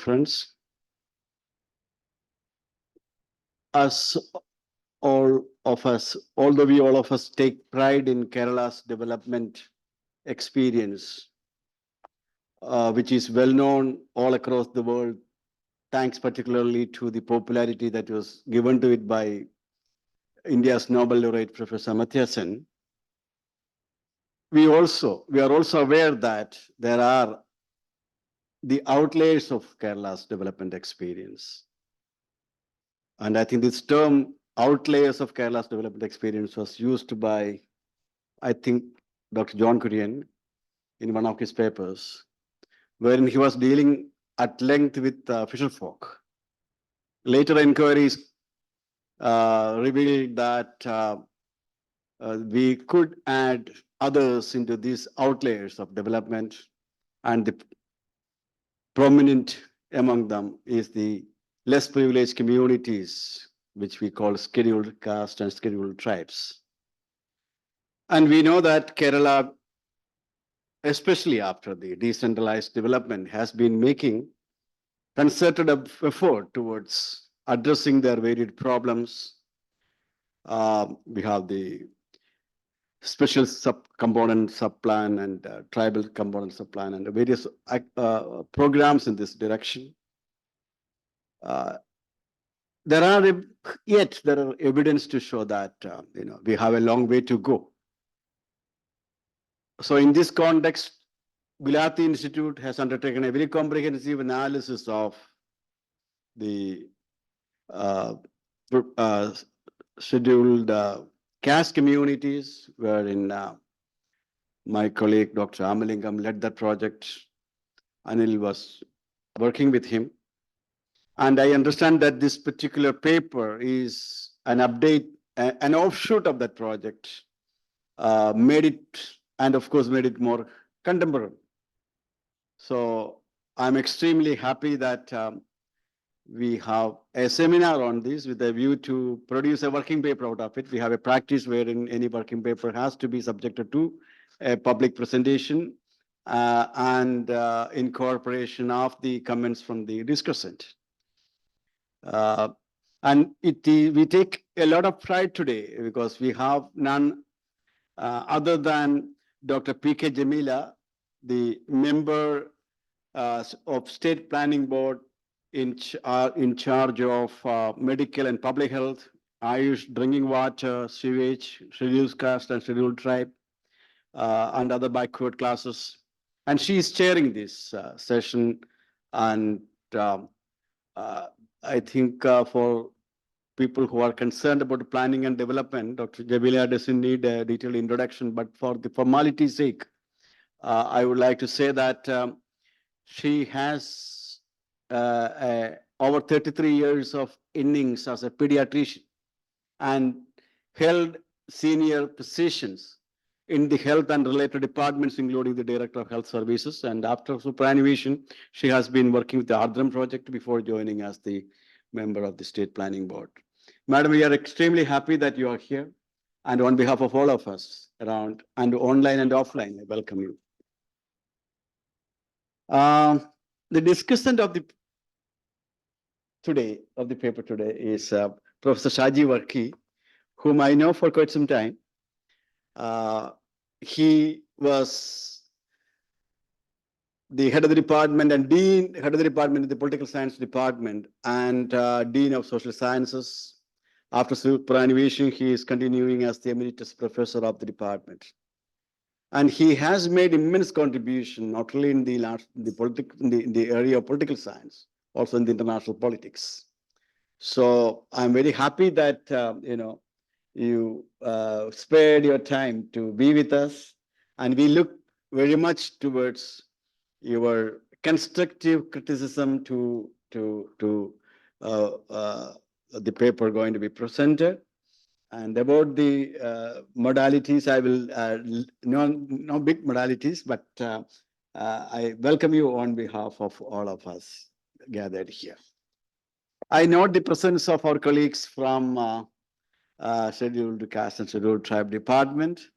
friends. As all of us, although we all of us take pride in Kerala's development experience, which is well known all across the world, thanks particularly to the popularity that was given to it by India's Nobel laureate, Professor Amartya Sen. We are also aware that there are the outliers of Kerala's development experience. And I think this term, outliers of Kerala's development experience, was used by, I think, Dr. John Kurian in one of his papers, wherein he was dealing at length with fisher folk. Later inquiries revealed that we could add others into these outliers of development, and the prominent among them is the less privileged communities, which we call scheduled caste and scheduled tribes. And we know that Kerala, especially after the decentralized development, has been making concerted effort towards addressing their varied problems. We have the special sub-component sub-plan and tribal component sub-plan and various programs in this direction. There are evidence to show that we have a long way to go. So in this context, Gulati Institute has undertaken a very comprehensive analysis of the scheduled caste communities, wherein my colleague Dr. Amalingam led that project. Anil was working with him. And I understand that this particular paper is an update, an offshoot of that project, made it more contemporary. So I'm extremely happy that we have a seminar on this with a view to produce a working paper out of it. We have a practice wherein any working paper has to be subjected to a public presentation and incorporation of the comments from the discussant. And we take a lot of pride today because we have none other than Dr. P.K. Jamila, the member of State Planning Board in charge of medical and public health, Ayush, drinking water, sewage, scheduled caste and scheduled tribe, and other backward classes. And she is chairing this session. And I think for people who are concerned about planning and development, Dr. Jamila doesn't need a detailed introduction, but for the formality's sake, I would like to say that she has over 33 years of innings as a pediatrician and held senior positions in the health and related departments, including the Director of Health Services. And after superannuation, she has been working with the Ardram project before joining as the member of the State Planning Board. Madam, we are extremely happy that you are here. And on behalf of all of us around and online and offline, I welcome you. The discussant of the paper today is Professor Shaji Varki, whom I know for quite some time. He was the head of the department and head of the department in the political science department and dean of social sciences. After superannuation, he is continuing as the emeritus professor of the department. And he has made immense contribution, not only in the area of political science, also in the international politics. So I'm very happy that you spared your time to be with us, and we look very much towards your constructive criticism to the paper going to be presented. And about the modalities, I will no big modalities, but I welcome you on behalf of all of us gathered here. I note the presence of our colleagues from Scheduled Caste and Scheduled Tribe Department.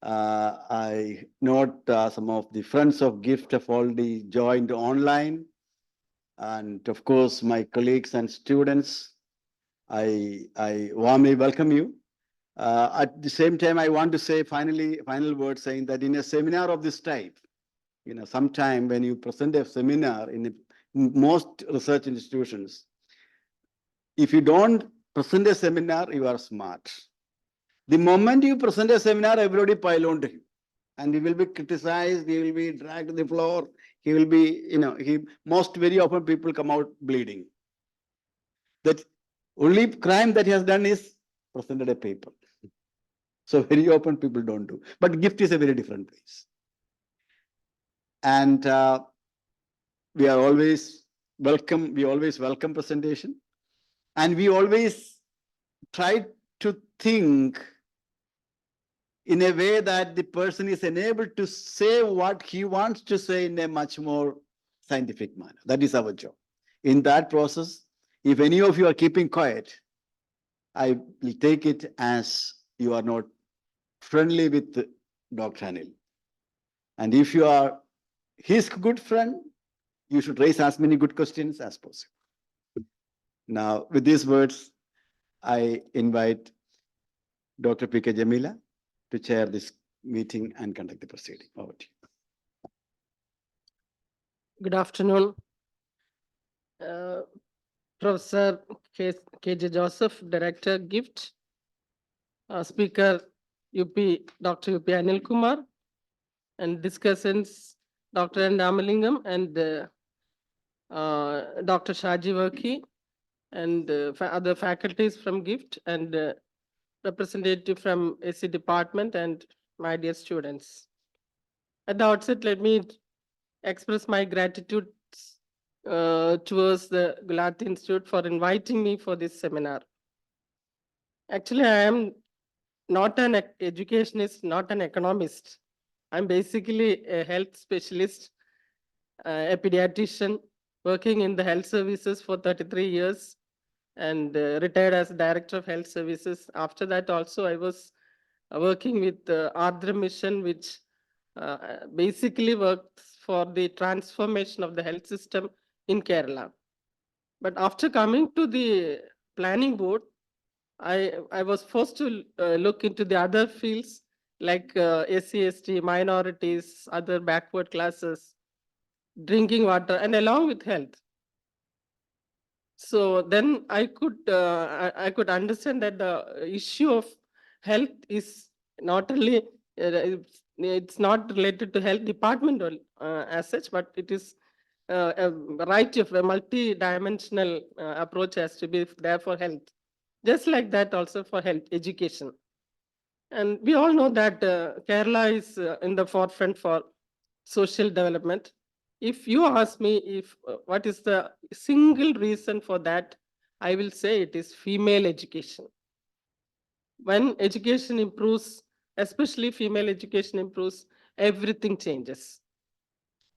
I note some of the friends of GIFT have already joined online. and of course, my colleagues and students, I warmly welcome you. At the same time, I want to say final word saying that in a seminar of this type, sometime when you present a seminar in most research institutions, if you don't present a seminar, you are smart. The moment you present a seminar, everybody pile on to him. And he will be criticized, he will be dragged to the floor, he will be, most very often people come out bleeding. That only crime that he has done is presented a paper. So very often people don't do. But gift is a very different place. And we always welcome presentation. And we always try to think in a way that the person is enabled to say what he wants to say in a much more scientific manner. That is our job. In that process, if any of you are keeping quiet, I will take it as you are not friendly with Dr. Anil. And if you are his good friend, you should raise as many good questions as possible. Now, with these words, I invite Dr. P.K. Jamila to chair this meeting and conduct the proceeding. Over to you. Good afternoon. Professor K.J. Joseph, Director, GIFT. Speaker, Dr. UP Anil Kumar, and discussants, Dr. N. Ramalingam and Dr. Shaji Worki, and other faculties from GIFT, and representative from AC department, and my dear students. At the outset, let me express my gratitude towards the Gulati Institute for inviting me for this seminar. Actually, I am not an educationist, not an economist. I'm basically a health specialist, a pediatrician working in the health services for 33 years and retired as director of health services. After that also, I was working with Ardra Mission, which basically works for the transformation of the health system in Kerala. But after coming to the planning board, I was forced to look into the other fields like SC, ST, minorities, other backward classes, drinking water, and along with health. So then I could understand that the issue of health is not only it's not related to health department as such, but it is a variety of a multi-dimensional approach has to be there for health. Just like that also for health education. And we all know that Kerala is in the forefront for social development. If you ask me if what is the single reason for that, I will say it is female education. When education improves, especially female education improves, everything changes.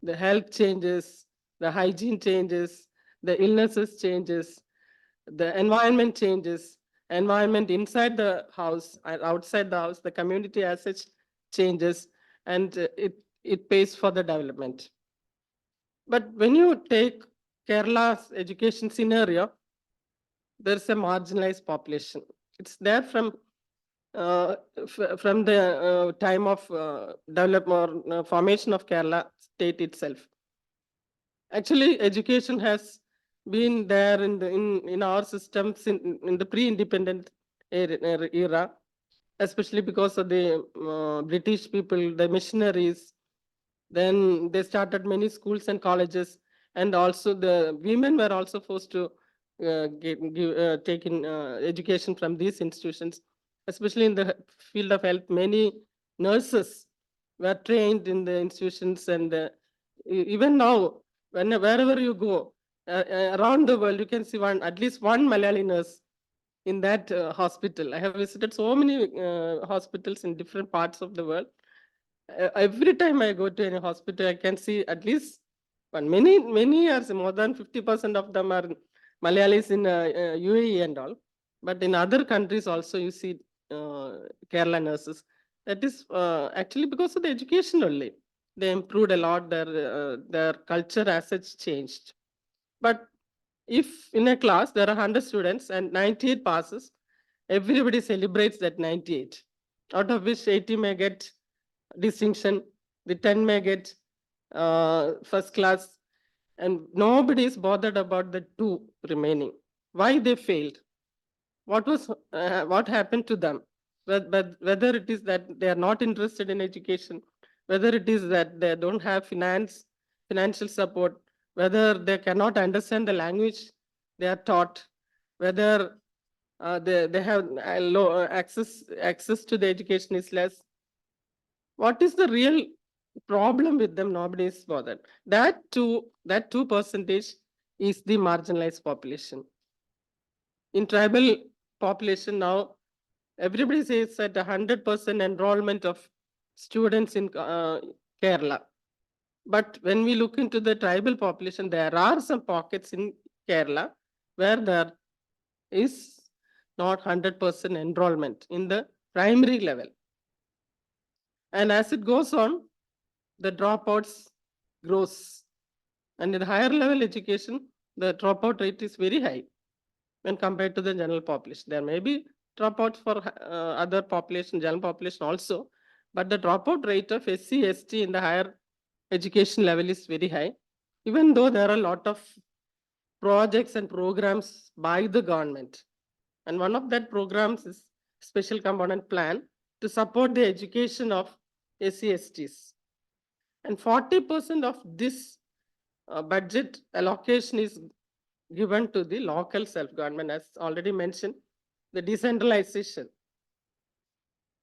The health changes, the hygiene changes, the illnesses changes, the environment changes, environment inside the house and outside the house, the community as such changes, and it pays for the development. But when you take Kerala's education scenario, there's a marginalized population. It's there from the time of development or formation of Kerala state itself. Actually, education has been there in our systems in the pre-independent era, especially because of the British people, the missionaries. Then they started many schools and colleges, and also the women were also forced to take in education from these institutions, especially in the field of health. Many nurses were trained in the institutions, and even now, wherever you go around the world, you can see at least one Malayali nurse in that hospital. I have visited so many hospitals in different parts of the world. Every time I go to any hospital, I can see at least many years, more than 50% of them are Malayalis in UAE and all. But in other countries also, you see Kerala nurses. That is actually because of the education only. They improved a lot. Their culture as such changed. But if in a class there are 100 students and 98 passes, everybody celebrates that 98, out of which 80 may get distinction, the 10 may get first class, and nobody is bothered about the two remaining. Why they failed? What happened to them? Whether it is that they are not interested in education, whether it is that they don't have financial support, whether they cannot understand the language they are taught, whether they have low access to the education is less. What is the real problem with them? Nobody is bothered. That 2% is the marginalized population. In tribal population now, everybody says that 100% enrollment of students in Kerala. But when we look into the tribal population, there are some pockets in Kerala where there is not 100% enrollment in the primary level. And as it goes on, the dropouts grows. And in higher level education, the dropout rate is very high when compared to the general population. There may be dropouts for other population, general population also, but the dropout rate of SC, ST in the higher education level is very high, even though there are a lot of projects and programs by the government. And one of that programs is special component plan to support the education of SC, STs. And 40% of this budget allocation is given to the local self-government, as already mentioned, the decentralization.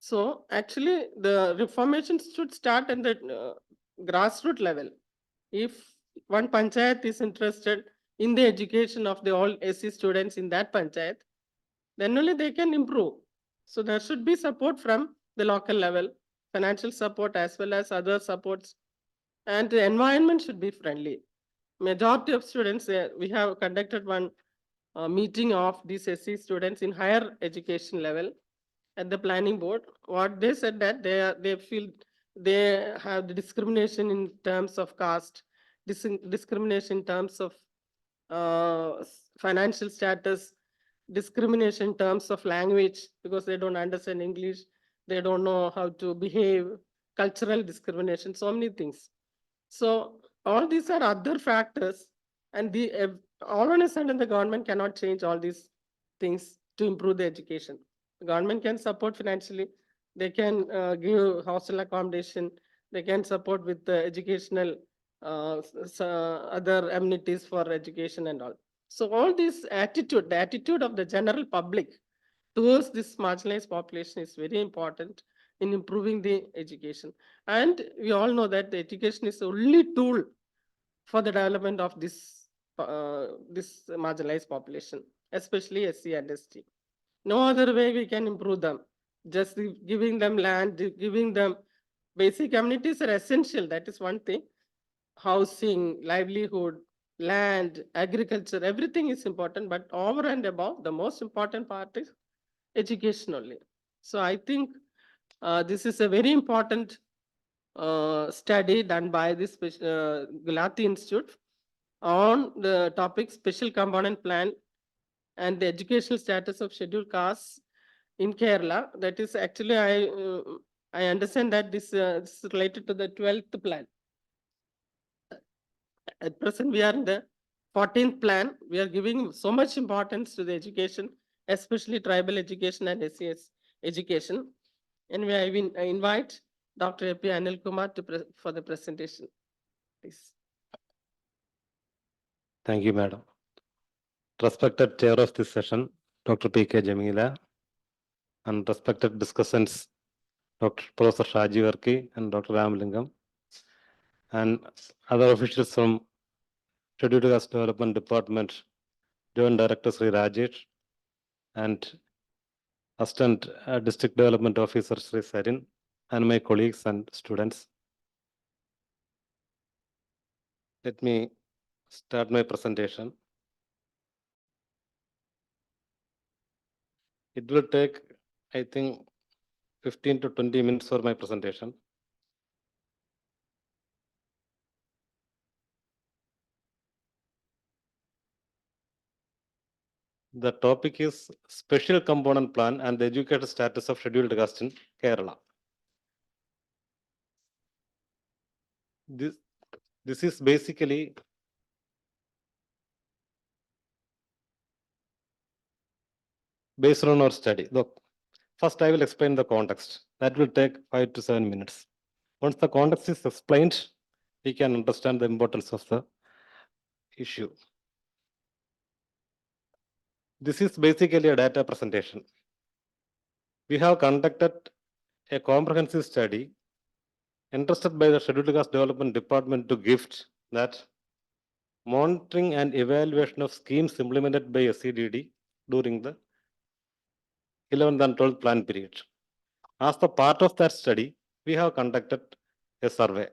So actually the reformation should start at the grassroots level. If one panchayat is interested in the education of the all SC students in that panchayat, then only they can improve. So there should be support from the local level, financial support as well as other supports, and the environment should be friendly. Majority of students, we have conducted one meeting of these SC students in higher education level at the planning board. What they said that they feel they have the discrimination in terms of caste, discrimination in terms of financial status, discrimination in terms of language because they don't understand English, they don't know how to behave, cultural discrimination, so many things. So all these are other factors, and all on a sudden the government cannot change all these things to improve the education. The government can support financially, they can give hostel accommodation, they can support with the educational other amenities for education and all. So all this attitude, the attitude of the general public towards this marginalized population is very important in improving the education. And we all know that the education is the only tool for the development of this marginalized population, especially SC and ST. No other way we can improve them. Just giving them land, giving them basic amenities are essential. That is one thing. Housing, livelihood, land, agriculture, everything is important. But over and above, the most important part is education only. So I think this is a very important study done by this Gulati Institute on the topic special component plan and the educational status of scheduled castes in Kerala. That is actually, I understand that this is related to the 12th plan. At present, we are in the 14th plan. We are giving so much importance to the education, especially tribal education and SCS education. And I invite Dr. A.P. Anil Kumar for the presentation, please. Thank you, Madam. Respected Chair of this session, Dr. P.K. Jamila, and respected discussants, Dr. Professor Shaji Varki and Dr. Ramalingam, and other officials from Scheduled Caste Development Department, Joint Director Sri Rajesh, and Assistant District Development Officer Sri Sarin, and my colleagues and students. Let me start my presentation. It will take, I think, 15 to 20 minutes for my presentation. The topic is Special Component Plan and the Educated Status of Scheduled Caste in Kerala. This is basically based on our study. Look, first I will explain the context. That will take 5 to 7 minutes. Once the context is explained, we can understand the importance of the issue. This is basically a data presentation. We have conducted a comprehensive study entrusted by the Scheduled Caste Development Department to gift that monitoring and evaluation of schemes implemented by SCDD during the 11th and 12th plan period. As the part of that study, we have conducted a survey,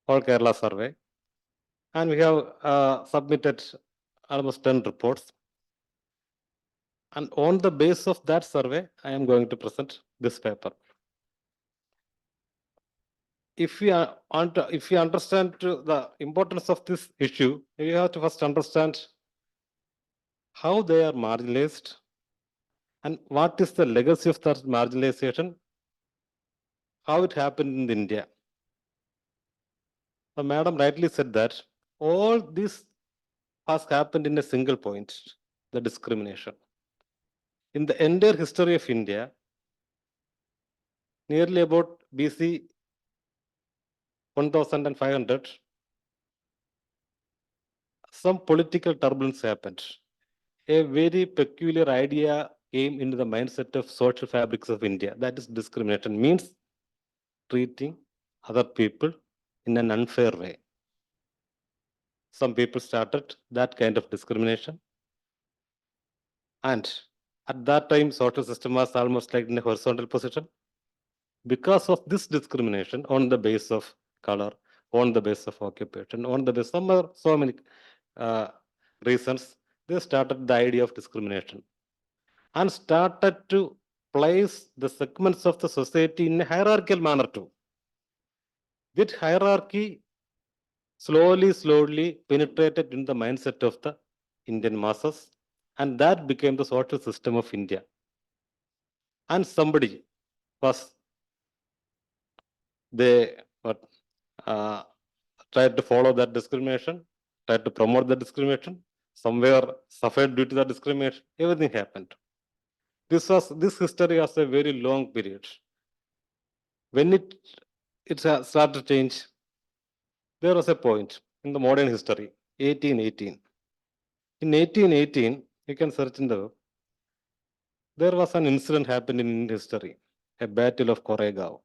All Kerala survey, and we have submitted almost 10 reports. And on the basis of that survey, I am going to present this paper. If we understand the importance of this issue, we have to first understand how they are marginalized and what is the legacy of that marginalization, how it happened in India. The madam rightly said that all this has happened in a single point, the discrimination. In the entire history of India, nearly about BC 1500, some political turbulence happened. A very peculiar idea came into the mindset of social fabrics of India. That is discrimination, means treating other people in an unfair way. Some people started that kind of discrimination. And at that time, social system was almost like in a horizontal position. Because of this discrimination on the basis of color, on the basis of occupation, on the basis of so many reasons, they started the idea of discrimination and started to place the segments of the society in a hierarchical manner too. That hierarchy slowly penetrated in the mindset of the Indian masses, and that became the social system of India. And somebody was tried to follow that discrimination, tried to promote the discrimination, somewhere suffered due to the discrimination, everything happened. This history has a very long period. When it started to change, there was a point in the modern history, 1818. In 1818, you can search in the web, there was an incident happened in history, a battle of Koregaon.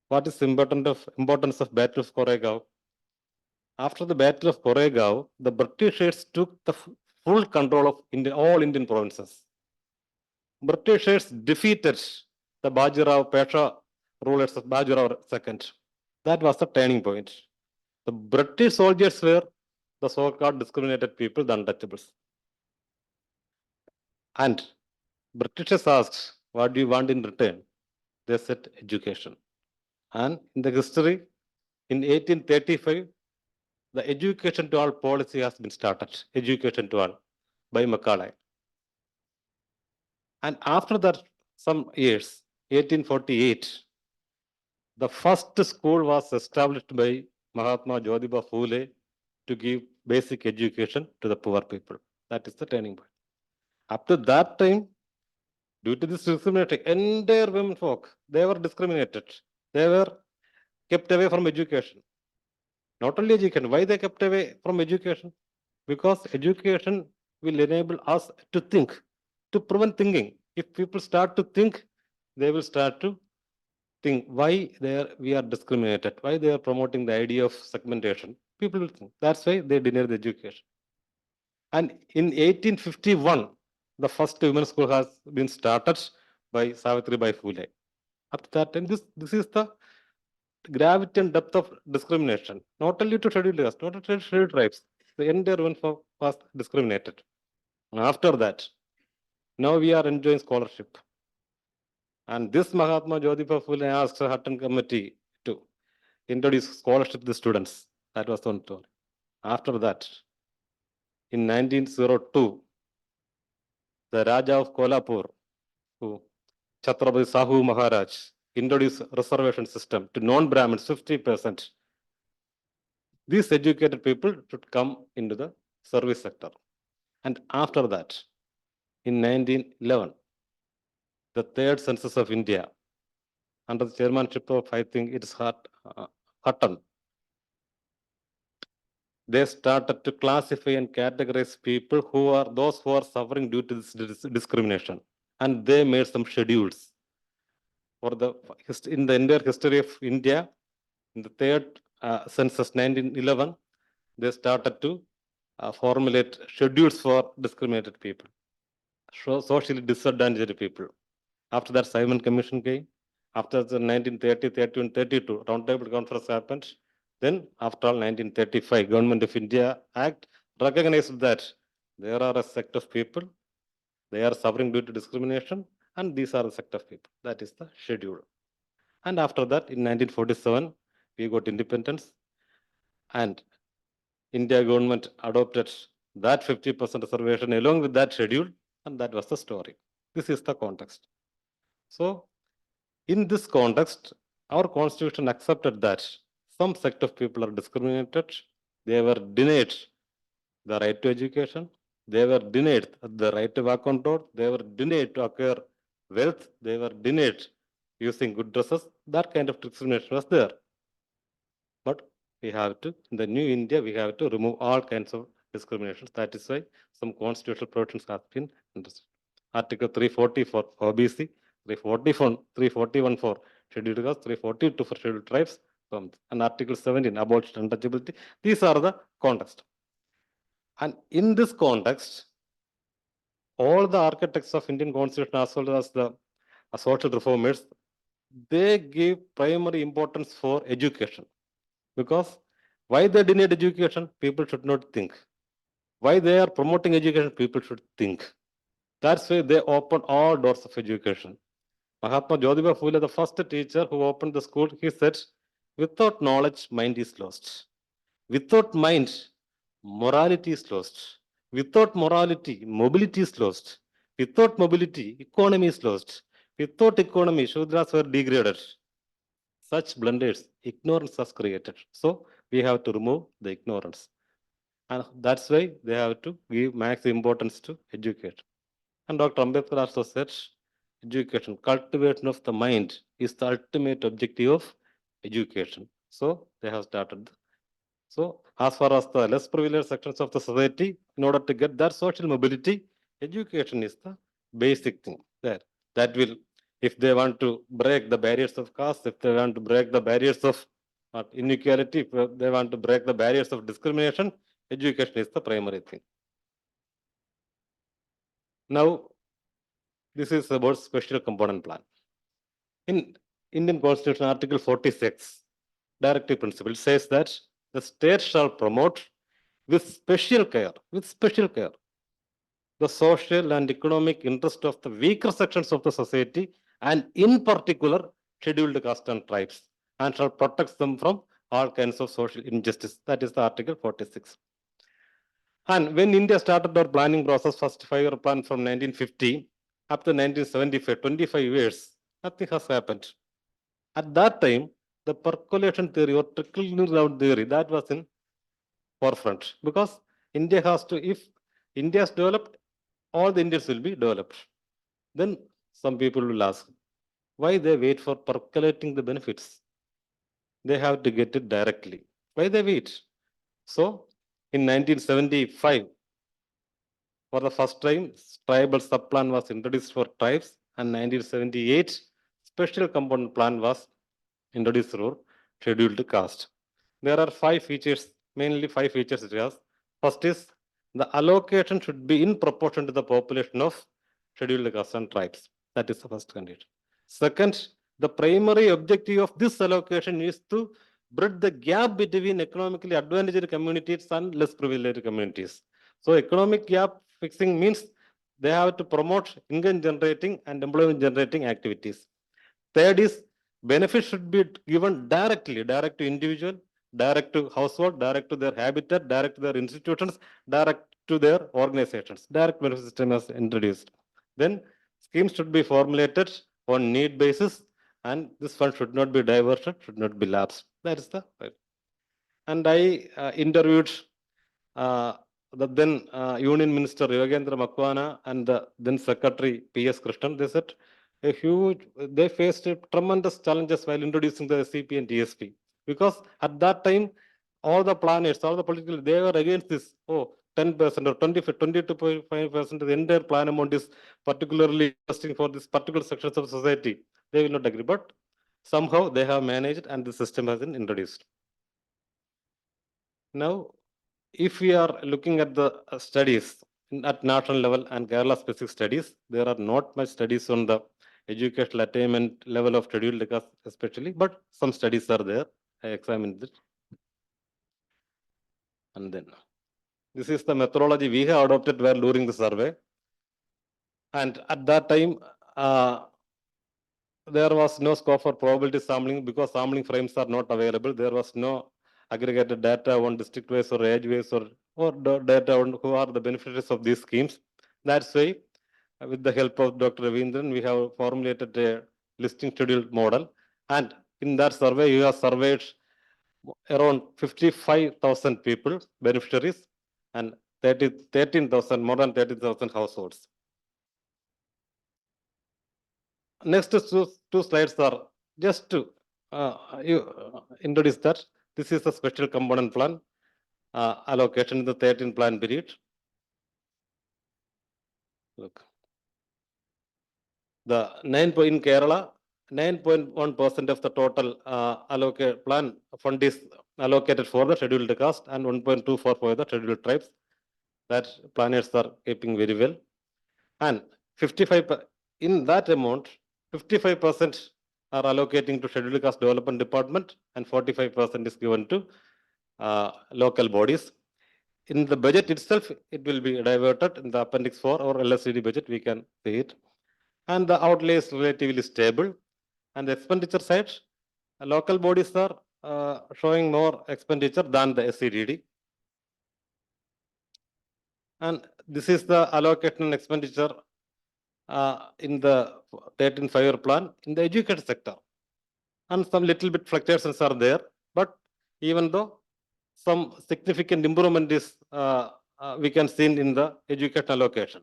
What is the importance of Battle of Koregaon? After the Battle of Koregaon, the Britishers took the full control of all Indian provinces. Britishers defeated the Bajirao Pasha rulers of Bajirao II. That was the turning point. The British soldiers were the so-called discriminated people, the untouchables. And Britishers asked, what do you want in return? They said education. And in the history, in 1835, the education to all policy has been started, education to all, by Macaulay. And after that, some years, 1848, the first school was established by Mahatma Jyotiba Phule to give basic education to the poor people. That is the turning point. Up to that time, due to this discrimination, entire women folk, they were discriminated. They were kept away from education. Not only education, why they kept away from education? Because education will enable us to think, to prevent thinking. If people start to think, they will start to think why we are discriminated, why they are promoting the idea of segmentation. People will think. That's why they deny the education. And in 1851, the first women's school has been started by Savitribai Phule. Up to that time, this is the gravity and depth of discrimination, not only to scheduled castes, not to scheduled tribes. The entire women was discriminated. And after that, now we are enjoying scholarship. And this Mahatma Jyotiba Phule asked the Hutton Committee to introduce scholarship to the students. That was on tour. After that, in 1902, the Raja of Kolhapur, who Chhatrapati Sahu Maharaj, introduced reservation system to non-Brahmins, 50%. These educated people should come into the service sector. And after that, in 1911, the third census of India, under the chairmanship of, I think it is Hutton, they started to classify and categorize people who are those who are suffering due to this discrimination. And they made some schedules for the in the entire history of India. In the third census 1911, they started to formulate schedules for discriminated people, socially disadvantaged people. After that, Simon Commission came. After the 1930, 31, 32, Roundtable Conference happened. Then, after all, 1935, Government of India Act recognized that there are a sect of people, they are suffering due to discrimination, and these are the sect of people. That is the schedule. And after that, in 1947, we got independence, and India government adopted that 50% reservation along with that schedule, and that was the story. This is the context. So, in this context, our constitution accepted that some sect of people are discriminated, they were denied the right to education, they were denied the right to work on road, they were denied to acquire wealth, they were denied using good dresses. That kind of discrimination was there. But we have to, in the new India, we have to remove all kinds of discriminations. That is why some constitutional provisions have been understood. Article 340 for OBC, 341 for scheduled castes, 342 for scheduled tribes, and Article 17 abolished untouchability. These are the context. And in this context, all the architects of Indian Constitution as well as the social reformers, they give primary importance for education. Because why they denied education, people should not think. Why they are promoting education, people should think. That's why they open all doors of education. Mahatma Jyotiba Phule, the first teacher who opened the school, he said, without knowledge, mind is lost. Without mind, morality is lost. Without morality, mobility is lost. Without mobility, economy is lost. Without economy, Shudras were degraded. Such blunders, ignorance has created. So we have to remove the ignorance. And that's why they have to give max importance to education. And Dr. Ambedkar also said, education, cultivation of the mind is the ultimate objective of education. So they have started. So as far as the less privileged sections of the society, in order to get that social mobility, education is the basic thing there. That will, if they want to break the barriers of caste, if they want to break the barriers of inequality, if they want to break the barriers of discrimination, education is the primary thing. Now, this is about special component plan. In Indian Constitution, Article 46, directive principle says that the state shall promote with special care, the social and economic interest of the weaker sections of the society, and in particular, scheduled caste and tribes, and shall protect them from all kinds of social injustice. That is the Article 46. And when India started our planning process, first 5-year plan from 1950 up to 1975, 25 years, nothing has happened. At that time, the percolation theory or trickle down theory, that was in forefront. Because India has to, if India is developed, all the Indians will be developed. Then some people will ask, why they wait for percolating the benefits? They have to get it directly. Why they wait? So, in 1975, for the first time, tribal subplan was introduced for tribes, and 1978, special component plan was introduced for scheduled caste. There are 5 features, mainly 5 features it has. First is the allocation should be in proportion to the population of scheduled caste and tribes. That is the first condition. Second, the primary objective of this allocation is to bridge the gap between economically advantaged communities and less privileged communities. So economic gap fixing means they have to promote income generating and employment generating activities. Third is benefits should be given directly, direct to individual, direct to household, direct to their habitat, direct to their institutions, direct to their organizations. Direct benefit system is introduced. Then schemes should be formulated on need basis, and this fund should not be diverted, should not be lapsed. That is the. And I interviewed the then Union Minister Yogendra Makwana and the then Secretary P.S. Krishnan. They said they faced tremendous challenges while introducing the SCP and TSP, because at that time, all the planners, all the political, they were against this. Oh, 10% or 22.5%, the entire plan amount is particularly investing for this particular sections of society. They will not agree, but somehow they have managed and the system has been introduced. Now, if we are looking at the studies at national level and Kerala specific studies, there are not much studies on the educational attainment level of scheduled caste especially, but some studies are there. I examined it. And then this is the methodology we have adopted while doing the survey. And at that time, there was no scope for probability sampling because sampling frames are not available. There was no aggregated data on district wise or age wise or data on who are the beneficiaries of these schemes. That's why, with the help of Dr. Ravindran, we have formulated a listing schedule model. And in that survey, you have surveyed around 55,000 people, beneficiaries, and 13,000, more than 13,000 households. Next two slides are just to introduce that. This is a special component plan allocation in the 13 plan period. Look, the 9 in Kerala, 9.1% of the total allocated plan fund is allocated for the scheduled caste and 1.24 for the scheduled tribes. That planners are keeping very well. And 55 in that amount, 55% are allocating to scheduled caste development department and 45% is given to local bodies. In the budget itself, it will be diverted in the appendix 4 or LSCD budget, we can see it. And the outlay is relatively stable. And the expenditure side, local bodies are showing more expenditure than the SCDD. And this is the allocation and expenditure in the 13 5-year plan in the education sector. And some little bit fluctuations are there, but even though some significant improvement is we can see in the education allocation.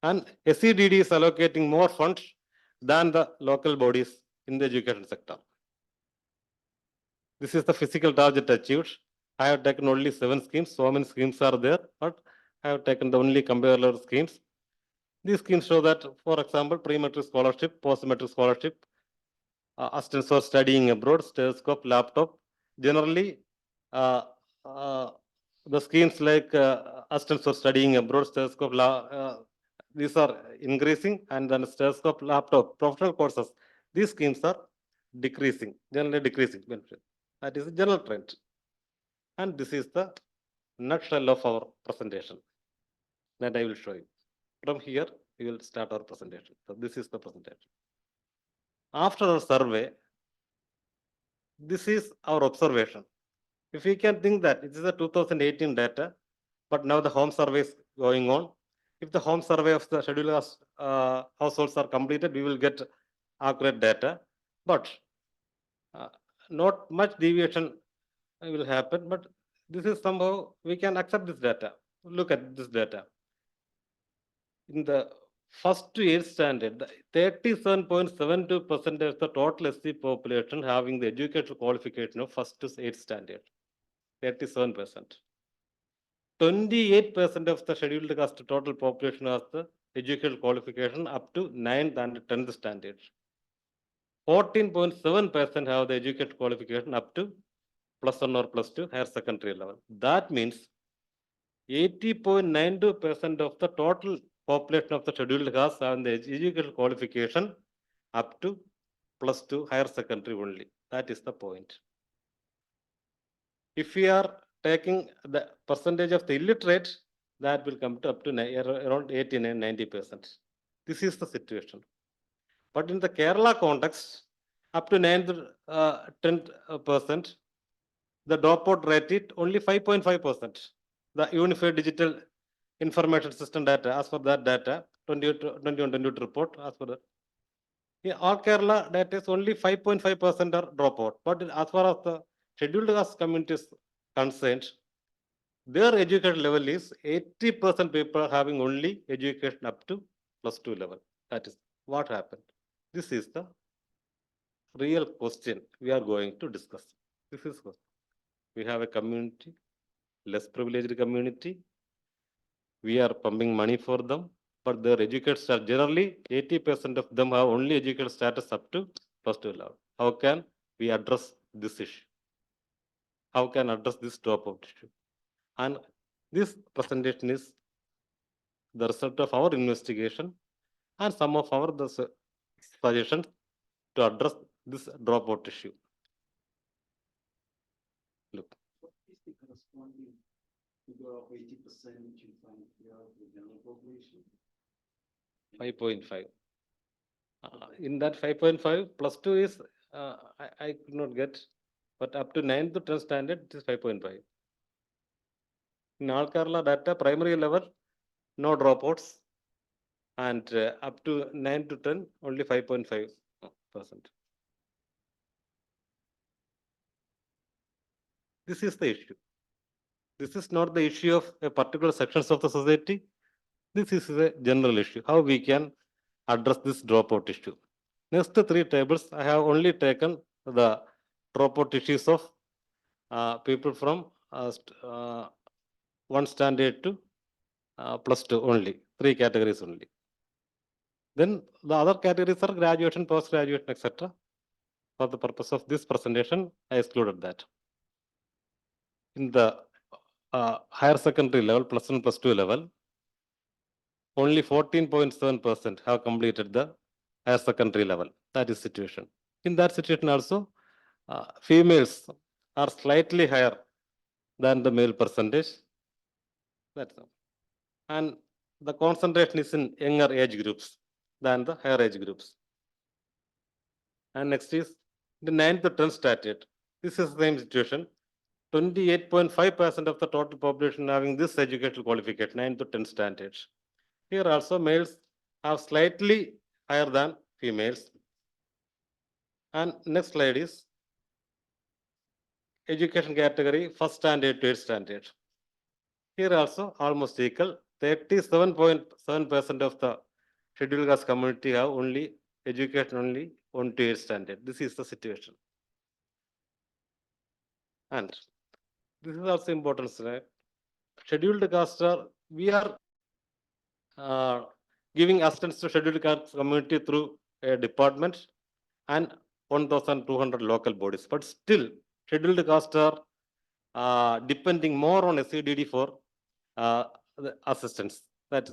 And SCDD is allocating more funds than the local bodies in the education sector. This is the physical target achieved. I have taken only 7 schemes. So many schemes are there, but I have taken the only comparable schemes. These schemes show that, for example, pre-matric scholarship, post-matric scholarship, assistance for studying abroad, stethoscope, laptop. Generally, the schemes like assistance for studying abroad, stethoscope, these are increasing, and then stethoscope, laptop, professional courses. These schemes are decreasing, generally decreasing benefit. That is a general trend. And this is the nutshell of our presentation that I will show you. From here, we will start our presentation. So this is the presentation. After our survey, this is our observation. If we can think that it is a 2018 data, but now the home survey is going on. If the home survey of the scheduled households are completed, we will get accurate data. But not much deviation will happen, but this is somehow we can accept this data. Look at this data. In the first to 8th standard, 37.72% of the total SC population having the educational qualification of first to 8th standard. 37%. 28% of the scheduled caste total population has the educational qualification up to 9th and 10th standard. 14.7% have the educational qualification up to +1 or +2 higher secondary level. That means 80.92% of the total population of the scheduled caste have the educational qualification up to +2 higher secondary only. That is the point. If we are taking the percentage of the illiterate, that will come to up to around 89-90%. This is the situation. But in the Kerala context, up to 10%, the dropout rate is only 5.5%. The unified digital information system data, as for that data, 21-22 report, as for that. In all Kerala data is only 5.5% are dropout, but as far as the scheduled caste community is concerned, their education level is 80% people are having only education up to +2 level. That is what happened. This is the real question we are going to discuss. This is what we have a community, less privileged community. We are pumping money for them, but their educated status, generally 80% of them have only educated status up to +2 level. How can we address this issue? How can address this dropout issue? And this presentation is the result of our investigation and some of our suggestions to address this dropout issue. Look. What is the corresponding figure of 80% which you find here of the general population? 5.5. In that 5.5, +2 is, I could not get, but up to 9th to 10th standard, it is 5.5. In all Kerala data, primary level, no dropouts, and up to 9 to 10, only 5.5%. This is the issue. This is not the issue of a particular sections of the society. This is a general issue, how we can address this dropout issue. Next 3 tables, I have only taken the dropout issues of people from 1 standard to +2 only, 3 categories only. Then the other categories are graduation, post-graduation, etc. For the purpose of this presentation, I excluded that. In the higher secondary level, +1, +2 level, only 14.7% have completed the higher secondary level. That is situation. In that situation also, females are slightly higher than the male percentage. That's all. And the concentration is in younger age groups than the higher age groups. And next is the 9th to 10th standard. This is the same situation. 28.5% of the total population having this educational qualification, 9th to 10th standards. Here also males are slightly higher than females. And next slide is education category, 1st standard to 8th standard. Here also almost equal. 37.7% of the scheduled caste community have only education only 1 to 8th standard. This is the situation. And this is also important, right? Scheduled caste we are giving assistance to scheduled caste community through a department and 1,200 local bodies. But still, scheduled caste are depending more on SCDD for the assistance.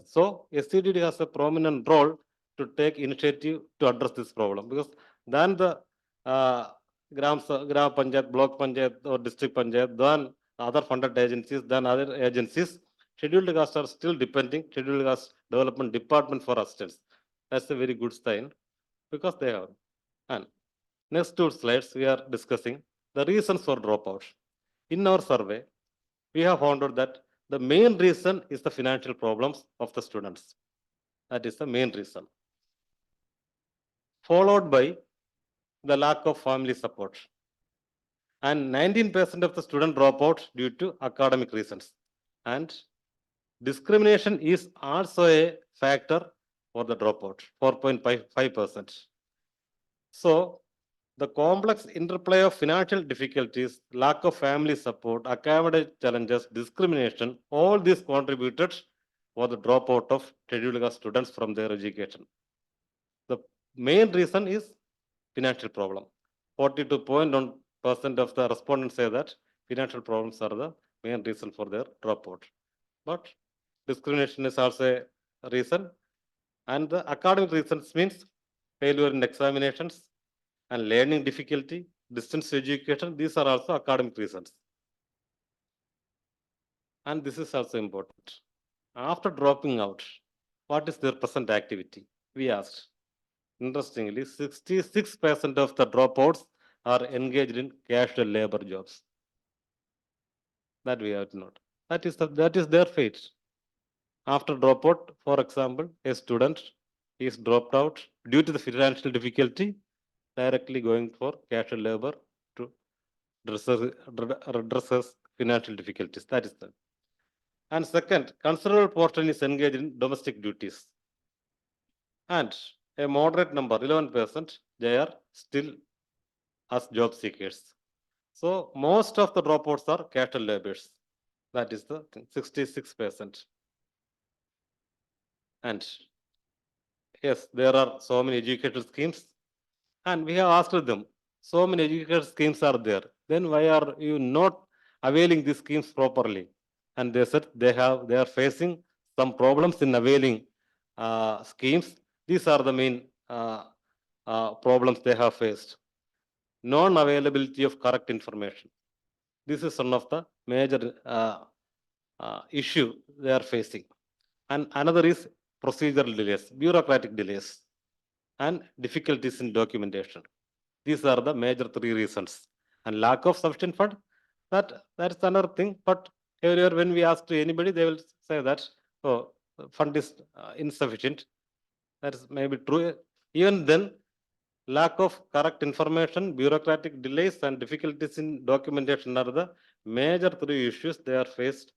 So SCDD has a prominent role to take initiative to address this problem, because then the Gram Panchayat, Block Panchayat or District Panchayat, then other funded agencies, then other agencies, scheduled caste are still depending scheduled caste development department for assistance. That's a very good sign, because they have. And next 2 slides, we are discussing the reasons for dropout. In our survey, we have found out that the main reason is the financial problems of the students. That is the main reason. Followed by the lack of family support. And 19% of the student drop out due to academic reasons. And discrimination is also a factor for the dropout, 4.5%. So the complex interplay of financial difficulties, lack of family support, academic challenges, discrimination, all these contributed for the dropout of scheduled caste students from their education. The main reason is financial problem. 42.1% of the respondents say that financial problems are the main reason for their dropout. But discrimination is also a reason. And the academic reasons means failure in examinations and learning difficulty, distance education. These are also academic reasons. And this is also important. After dropping out, what is their present activity? We asked. Interestingly, 66% of the dropouts are engaged in casual labor jobs. That we have to note. That is their fate. After dropout, for example, a student is dropped out due to the financial difficulty, directly going for casual labor to redress his financial difficulties. That is the. And second, considerable portion is engaged in domestic duties. And a moderate number, 11%, they are still as job seekers. So most of the dropouts are casual laborers. That is the thing, 66%. And yes, there are so many educational schemes. And we have asked them, so many educational schemes are there. Then why are you not availing these schemes properly? And they said they are facing some problems in availing schemes. These are the main problems they have faced. Non-availability of correct information. This is one of the major issue they are facing. And another is procedural delays, bureaucratic delays, and difficulties in documentation. These are the major three reasons. And lack of sufficient fund, that's another thing. But earlier when we ask to anybody, they will say that, oh, fund is insufficient. That is maybe true. Even then, lack of correct information, bureaucratic delays, and difficulties in documentation are the major three issues they are faced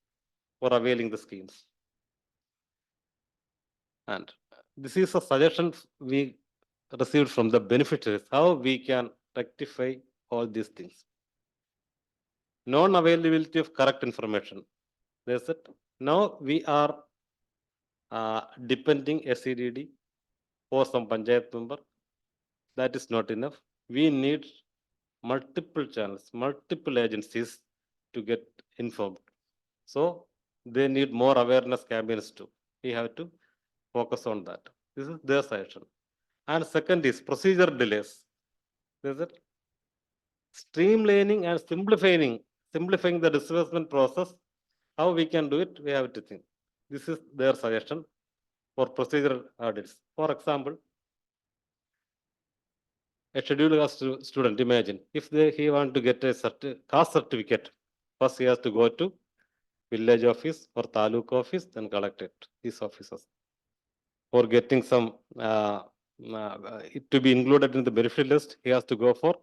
for availing the schemes. And this is a suggestion we received from the beneficiaries, how we can rectify all these things. Non-availability of correct information. They said, now we are depending SEDD for some panchayat member. That is not enough. We need multiple channels, multiple agencies to get informed. So they need more awareness campaigns too. We have to focus on that. This is their suggestion. And second is procedure delays. There's a streamlining and simplifying the disbursement process. How we can do it, we have to think. This is their suggestion for procedural audits. For example, a scheduled caste student, imagine, if he want to get a caste certificate, first he has to go to village office or taluk office, then collect it, these offices. For getting some, to be included in the beneficiary list, he has to go for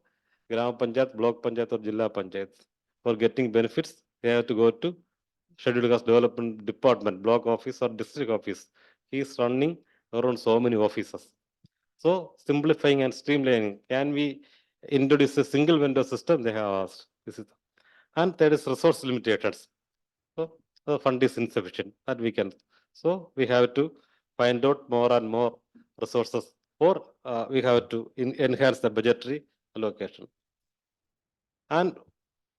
Gram Panchayat, Block Panchayat or Jilla Panchayat. For getting benefits, he has to go to Scheduled Caste Development Department, Block Office or District Office. He is running around so many offices. So simplifying and streamlining. Can we introduce a single vendor system? They have asked. This is, and there is resource limitations. So the fund is insufficient that we can. So we have to find out more and more resources, or we have to enhance the budgetary allocation. And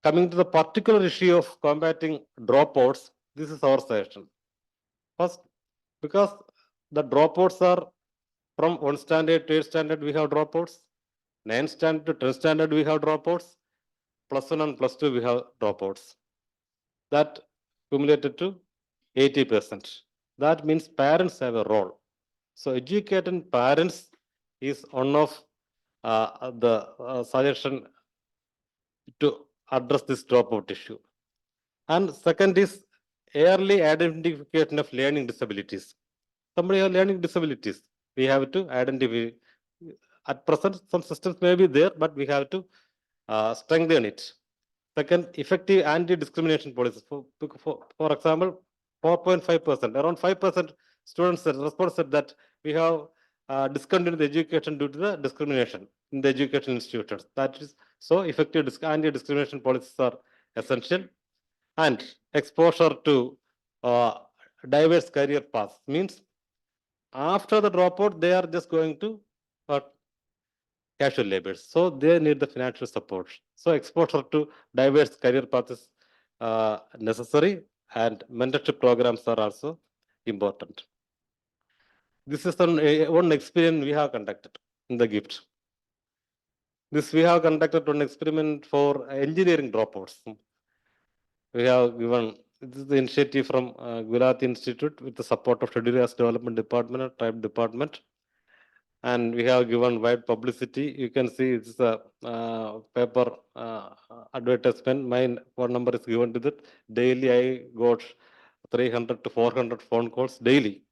coming to the particular issue of combating dropouts, this is our suggestion. First, because the dropouts are from 1 standard to 8 standard, we have dropouts. 9 standard to 10 standard, we have dropouts. +1 and +2, we have dropouts. That cumulated to 80%. That means parents have a role. So educating parents is one of the suggestion to address this dropout issue. And second is early identification of learning disabilities. Somebody have learning disabilities, we have to identify. At present, some systems may be there, but we have to strengthen it. Second, effective anti-discrimination policies. For example, 4.5%, around 5% students responded that we have discontinued the education due to the discrimination in the education institutions. That is, so effective anti-discrimination policies are essential. And exposure to diverse career paths means after the dropout, they are just going to casual labors. So they need the financial support. So exposure to diverse career paths is necessary, and mentorship programs are also important. This is one experiment we have conducted in the GIFT. This we have conducted one experiment for engineering dropouts. We have given, this is the initiative from Gujarat Institute with the support of Scheduled Caste Development Department and Tribe Department. And we have given wide publicity. You can see it's a paper advertisement. My phone number is given to that. Daily I got 300 to 400 phone calls daily.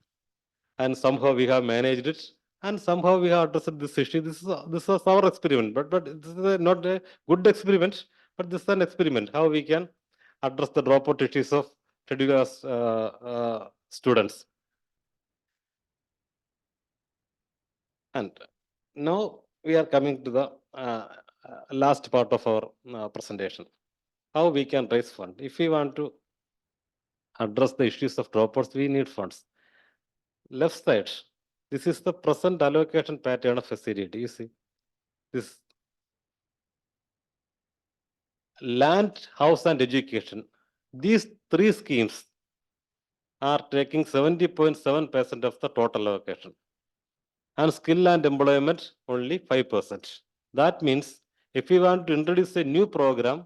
And somehow we have managed it, and somehow we have addressed this issue. This was our experiment, but this is not a good experiment, but this is an experiment, how we can address the dropout issues of scheduled caste students. And now we are coming to the last part of our presentation. How we can raise fund. If we want to address the issues of dropouts, we need funds. Left side, this is the present allocation pattern of SCDT. You see, this land, house, and education. These three schemes are taking 70.7% of the total allocation. And skill and employment only 5%. That means if we want to introduce a new program,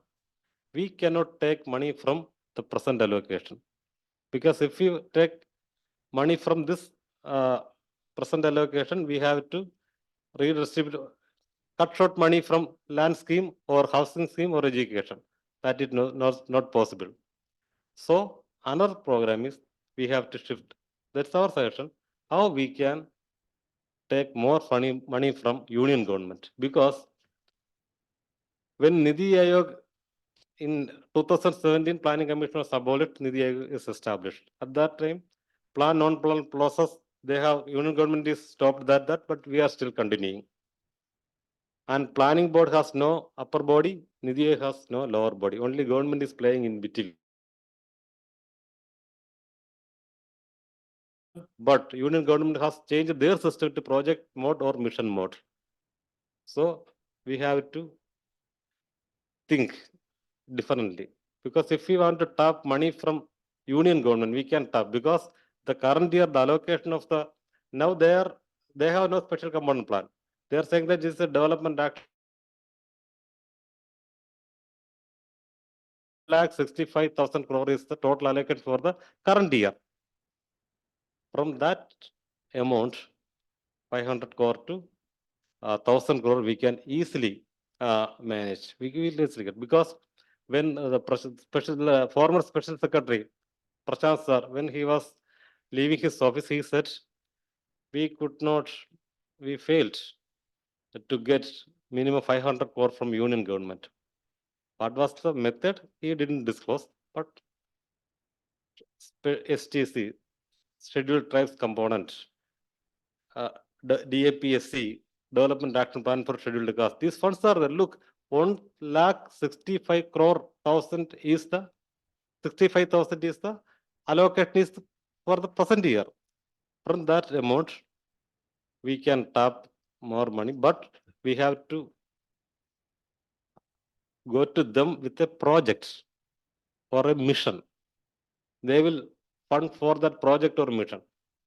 we cannot take money from the present allocation. Because if we take money from this present allocation, we have to redistribute, cut short money from land scheme or housing scheme or education. That is not possible. So another program is we have to shift. That's our suggestion. How we can take more money from union government, because when Nidhi Aayog in 2017 Planning Commission was abolished, Nidhi Aayog is established. At that time, plan non-plan process, they have union government is stopped that, but we are still continuing. And planning board has no upper body, Nidhi Aayog has no lower body. Only government is playing in between. But union government has changed their system to project mode or mission mode. So we have to think differently, because if we want to tap money from union government, we can tap, because the current year the allocation of the now they have no special component plan. They are saying that this is a development act. 65,000 crore is the total allocation for the current year. From that amount, 500 crore to 1,000 crore, we can easily manage. We will easily get, because when the former special secretary Prashant sir, when he was leaving his office, he said we failed to get minimum 500 crore from union government. What was the method? He didn't disclose, but STC, Scheduled Tribes Component, DAPSC, Development Action Plan for Scheduled Caste. These funds are there. Look, 1,65 crore thousand is the 65,000 is the allocation is for the present year. From that amount, we can tap more money, but we have to go to them with a project or a mission. They will fund for that project or mission.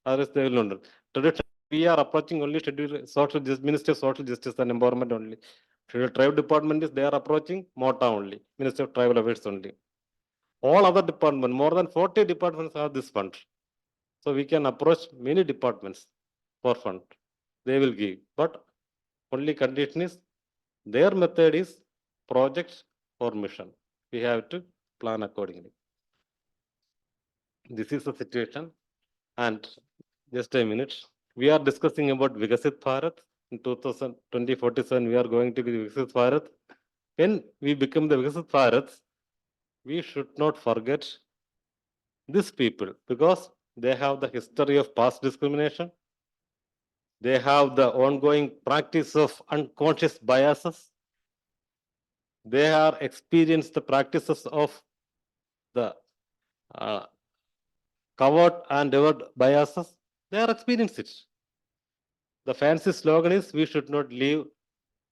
Otherwise, they will not. Traditionally, we are approaching only Ministry of Social Justice and Empowerment only. Scheduled Tribe Department is they are approaching MOTA only, Ministry of Tribal Affairs only. All other departments, more than 40 departments have this fund. So we can approach many departments for fund. They will give, but only condition is their method is project or mission. We have to plan accordingly. This is the situation. And just a minute, we are discussing about Vikasit Bharat. In 2047, we are going to be Vikasit Bharat. When we become the Vikasit Bharat, we should not forget these people, because they have the history of past discrimination. They have the ongoing practice of unconscious biases. They are experienced the practices of the covered and overt biases. They are experienced it. The fancy slogan is we should not leave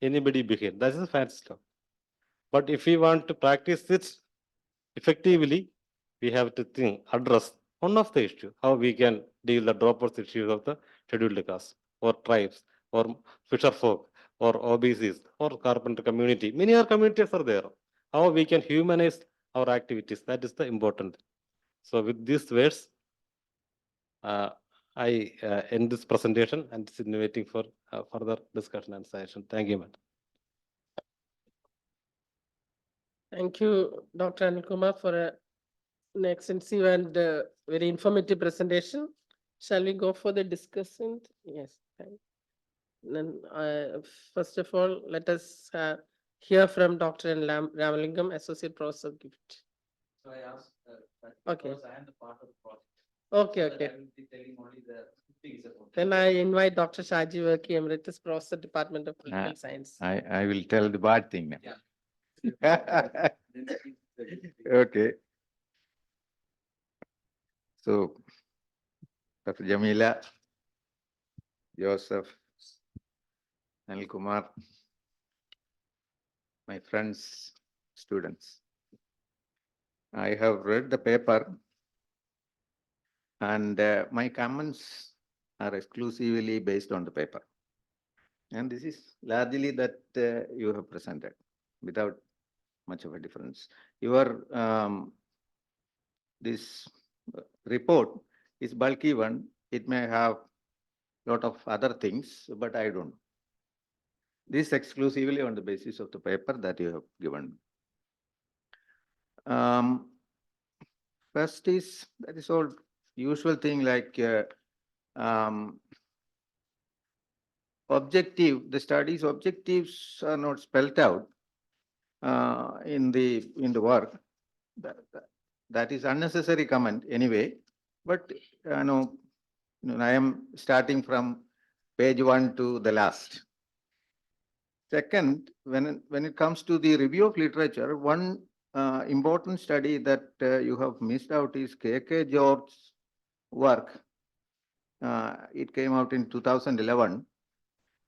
anybody behind. That is a fancy slogan. But if we want to practice it effectively, we have to address one of the issues, how we can deal the dropouts issues of the scheduled caste or tribes or fisher folk or OBCs or carpenter community. Many other communities are there. How we can humanize our activities. That is the important. So with these words, I end this presentation and is waiting for further discussion and suggestion. Thank you, madam. Thank you, Dr. Anil Kumar, for a an extensive and very informative presentation. Shall we go for the discussion? Yes. Thank- Then, first of all, let us hear from Dr. Ramalingam, Associate Professor Gift. So I asked, Okay. because I am the part of the project. Okay, so that okay. I will be telling only the things about. Then I invite Dr. Shaji Verki, Emeritus Professor, Department of Political Science. I will tell the bad thing now. Yeah. Okay. So, Dr. Jamila, Joseph, Anil Kumar, my friends, students. I have read the paper and my comments are exclusively based on the paper. And this is largely that you have presented without much of a difference. Your this report is bulky one. It may have lot of other things, but I don't. This exclusively on the basis of the paper that you have given. First is, that is all usual thing like objective, the study's objectives are not spelled out in the work. That is unnecessary comment anyway, but I am starting from page 1 to the last. Second, when it comes to the review of literature, one important study that you have missed out is K.K. George's work. It came out in 2011.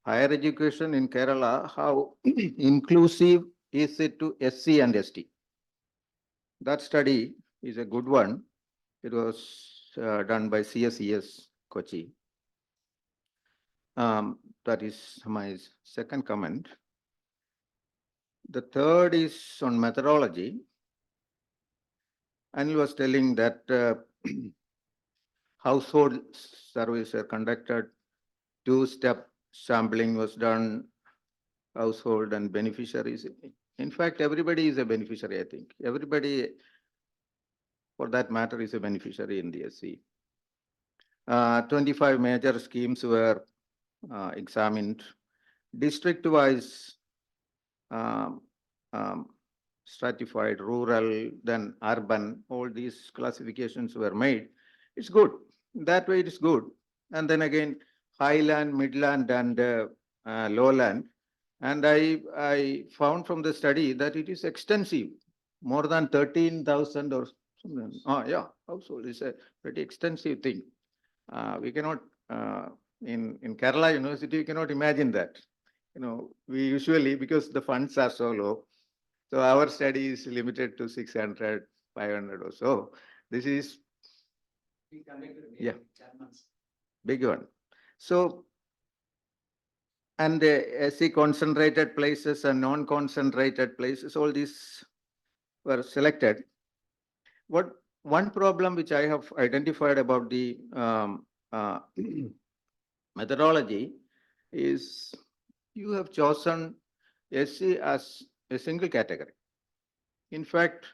Higher education in Kerala, how inclusive is it to SC and ST? That study is a good one. It was done by CSES Kochi. That is my second comment. The third is on methodology. Anil was telling that household surveys are conducted, two-step sampling was done, household and beneficiaries. In fact, everybody is a beneficiary, I think. Everybody, for that matter, is a beneficiary in the SC. 25 major schemes were examined. District-wise, stratified, rural, then urban, all these classifications were made. It's good. That way it is good. And then again, highland, midland, and lowland. And I found from the study that it is extensive, more than 13,000 or something. Oh, yeah, household is a pretty extensive thing. We cannot, in Kerala University, you cannot imagine that. We usually, because the funds are so low, so our study is limited to 600, 500 or so. This is We conducted Yeah. 10 months. big one. So, and SC concentrated places and non-concentrated places, all these were selected. One problem which I have identified about the methodology is you have chosen SC as a single category. In fact,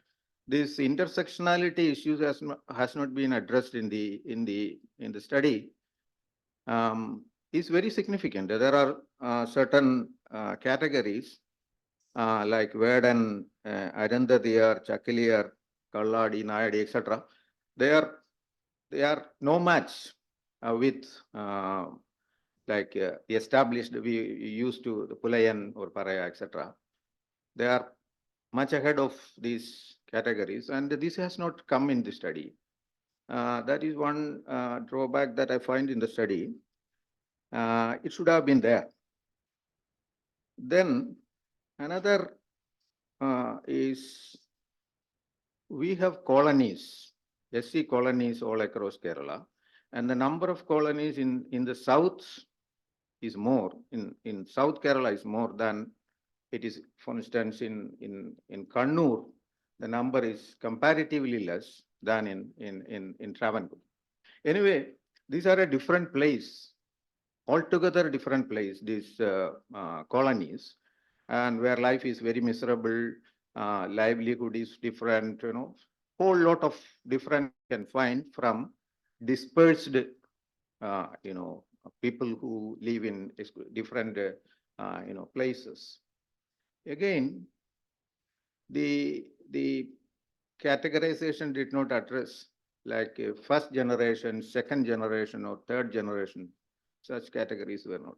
this intersectionality issues has not been addressed in the study. Is very significant. There are certain categories like Vedan, Arandadiyar, Chakiliyar, Kalladi, Nayadi, etc. They are no match with the established, we used to the Pulayan or Paraya, etc. They are much ahead of these categories, and this has not come in the study. That is one drawback that I find in the study. It should have been there. Then another is we have colonies, SC colonies all across Kerala, and the number of colonies in the south is more, in South Kerala is more than it is, for instance, in Kannur, the number is comparatively less than in Travancore. Anyway, these are a different place, altogether different place, these colonies, and where life is very miserable, livelihood is different, whole lot of different can find from dispersed, people who live in different, places. Again, the categorization did not address like first generation, second generation, or third generation. Such categories were not.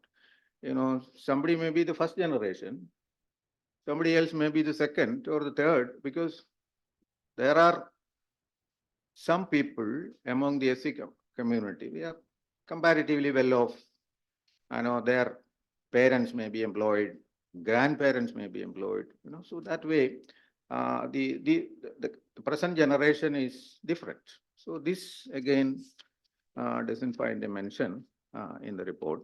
Somebody may be the first generation, somebody else may be the second or the third, because there are some people among the SC community, they are comparatively well off. I know their parents may be employed, grandparents may be employed, so that way, the present generation is different. So this again doesn't find a mention in the report.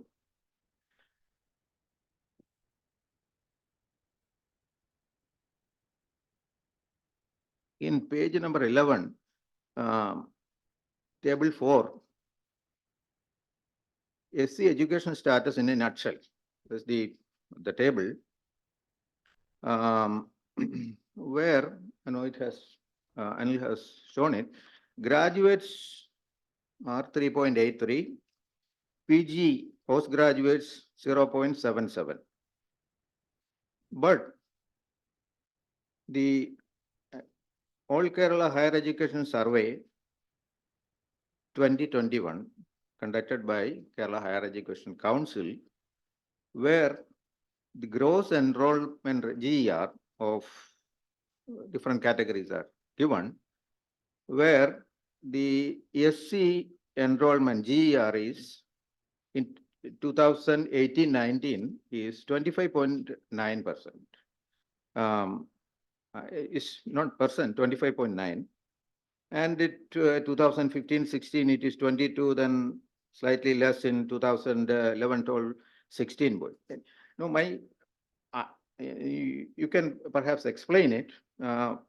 In page number 11, table 4, SC education status in a nutshell. That's the table where it has Anil has shown it. Graduates are 3.83, PG postgraduates 0.77. But the All Kerala Higher Education Survey 2021 conducted by Kerala Higher Education Council, where the gross enrollment GER of different categories are given, where the SC enrollment GER is in 2018-19 is 25.9%. Is not percent, 25.9. And it 2015-16 it is 22, then slightly less in 2011-12, 16. No, you can perhaps explain it. Does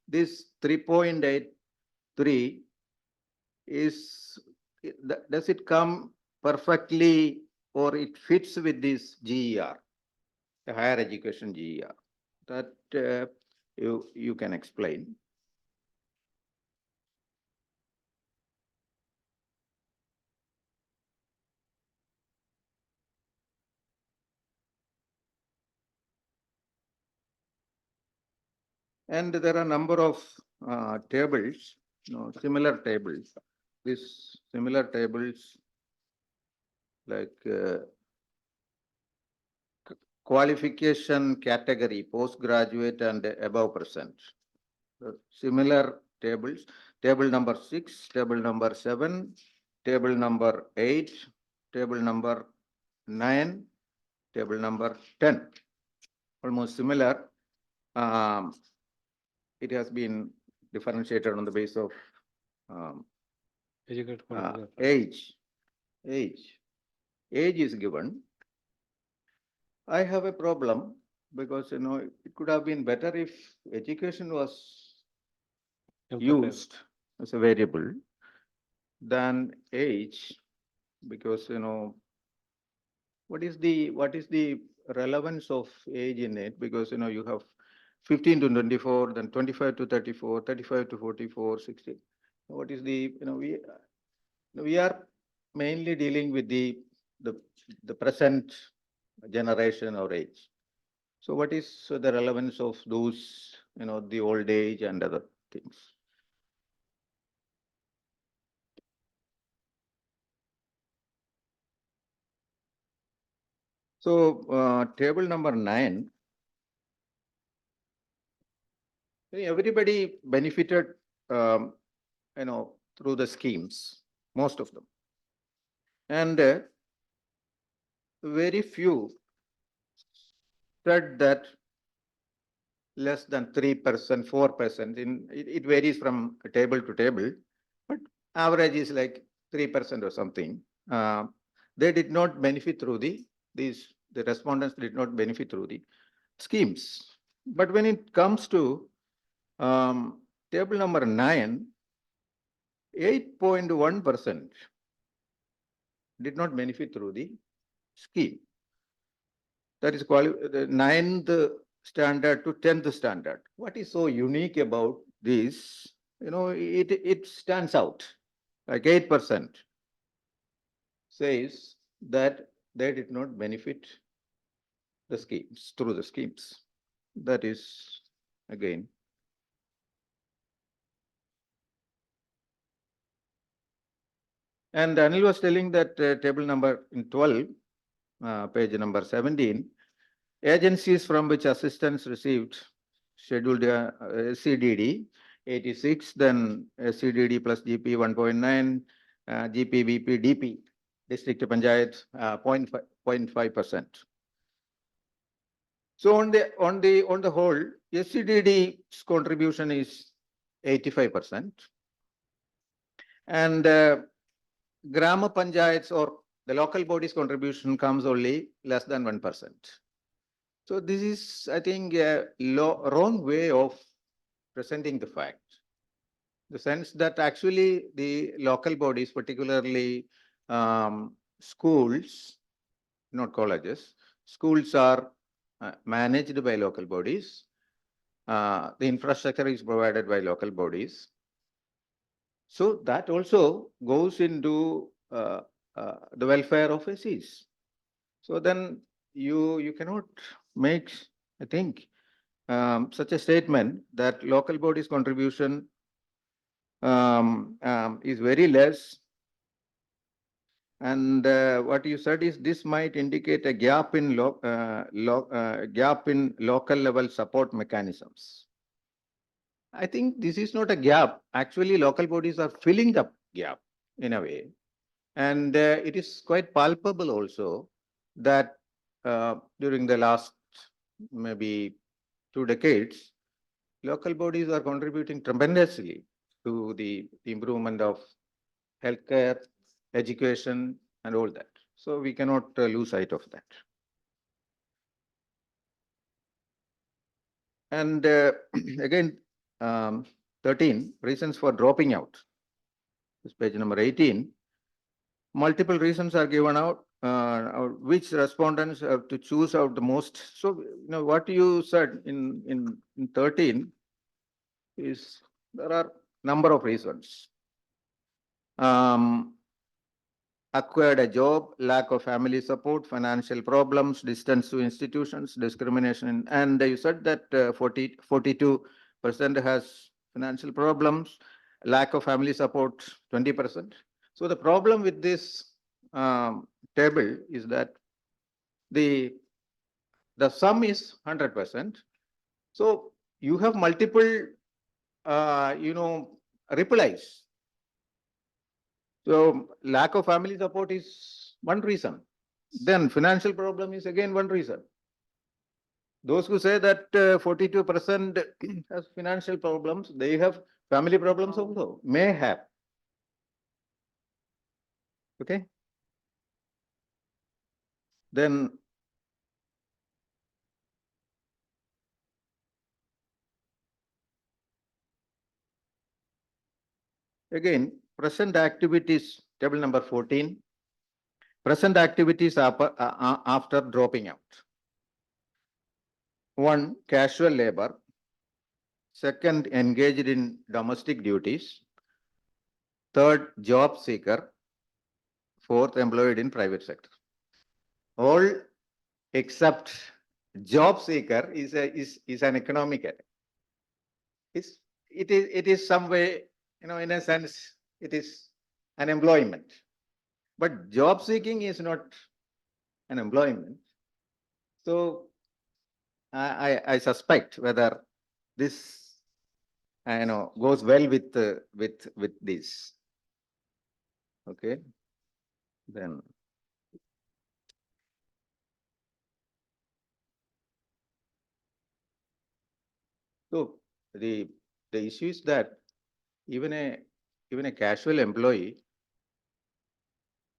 this 3.83 does it come perfectly, or it fits with this GER, the higher education GER? That you can explain. And there are a number of tables, similar tables. These similar tables like qualification category, postgraduate and above present. Similar tables, table number 6, table number 7, table number 8, table number 9, table number 10. Almost similar. It has been differentiated on the basis of age. Age is given. I have a problem because it could have been better if education was used as a variable than age, because what is the relevance of age in it? Because you have 15 to 24, then 25 to 34, 35 to 44, 60. What is the we are mainly dealing with the present generation or age. So what is the relevance of those, the old age and other things? So table number 9, everybody benefited, through the schemes, most of them. And very few said that less than 3%, 4%. It varies from table to table, but average is like 3% or something. They did not benefit through the respondents did not benefit through the schemes. But when it comes to table number 9, 8.1% did not benefit through the scheme. That is the 9th standard to 10th standard. What is so unique about this? It stands out. Like 8% says that they did not benefit the schemes through the schemes. That is again. And Anil was telling that table number in 12, page number 17, agencies from which assistance received scheduled CDD 86, then CDD plus GP 1.9, GP, BP, DP, district panchayat 0.5%. So on the whole, SCDD's contribution is 85%, and Grama Panchayats or the local body's contribution comes only less than 1%. So this is, I think, a wrong way of presenting the fact. The sense that actually the local bodies, particularly schools, not colleges, schools are managed by local bodies. The infrastructure is provided by local bodies. So that also goes into the welfare of SEs. So then you cannot make, I think, such a statement that local bodies contribution is very less. And what you said is this might indicate a gap in local level support mechanisms. I think this is not a gap. Actually, local bodies are filling the gap in a way. And it is quite palpable also that during the last maybe 2 decades, local bodies are contributing tremendously to the improvement of healthcare, education, and all that. So we cannot lose sight of that. And again, 13, reasons for dropping out. This is page number 18. Multiple reasons are given out, which respondents have to choose out the most. So, what you said in 13 is there are number of reasons. Acquired a job, lack of family support, financial problems, distance to institutions, discrimination. And you said that 42% has financial problems, lack of family support, 20%. So the problem with this table is that the sum is 100%. So you have multiple, replies. So lack of family support is one reason. Then financial problem is again one reason. Those who say that 42% has financial problems, they have family problems also, may have. Okay. Then again, present activities, table number 14. Present activities after dropping out. 1, casual labor. Second, engaged in domestic duties. Third, job seeker. Fourth, employed in private sector. All except job seeker is an economic error. It is some way, in a sense, it is an employment. But job seeking is not an employment. So I suspect whether this goes well with this. Okay. Then so the issue is that even a casual employee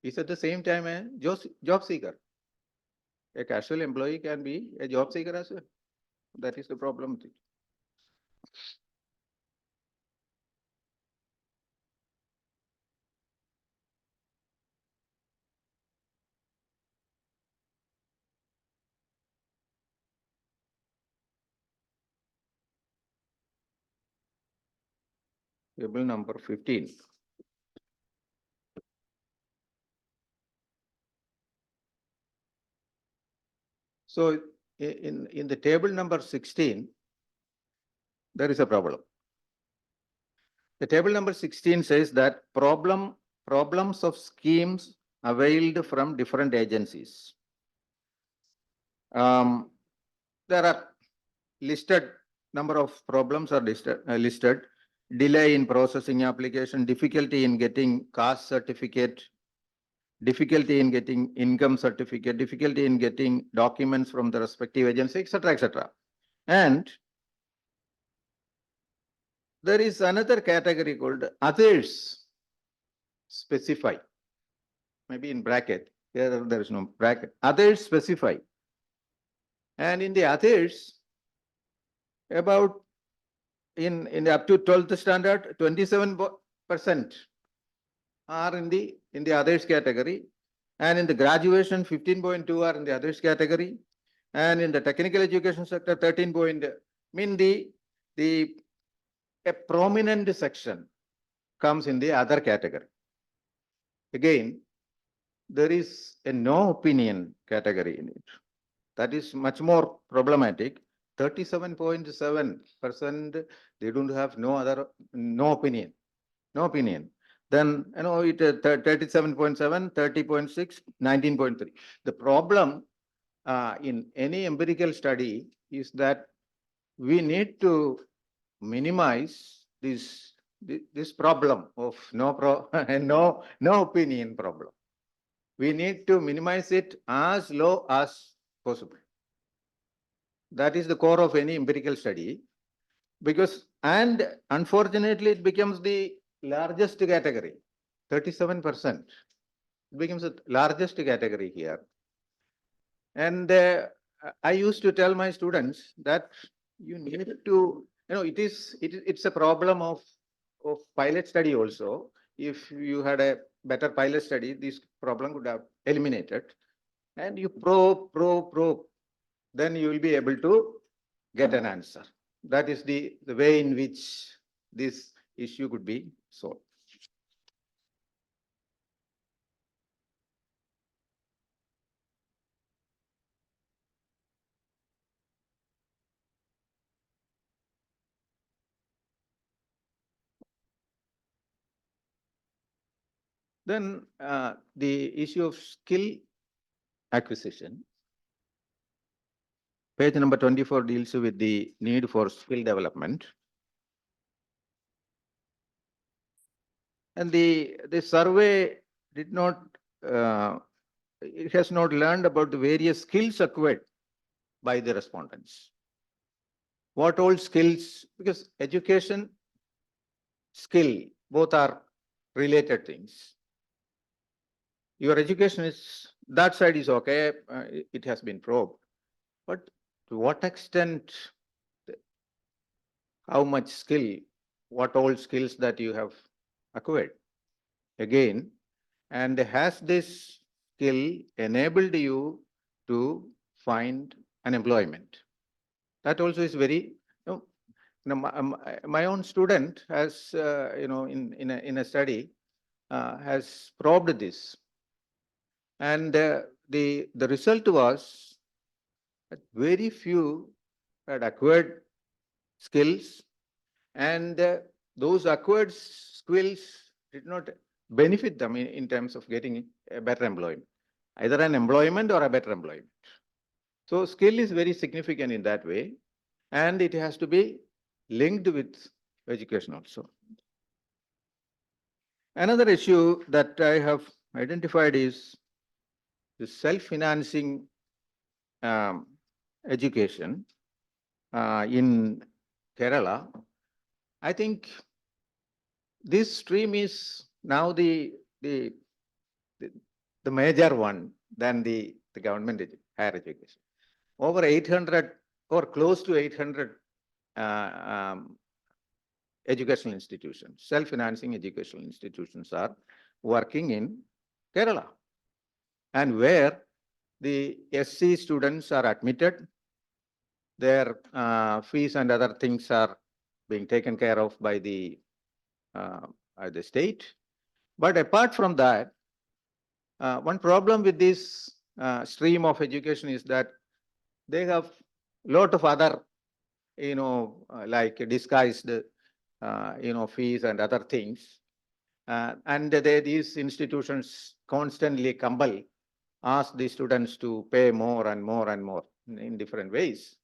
is at the same time a job seeker. A casual employee can be a job seeker as well. That is the problem with it. table number 15. So in the table number 16, there is a problem. The table number 16 says that problems of schemes availed from different agencies. There are listed number of problems are listed. Delay in processing application, difficulty in getting caste certificate, difficulty in getting income certificate, difficulty in getting documents from the respective agency, etc., etc. And there is another category called others specify. Maybe in bracket, here there is no bracket. Others specify. And in the others, about in up to 12th standard, 27% are in the others category. And in the graduation, 15.2 are in the others category. And in the technical education sector, 13 point, mean a prominent section comes in the other category. Again, there is a no opinion category in it. That is much more problematic. 37.7%, they don't have no opinion. No opinion. Then, it 37.7, 30.6, 19.3. The problem in any empirical study is that we need to minimize this problem of no opinion problem. We need to minimize it as low as possible. That is the core of any empirical study, and unfortunately it becomes the largest category, 37%. It becomes the largest category here. And I used to tell my students that you need to, it's a problem of pilot study also. If you had a better pilot study, this problem would have eliminated. And you probe, then you will be able to get an answer. That is the way in which this issue could be solved. Then the issue of skill acquisition. Page number 24 deals with the need for skill development. And the survey did not, it has not learned about the various skills acquired by the respondents. What all skills, because education, skill, both are related things. Your education is, that side is okay, it has been probed. But to what extent, how much skill, what all skills that you have acquired? Again, and has this skill enabled you to find an employment? That also is very, my own student has, in a study, has probed this. And the result was that very few had acquired skills, and those acquired skills did not benefit them in terms of getting a better employment, either an employment or a better employment. So skill is very significant in that way, and it has to be linked with education also. Another issue that I have identified is the self-financing education in Kerala. I think this stream is now the major one than the government higher education. Over 800 or close to 800 educational institutions, self-financing educational institutions are working in Kerala, and where the SC students are admitted, their fees and other things are being taken care of by the at the state. But apart from that, one problem with this stream of education is that they have lot of other, like disguised, fees and other things. And these institutions constantly ask the students to pay more and more and more in different ways.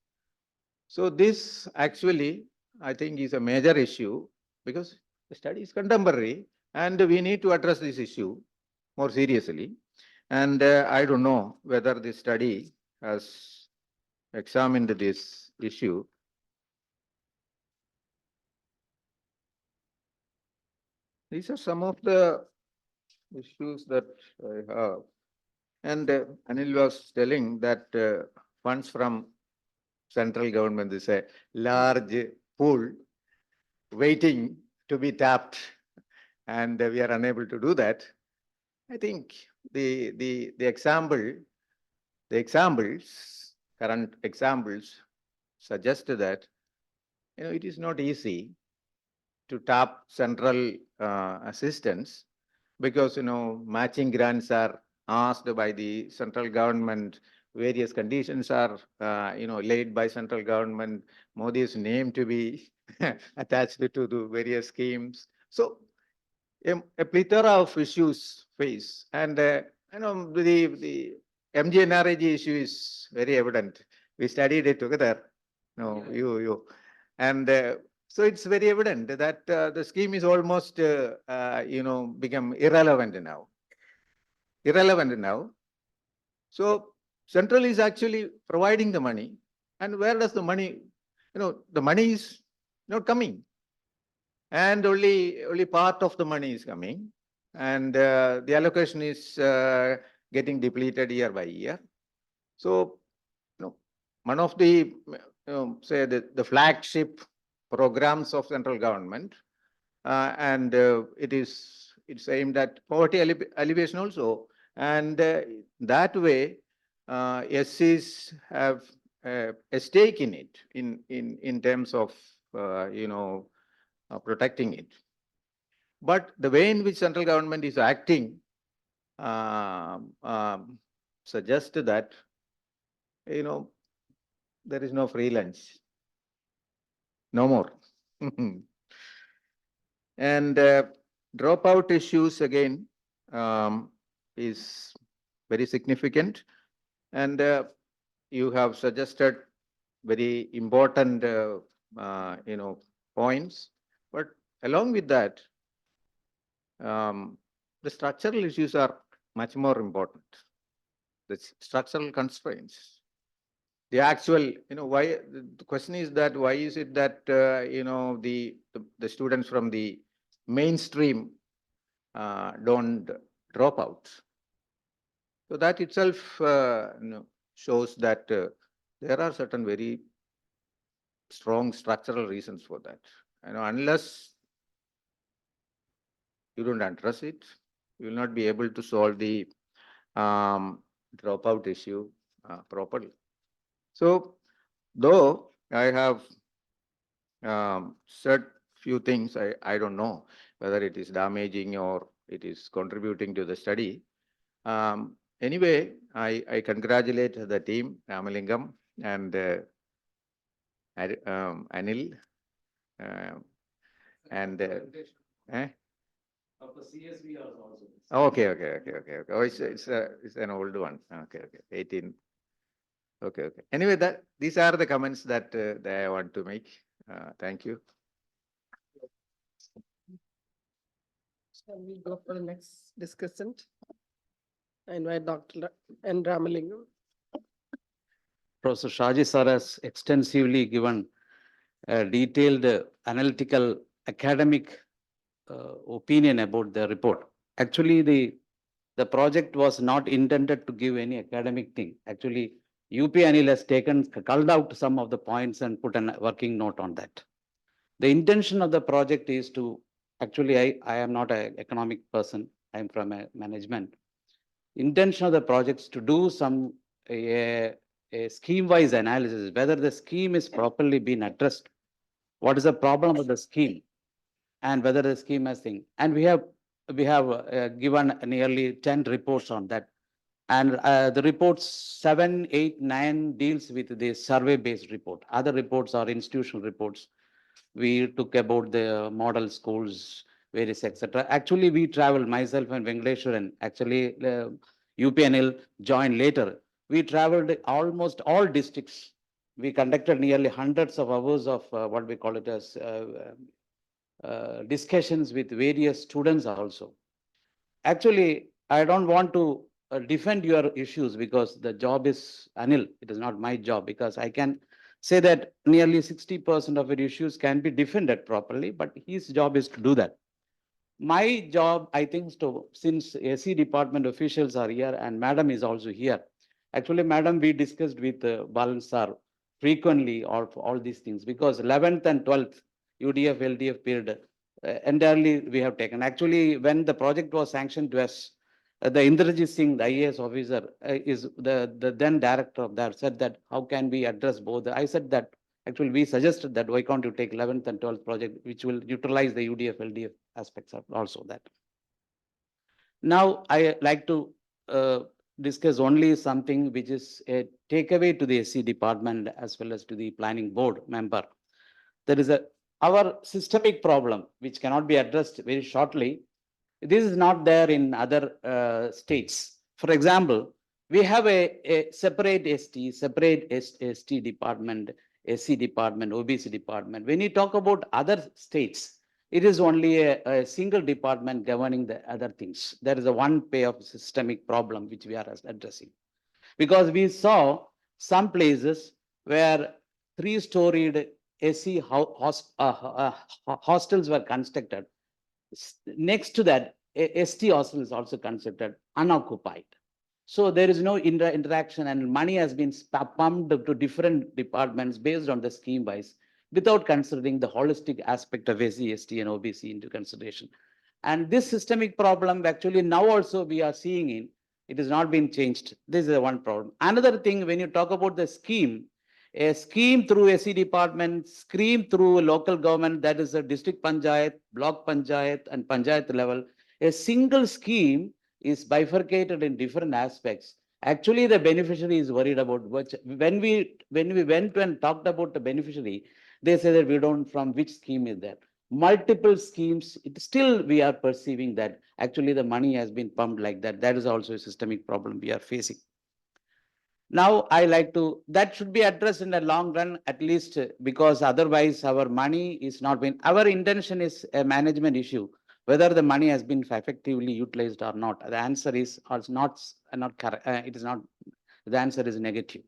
So this actually, I think, is a major issue because the study is contemporary and we need to address this issue more seriously. And I don't know whether the study has examined this issue. These are some of the issues that I have. And Anil was telling that funds from central government is a large pool waiting to be tapped, and we are unable to do that. I think the examples, current examples suggest that, it is not easy to tap central assistance because, matching grants are asked by the central government. Various conditions are, laid by central government. Modi's name to be attached to the various schemes. So a plethora of issues face, and the MGNREG issue is very evident. We studied it together. No, Yeah. you, and so it's very evident that the scheme is almost, become irrelevant now. So central is actually providing the money, and where does the money, the money is not coming. And only part of the money is coming, and the allocation is getting depleted year by year. So, one of the, say the flagship programs of central government, and it's aimed at poverty alleviation also, and that way, SCs have a stake in it in terms of protecting it. But the way in which central government is acting suggests that, there is no free lunch. No more. And dropout issues again is very significant. And you have suggested very important, points. But along with that, the structural issues are much more important. The structural constraints. The actual, why the question is that why is it that the students from the mainstream don't drop out? So that itself shows that there are certain very strong structural reasons for that. Unless you don't address it, you will not be able to solve the dropout issue properly. So, though I have said few things, I don't know whether it is damaging or it is contributing to the study. Anyway, I congratulate the team, Ramalingam and Anil. And Of the CSV also. okay. Oh, it's an old one. Okay. 18. Okay. Anyway, these are the comments that I want to make. Thank you. Shall we go for the next discussant? I invite Dr. N. Ramalingam. Professor Shaji sir has extensively given a detailed analytical academic opinion about the report. Actually, the project was not intended to give any academic thing. Actually, UP Anil has culled out some of the points and put a working note on that. The intention of the project is to, actually, I am not an economic person. I am from a management. Intention of the project is to do some a scheme-wise analysis, whether the scheme is properly being addressed. What is the problem of the scheme? and whether the scheme has thing. And we have given nearly 10 reports on that. And the reports 7, 8, 9 deals with the survey-based report. Other reports are institutional reports. We took about the model schools, various etc. Actually, we traveled, myself and Venkaleshwaran, actually UPNL joined later. We traveled almost all districts. We conducted nearly hundreds of hours of what we call it as discussions with various students also. Actually, I don't want to defend your issues because the job is Anil. It is not my job, because I can say that nearly 60% of your issues can be defended properly, but his job is to do that. My job, I think, is to, since SC department officials are here and madam is also here. Actually, madam, we discussed with Balan sir frequently all these things, because 11th and 12th UDF, LDF period entirely we have taken. Actually, when the project was sanctioned to us, the Indrajit Singh, the IAS officer, is the then director of that, said that how can we address both? I said that actually we suggested that why can't you take 11th and 12th project, which will utilize the UDF, LDF aspects of also that. Now, I like to discuss only something which is a takeaway to the SC department as well as to the planning board member. There is our systemic problem which cannot be addressed very shortly. This is not there in other states. For example, we have a separate ST department, SC department, OBC department. When you talk about other states, it is only a single department governing the other things. There is a one pay of systemic problem which we are addressing. Because we saw some places where 3-storied SC hostels were constructed. Next to that, a ST hostel is also constructed unoccupied. So there is no interaction, and money has been pumped to different departments based on the scheme wise, without considering the holistic aspect of SC, ST and OBC into consideration. And this systemic problem actually now also we are seeing in, it has not been changed. This is the one problem. Another thing, when you talk about the scheme, a scheme through SC department, scheme through local government, that is a district panchayat, block panchayat and panchayat level, a single scheme is bifurcated in different aspects. Actually, the beneficiary is worried about which, when we went and talked about the beneficiary, they say that we don't from which scheme is that. Multiple schemes, still we are perceiving that actually the money has been pumped like that. That is also a systemic problem we are facing. Now, I like to, that should be addressed in the long run, at least, because otherwise our money is not been, our intention is a management issue, whether the money has been effectively utilized or not. The answer is not, it is not, the answer is negative.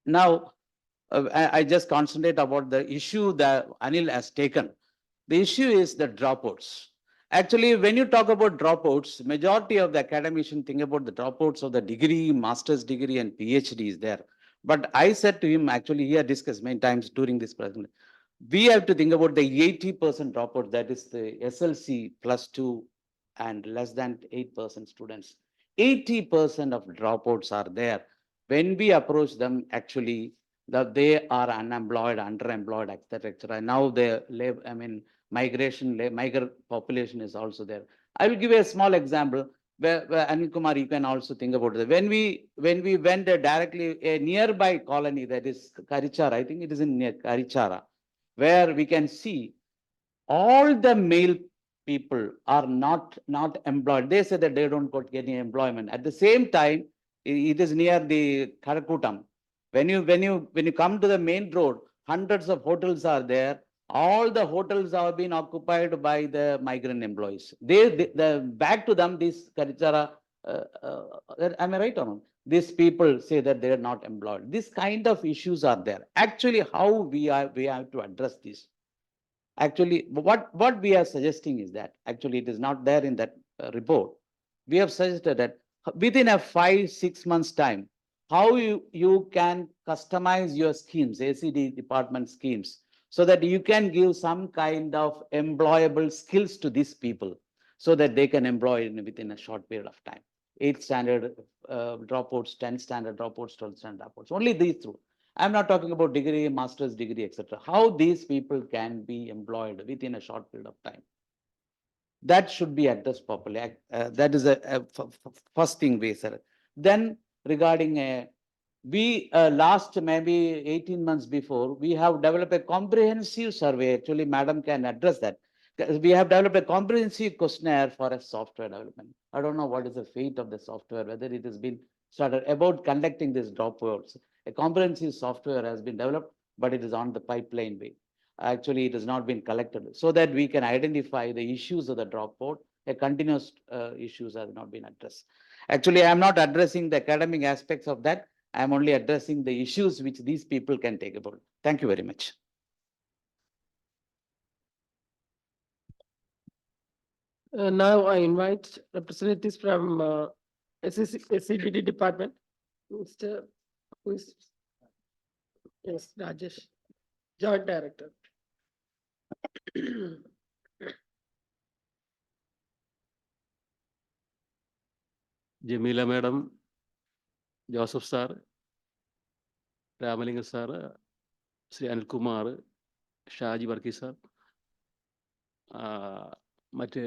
Now, I just concentrate about the issue that Anil has taken. The issue is the dropouts. Actually, when you talk about dropouts, majority of the academicians think about the dropouts of the degree, master's degree and PhD is there. But I said to him, actually, he had discussed many times during this presentation, we have to think about the 80% dropout, that is the SLC +2 and less than 8% students. 80% of dropouts are there. When we approach them, actually, that they are unemployed, underemployed, etc. Now the migrant population is also there. I will give you a small example where Anil Kumar, you can also think about it. When we went directly a nearby colony, that is Karichara, I think it is in near Karichara, where we can see all the male people are not employed. They say that they don't get any employment. At the same time, it is near the Karakutam. When you come to the main road, hundreds of hotels are there. All the hotels have been occupied by the migrant employees. Back to them, this Karichara, am I right or not? These people say that they are not employed. This kind of issues are there. Actually, how we have to address this? Actually, what we are suggesting is that actually it is not there in that report. We have suggested that within a 5-6 months time, how you can customize your schemes, ACD department schemes, so that you can give some kind of employable skills to these people so that they can employ within a short period of time. 8th standard dropouts, 10th standard dropouts, 12th standard dropouts, only these two. I'm not talking about degree, master's degree, etc. How these people can be employed within a short period of time. That should be addressed properly. That is a first thing we said. Then regarding we last maybe 18 months before, we have developed a comprehensive survey. Actually, madam can address that. We have developed a comprehensive questionnaire for a software development. I don't know what is the fate of the software, whether it has been started about conducting these dropouts. A comprehensive software has been developed, but it is on the pipeline way. Actually, it has not been collected, so that we can identify the issues of the dropout. A continuous issues have not been addressed. Actually, I am not addressing the academic aspects of that. I am only addressing the issues which these people can take about. Thank you very much. Now I invite representatives from SCBD department. Mr. Who is? Yes, Rajesh, Joint Director. Jameela madam, Joseph sir, Ramalingam sir, Shri Anilkumar, Shaji Varkey sir, മറ്റ്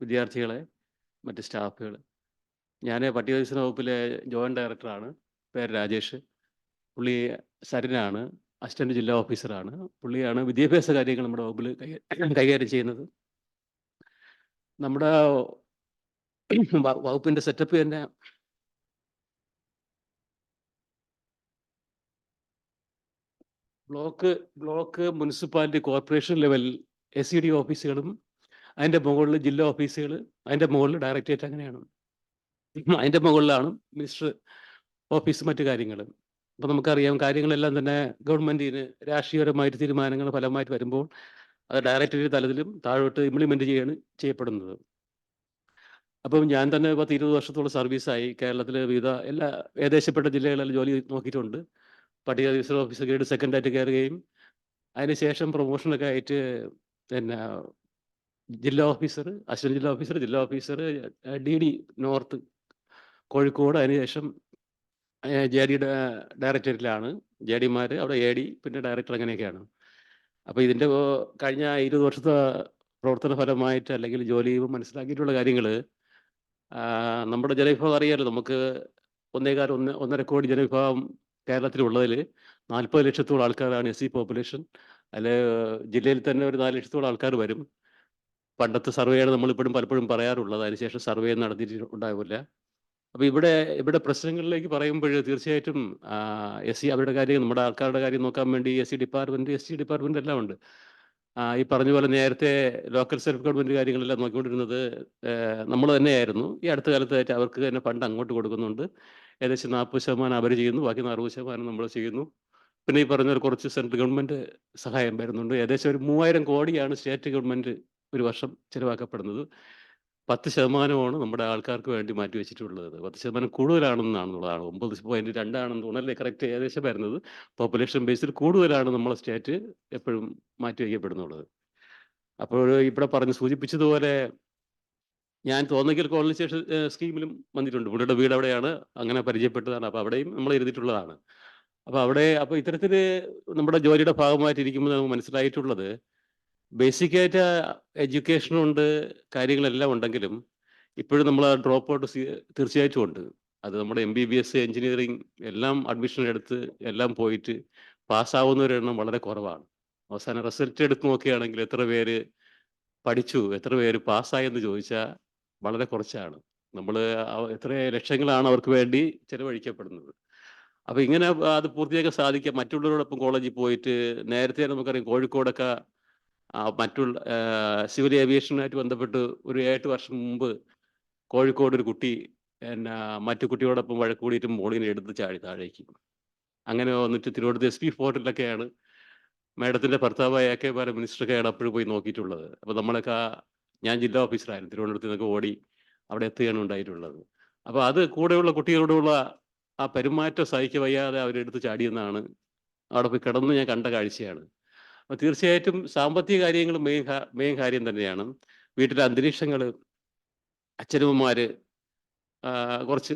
വിദ്യാർത്ഥികളെ, മറ്റ് സ്റ്റാഫുകൾ. ഞാൻ പട്ടിക വികസന വകുപ്പിലെ joint ഡയറക്ടറാണ്. പേര് രാജേഷ്. പുള്ളി സരിനാണ്, അസിസ്റ്റന്റ് ജില്ലാ ഓഫീസറാണ്. പുള്ളിയാണ് വിദ്യാഭ്യാസ കാര്യങ്ങൾ നമ്മുടെ വകുപ്പിൽ കൈകാര്യം ചെയ്യുന്നത്. നമ്മുടെ വകുപ്പിൻ്റെ സെറ്റപ്പ് തന്നെ block municipality corporation level SED ഓഫീസുകളും അതിൻ്റെ മുകളിൽ ജില്ലാ ഓഫീസുകൾ, അതിൻ്റെ മുകളിൽ ഡയറക്ടറേറ്റ്, അങ്ങനെയാണ്. അതിൻ്റെ മുകളിലാണ് മിനിസ്റ്റർ ഓഫീസ്, മറ്റു കാര്യങ്ങൾ. അപ്പോൾ നമുക്കറിയാം, കാര്യങ്ങളെല്ലാം തന്നെ ഗവൺമെൻറ്റിന് രാഷ്ട്രീയപരമായിട്ട് തീരുമാനങ്ങൾ ഫലമായിട്ട് വരുമ്പോൾ അത് ഡയറക്ടറേറ്റ് തലത്തിലും താഴോട്ട് ഇംപ്ലിമെൻ്റ് ചെയ്യപ്പെടുന്നത്. അപ്പം ഞാൻ തന്നെ 10-20 വർഷത്തോളം സർവീസായി. കേരളത്തിൽ വിവിധ ഏകദേശപ്പെട്ട ജില്ലകളിൽ ജോലി നോക്കിയിട്ടുണ്ട്. പട്ടിക വികസന ഓഫീസർ ഗ്രേഡ് 2 ആയിട്ട് കയറുകയും അതിനുശേഷം പ്രൊമോഷനൊക്കെ ആയിട്ട് പിന്നെ ജില്ലാ ഓഫീസർ, അസിസ്റ്റന്റ് ജില്ലാ ഓഫീസർ, DD നോർത്ത് കോഴിക്കോട്, അതിനുശേഷം JD ഡയറക്ടറേറ്റിലാണ്. JDമാർ, അവിടെ AD, പിന്നെ ഡയറക്ടർ, അങ്ങനെയൊക്കെയാണ്. അപ്പോൾ ഇതിൻ്റെ കഴിഞ്ഞ 20 വർഷത്തെ പ്രവർത്തന ഫലമായിട്ട് അല്ലെങ്കിൽ ജോലി ചെയ്യുമ്പോൾ മനസ്സിലാക്കിയിട്ടുള്ള കാര്യങ്ങൾ, നമ്മുടെ ജനവിഭാഗം അറിയാമല്ലോ. നമുക്ക് 1.5 കോടി ജനവിഭാഗം കേരളത്തിലുള്ളതിൽ 40 ലക്ഷത്തോളം ആൾക്കാരാണ് SC പോപ്പുലേഷൻ. അതിൽ ജില്ലയിൽ തന്നെ ഒരു 4 ലക്ഷത്തോളം ആൾക്കാർ വരും. പണ്ടത്തെ സർവേയാണ് നമ്മളിപ്പോഴും പലപ്പോഴും പറയാറുള്ളത്. അതിനുശേഷം സർവേ നടത്തിയിട്ടുണ്ടാവില്ല. അപ്പോൾ ഇവിടെ പ്രശ്നങ്ങളിലേക്ക് പറയുമ്പോൾ തീർച്ചയായിട്ടും SC അവരുടെ കാര്യം, നമ്മുടെ ആൾക്കാരുടെ കാര്യം നോക്കാൻ വേണ്ടി SC ഡിപ്പാർട്ട്മെൻറ്റ്, SC ഡിപ്പാർട്ട്മെൻറ്റ് എല്ലാം ഉണ്ട്. ഈ പറഞ്ഞ പോലെ നേരത്തെ ലോക്കൽ സെൽഫ് ഗവൺമെൻറ് കാര്യങ്ങളെല്ലാം നോക്കിക്കൊണ്ടിരുന്നത് നമ്മൾ തന്നെയായിരുന്നു. ഈ അടുത്ത കാലത്തായിട്ട് അവർക്ക് തന്നെ ഫണ്ട് അങ്ങോട്ട് കൊടുക്കുന്നുണ്ട്. ഏകദേശം 40% അവർ ചെയ്യുന്നു, ബാക്കി 60% നമ്മൾ ചെയ്യുന്നു. പിന്നെ ഈ പറഞ്ഞ കുറച്ച് സെൻട്രൽ ഗവൺമെൻറ് സഹായം വരുന്നുണ്ട്. ഏകദേശം ഒരു 3000 കോടിയാണ് സ്റ്റേറ്റ് ഗവൺമെൻറ് ഒരു വർഷം ചിലവാക്കപ്പെടുന്നത്. 10% നമ്മുടെ ആൾക്കാർക്ക് വേണ്ടി മാറ്റി വെച്ചിട്ടുള്ളത്. 10% കൂടുതലാണെന്നുള്ളതാണ്. 9.2 ആണെന്ന് തോന്നല്ലേ കറക്റ്റ് ഏകദേശം വരുന്നത്. പോപ്പുലേഷൻ ബേസിൽ കൂടുതലാണ് നമ്മളെ സ്റ്റേറ്റ് എപ്പോഴും മാറ്റി വയ്ക്കപ്പെടുന്നുള്ളത്. അപ്പോൾ ഇവിടെ സൂചിപ്പിച്ചതുപോലെ ഞാൻ തോന്നയ്ക്കൽ കോളനൈസേഷൻ സ്കീമിലും വന്നിട്ടുണ്ട്. പുള്ളിയുടെ വീട് അവിടെയാണ്, അങ്ങനെ പരിചയപ്പെട്ടതാണ്. അപ്പോൾ അവിടെയും നമ്മൾ എഴുതിയിട്ടുള്ളതാണ്. അപ്പോൾ ഇത്തരത്തിൽ നമ്മുടെ ജോലിയുടെ ഭാഗമായിട്ടിരിക്കുമ്പോൾ നമുക്ക് മനസ്സിലായിട്ടുള്ളത്, ബേസിക്കായിട്ട് എഡ്യൂക്കേഷനുണ്ട്, കാര്യങ്ങളെല്ലാം ഉണ്ടെങ്കിലും ഇപ്പോഴും നമ്മൾ ഡ്രോപ്പ് ഔട്ട് തീർച്ചയായിട്ടും ഉണ്ട്. അത് നമ്മുടെ MBBS, എഞ്ചിനീയറിങ് എല്ലാം അഡ്മിഷൻ എടുത്ത് എല്ലാം പോയിട്ട് പാസ്സാവുന്നവരുടെ എണ്ണം വളരെ കുറവാണ്. അവസാനം റിസൾട്ട് എടുത്ത് നോക്കുകയാണെങ്കിൽ എത്ര പേര് പഠിച്ചു, എത്ര പേര് പാസ്സായെന്ന് ചോദിച്ചാൽ വളരെ കുറച്ചാണ്. നമ്മൾ എത്ര ലക്ഷങ്ങളാണ് അവർക്ക് വേണ്ടി ചിലവഴിക്കപ്പെടുന്നത്. അപ്പോൾ ഇങ്ങനെ അത് പൂർത്തിയാക്കാൻ സാധിക്കുക മറ്റുള്ളവരോടൊപ്പം കോളേജിൽ പോയിട്ട്. നേരത്തെ നമുക്കറിയാം, കോഴിക്കോടൊക്കെ മറ്റുള്ള സിവിൽ ഏവിയേഷനുമായിട്ട് ബന്ധപ്പെട്ട് ഒരു 8 വർഷം മുമ്പ് കോഴിക്കോട് ഒരു കുട്ടി മറ്റു കുട്ടിയോടൊപ്പം വഴക്ക് കൂടിയിട്ട് മോളിനെ എടുത്ത് ചാടി താഴേക്ക്. അങ്ങനെ വന്നിട്ട് തിരുവനന്തപുരത്ത് SP ഫോർട്ടിലൊക്കെയാണ് മാഡത്തിൻ്റെ ഭർത്താവായ AK ബാലൻ മിനിസ്റ്ററൊക്കെയാണ് അപ്പോഴും പോയി നോക്കിയിട്ടുള്ളത്. അപ്പോൾ നമ്മളൊക്കെ ഞാൻ ജില്ലാ ഓഫീസറായിരുന്നു, തിരുവനന്തപുരത്ത് നിന്നൊക്കെ ഓടി അവിടെ എത്തുകയാണ് ഉണ്ടായിട്ടുള്ളത്. അപ്പോൾ അത് കൂടെയുള്ള കുട്ടികളോടുള്ള ആ പെരുമാറ്റം സഹിക്കുക വയ്യാതെ അവരെടുത്ത് ചാടിയെന്നാണ് അവിടെ പോയി കിടന്ന് ഞാൻ കണ്ട കാഴ്ചയാണ്. അപ്പോൾ തീർച്ചയായിട്ടും സാമ്പത്തിക കാര്യങ്ങൾ മെയിൻ കാര്യം തന്നെയാണ്. വീട്ടിലെ അന്തരീക്ഷങ്ങൾ, അച്ഛനമ്മമാർ കുറച്ച്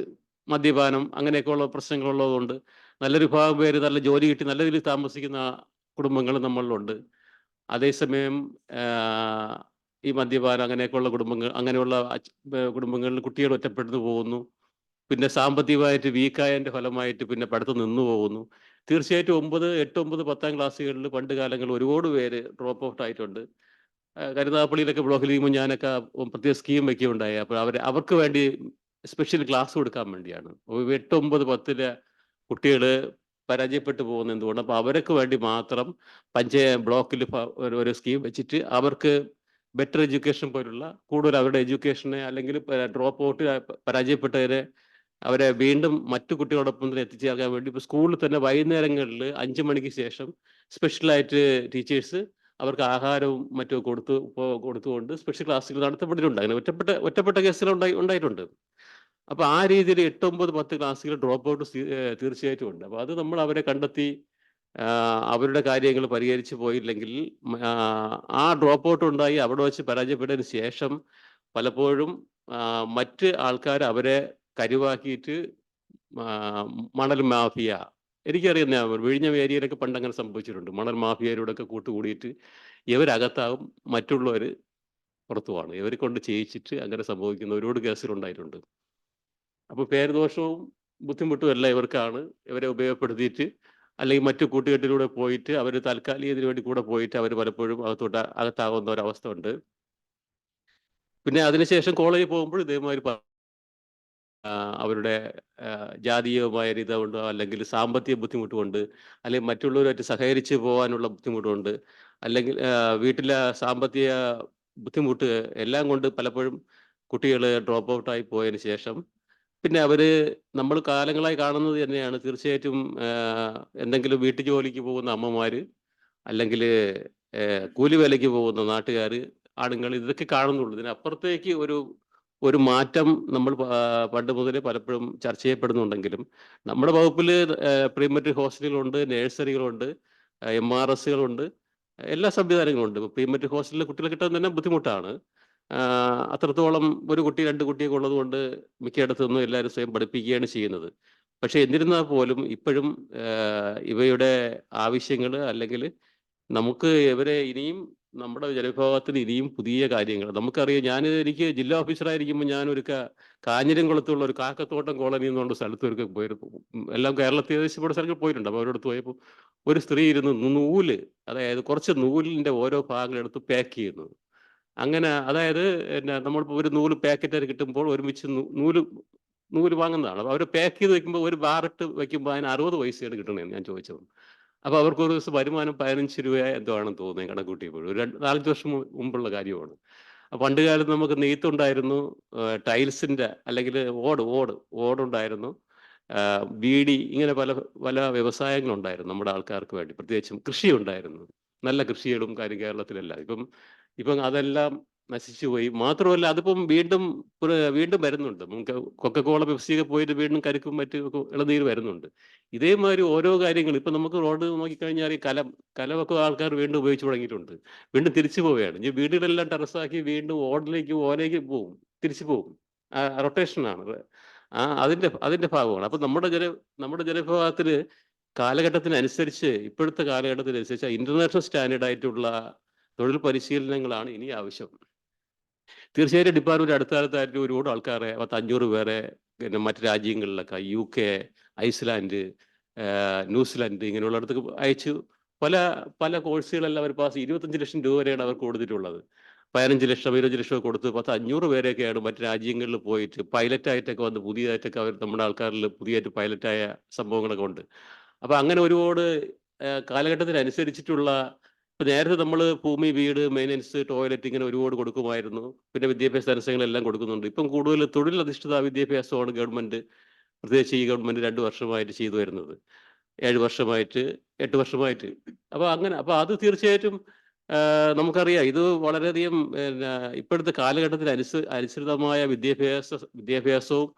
മദ്യപാനം അങ്ങനെയൊക്കെയുള്ള പ്രശ്നങ്ങളുള്ളതുകൊണ്ട് നല്ലൊരു വിഭാഗം പേര് നല്ല ജോലി കിട്ടി നല്ല രീതിയിൽ താമസിക്കുന്ന കുടുംബങ്ങൾ നമ്മളിലുണ്ട്. അതേസമയം ഈ മദ്യപാനം അങ്ങനെയൊക്കെയുള്ള കുടുംബങ്ങൾ അങ്ങനെയുള്ള കുടുംബങ്ങളിൽ കുട്ടികൾ ഒറ്റപ്പെട്ടു പോകുന്നു. പിന്നെ സാമ്പത്തികമായിട്ട് വീക്കായതിൻ്റെ ഫലമായിട്ട് പിന്നെ പഠിത്തം നിന്നു പോകുന്നു. തീർച്ചയായിട്ടും 9, 8, 9, 10 ക്ലാസ്സുകളിൽ പണ്ട് കാലങ്ങളിൽ ഒരുപാട് പേര് ഡ്രോപ്പ് ഔട്ട് ആയിട്ടുണ്ട്. കരുനാഗപ്പള്ളിയിലൊക്കെ ബ്ലോക്കിൽ ചെയ്യുമ്പോൾ ഞാനൊക്കെ പ്രത്യേക സ്കീം വയ്ക്കുകയുണ്ടായി. അപ്പോൾ അവർക്ക് വേണ്ടി സ്പെഷ്യൽ ക്ലാസ് കൊടുക്കാൻ വേണ്ടിയാണ്. 8, 9, 10 കുട്ടികൾ പരാജയപ്പെട്ടു പോകുന്നത് എന്തുകൊണ്ട്? അപ്പോൾ അവർക്ക് വേണ്ടി മാത്രം ബ്ലോക്കിൽ ഒരു സ്കീം വെച്ചിട്ട് അവർക്ക് ബെറ്റർ എഡ്യൂക്കേഷൻ പോലുള്ള കൂടുതൽ അവരുടെ എഡ്യൂക്കേഷനെ അല്ലെങ്കിൽ ഡ്രോപ്പ് ഔട്ട് പരാജയപ്പെട്ടവരെ അവരെ വീണ്ടും മറ്റു കുട്ടികളോടൊപ്പം തന്നെ എത്തിച്ചേർക്കാൻ വേണ്ടി ഇപ്പോൾ സ്കൂളിൽ തന്നെ വൈകുന്നേരങ്ങളിൽ 5 മണിക്ക് ശേഷം സ്പെഷ്യലായിട്ട് ടീച്ചേഴ്സ് അവർക്ക് ആഹാരവും മറ്റും കൊടുത്തുകൊണ്ട് സ്പെഷ്യൽ ക്ലാസ്സുകൾ നടത്തപ്പെട്ടിട്ടുണ്ട്. അങ്ങനെ ഒറ്റപ്പെട്ട കേസുകൾ ഉണ്ടായിട്ടുണ്ട്. അപ്പോൾ ആ രീതിയിൽ 8, 9, 10 ക്ലാസ്സുകൾ ഡ്രോപ്പ് ഔട്ട് തീർച്ചയായിട്ടും ഉണ്ട്. അപ്പോൾ അത് നമ്മൾ അവരെ കണ്ടെത്തി അവരുടെ കാര്യങ്ങൾ പരിഹരിച്ചു പോയില്ലെങ്കിൽ ആ ഡ്രോപ്പ് ഔട്ട് ഉണ്ടായി അവിടെ വെച്ച് പരാജയപ്പെട്ടതിന് ശേഷം പലപ്പോഴും മറ്റ് ആൾക്കാർ അവരെ കരുവാക്കിയിട്ട് മണൽ മാഫിയ, എനിക്കറിയുന്ന വിഴിഞ്ഞ ഏരിയയിലൊക്കെ പണ്ട് അങ്ങനെ സംഭവിച്ചിട്ടുണ്ട്. മണൽ മാഫിയരോടൊക്കെ കൂട്ടുകൂടിയിട്ട് ഇവരകത്താവും, മറ്റുള്ളവർ പുറത്തുമാണ്. ഇവരെ കൊണ്ട് ചെയ്യിച്ചിട്ട് അങ്ങനെ സംഭവിക്കുന്ന ഒരുപാട് കേസുകളുണ്ടായിട്ടുണ്ട്. അപ്പോൾ പേരുദോഷവും ബുദ്ധിമുട്ടും എല്ലാം ഇവർക്കാണ്. ഇവരെ ഉപയോഗപ്പെടുത്തിയിട്ട് അല്ലെങ്കിൽ മറ്റു കൂട്ടുകെട്ടിലൂടെ പോയിട്ട് അവർ താൽക്കാലികത്തിന് വേണ്ടി കൂടെ പോയിട്ട് അവർ പലപ്പോഴും അകത്താകുന്ന ഒരവസ്ഥ ഉണ്ട്. പിന്നെ അതിനുശേഷം കോളേജിൽ പോകുമ്പോൾ ഇതേമാതിരി അവരുടെ ജാതീയമായ രീതി കൊണ്ട് അല്ലെങ്കിൽ സാമ്പത്തിക ബുദ്ധിമുട്ട് കൊണ്ട് അല്ലെങ്കിൽ മറ്റുള്ളവരുമായിട്ട് സഹകരിച്ച് പോകാനുള്ള ബുദ്ധിമുട്ടുണ്ട് അല്ലെങ്കിൽ വീട്ടിലെ സാമ്പത്തിക ബുദ്ധിമുട്ട് എല്ലാം കൊണ്ട് പലപ്പോഴും കുട്ടികൾ ഡ്രോപ്പ് ഔട്ടായി പോയതിന് ശേഷം പിന്നെ നമ്മൾ കാലങ്ങളായി കാണുന്നത് തന്നെയാണ്. തീർച്ചയായിട്ടും എന്തെങ്കിലും വീട്ടു ജോലിക്ക് പോകുന്ന അമ്മമാർ അല്ലെങ്കിൽ കൂലിവേലയ്ക്ക് പോകുന്ന നാട്ടുകാർ, ആണുങ്ങൾ ഇതൊക്കെ കാണുന്നുള്ളൂ. ഇതിനപ്പുറത്തേക്ക് ഒരു മാറ്റം നമ്മൾ പണ്ട് മുതലേ പലപ്പോഴും ചർച്ച ചെയ്യപ്പെടുന്നുണ്ടെങ്കിലും നമ്മുടെ വകുപ്പിൽ പ്രീമെട്രിക് ഹോസ്റ്റലുകളുണ്ട്, നഴ്സറികളുണ്ട്, MRSകളുണ്ട്, എല്ലാ സംവിധാനങ്ങളുണ്ട്. പ്രീമെട്രിക് ഹോസ്റ്റലിൽ കുട്ടികളെ കിട്ടാൻ തന്നെ ബുദ്ധിമുട്ടാണ്. അത്രത്തോളം ഒരു കുട്ടി 2 കുട്ടിയൊക്കെ ഉള്ളത് കൊണ്ട് മിക്കയിടത്തുനിന്നും എല്ലാവരും സ്വയം പഠിപ്പിക്കുകയാണ് ചെയ്യുന്നത്. പക്ഷെ എന്നിരുന്നാൽ പോലും ഇപ്പോഴും ഇവയുടെ ആവശ്യങ്ങൾ അല്ലെങ്കിൽ നമുക്ക് ഇവരെ ഇനിയും നമ്മുടെ ജനവിഭാഗത്തിന് ഇനിയും പുതിയ കാര്യങ്ങൾ നമുക്കറിയാം. എനിക്ക് ജില്ലാ ഓഫീസറായിരിക്കുമ്പോൾ ഞാനൊരു കാഞ്ഞിരംകുളത്തുള്ള ഒരു കാക്കത്തോട്ടം കോളനി എന്ന് പറഞ്ഞ സ്ഥലത്തൊക്കെ പോയിരുന്നു. എല്ലാം കേരളത്തിൽ ഏകദേശം ഇവിടെ സ്ഥലങ്ങൾ പോയിട്ടുണ്ട്. അപ്പോൾ അവരോട് പോയപ്പോൾ ഒരു സ്ത്രീ ഇരുന്ന് നൂല്, അതായത് കുറച്ച് നൂലിൻ്റെ ഓരോ ഭാഗങ്ങളെടുത്ത് പാക്ക് ചെയ്യുന്നു. അങ്ങനെ അതായത് നമ്മളിപ്പോൾ ഒരു നൂല് പാക്കറ്റായിട്ട് കിട്ടുമ്പോൾ ഒരുമിച്ച് നൂല് വാങ്ങുന്നതാണ്. അപ്പോൾ അവർ പാക്ക് ചെയ്ത് വെക്കുമ്പോൾ ഒരു ബാറിട്ട് വെക്കുമ്പോൾ അതിന് 60 പൈസയാണ് കിട്ടണമെന്ന് ഞാൻ ചോദിച്ചത്. അപ്പോൾ അവർക്ക് ഒരു ദിവസം വരുമാനം 15 രൂപ എന്തോ ആണെന്ന് തോന്നുന്നത് കണക്കൂട്ടിയപ്പോൾ. ഒരു 4-5 വർഷം മുമ്പുള്ള കാര്യമാണ്. പണ്ട് കാലത്ത് നമുക്ക് നെയ്ത്തുണ്ടായിരുന്നു, ടൈൽസിൻ്റെ അല്ലെങ്കിൽ ഓടുണ്ടായിരുന്നു, ബീഡി, ഇങ്ങനെ പല പല വ്യവസായങ്ങളുണ്ടായിരുന്നു നമ്മുടെ ആൾക്കാർക്ക് വേണ്ടി. പ്രത്യേകിച്ചും കൃഷി ഉണ്ടായിരുന്നു, നല്ല കൃഷികളും കാര്യം കേരളത്തിലെല്ലാം. ഇപ്പം അതെല്ലാം നശിച്ചു പോയി. മാത്രമല്ല അതിപ്പം വീണ്ടും വരുന്നുണ്ട്. നമുക്ക് കൊക്കക്കോള, പെപ്സിയൊക്കെ പോയിട്ട് വീണ്ടും കരിക്കും മറ്റും ഇളനീര് വരുന്നുണ്ട്. ഇതേമാതിരി ഓരോ കാര്യങ്ങൾ ഇപ്പം നമുക്ക് റോഡ് നോക്കിക്കഴിഞ്ഞാൽ ഈ കലമൊക്കെ ആൾക്കാർ വീണ്ടും ഉപയോഗിച്ച് തുടങ്ങിയിട്ടുണ്ട്. വീണ്ടും തിരിച്ചു പോവുകയാണ്. ഈ വീടുകളെല്ലാം ടെറസാക്കി വീണ്ടും ഓലയിലേക്ക് പോകും, തിരിച്ചു പോകും. റൊട്ടേഷനാണ്. അതിൻ്റെ ഭാഗമാണ്. അപ്പം നമ്മുടെ ജനവിഭാഗത്തിൽ കാലഘട്ടത്തിനനുസരിച്ച് ഇപ്പോഴത്തെ കാലഘട്ടത്തിനനുസരിച്ച് ഇന്റർനാഷണൽ സ്റ്റാൻഡേർഡ് ആയിട്ടുള്ള തൊഴിൽ പരിശീലനങ്ങളാണ് ഇനി ആവശ്യം. തീർച്ചയായിട്ടും ഡിപ്പാർട്ട്മെന്റ് അടുത്ത കാലത്തായിട്ട് ഒരുപാട് ആൾക്കാരെ 500 പേരെ പിന്നെ മറ്റു രാജ്യങ്ങളിലൊക്കെ UK, ഐസ്ലാൻഡ്, ന്യൂസിലാൻഡ് ഇങ്ങനെയുള്ളിടത്തേക്ക് അയച്ചു. പല കോഴ്സുകളെല്ലാം അവർ 25 ലക്ഷം രൂപ വരെയാണ് അവർ കൊടുത്തിട്ടുള്ളത്. 15 ലക്ഷം 20 ലക്ഷം കൊടുത്ത് 500 പേരെയൊക്കെയാണ് മറ്റു രാജ്യങ്ങളിൽ പോയിട്ട് പൈലറ്റായിട്ടൊക്കെ വന്ന് പുതിയതായിട്ടൊക്കെ അവർ നമ്മുടെ ആൾക്കാരിൽ പുതിയതായിട്ട് പൈലറ്റായ സംഭവങ്ങളൊക്കെ ഉണ്ട്. അപ്പം അങ്ങനെ ഒരുപാട് കാലഘട്ടത്തിനനുസരിച്ചിട്ടുള്ള ഇപ്പം നേരത്തെ നമ്മൾ ഭൂമി, വീട്, മെയിൻ്റനൻസ്, ടോയ്ലറ്റ് ഇങ്ങനെ ഒരുപാട് കൊടുക്കുമായിരുന്നു. പിന്നെ വിദ്യാഭ്യാസ തടസ്സങ്ങളെല്ലാം കൊടുക്കുന്നുണ്ട്. ഇപ്പം കൂടുതൽ തൊഴിലധിഷ്ഠിത വിദ്യാഭ്യാസമാണ് ഗവൺമെൻറ്, പ്രത്യേകിച്ച് ഈ ഗവൺമെൻറ് 2 വർഷമായിട്ട് ചെയ്തു വരുന്നത്, 7 വർഷമായിട്ട് 8 വർഷമായിട്ട്. അപ്പോൾ അത് തീർച്ചയായിട്ടും നമുക്കറിയാം. ഇത് വളരെയധികം ഇപ്പോഴത്തെ കാലഘട്ടത്തിന് അനുസൃതമായ വിദ്യാഭ്യാസവും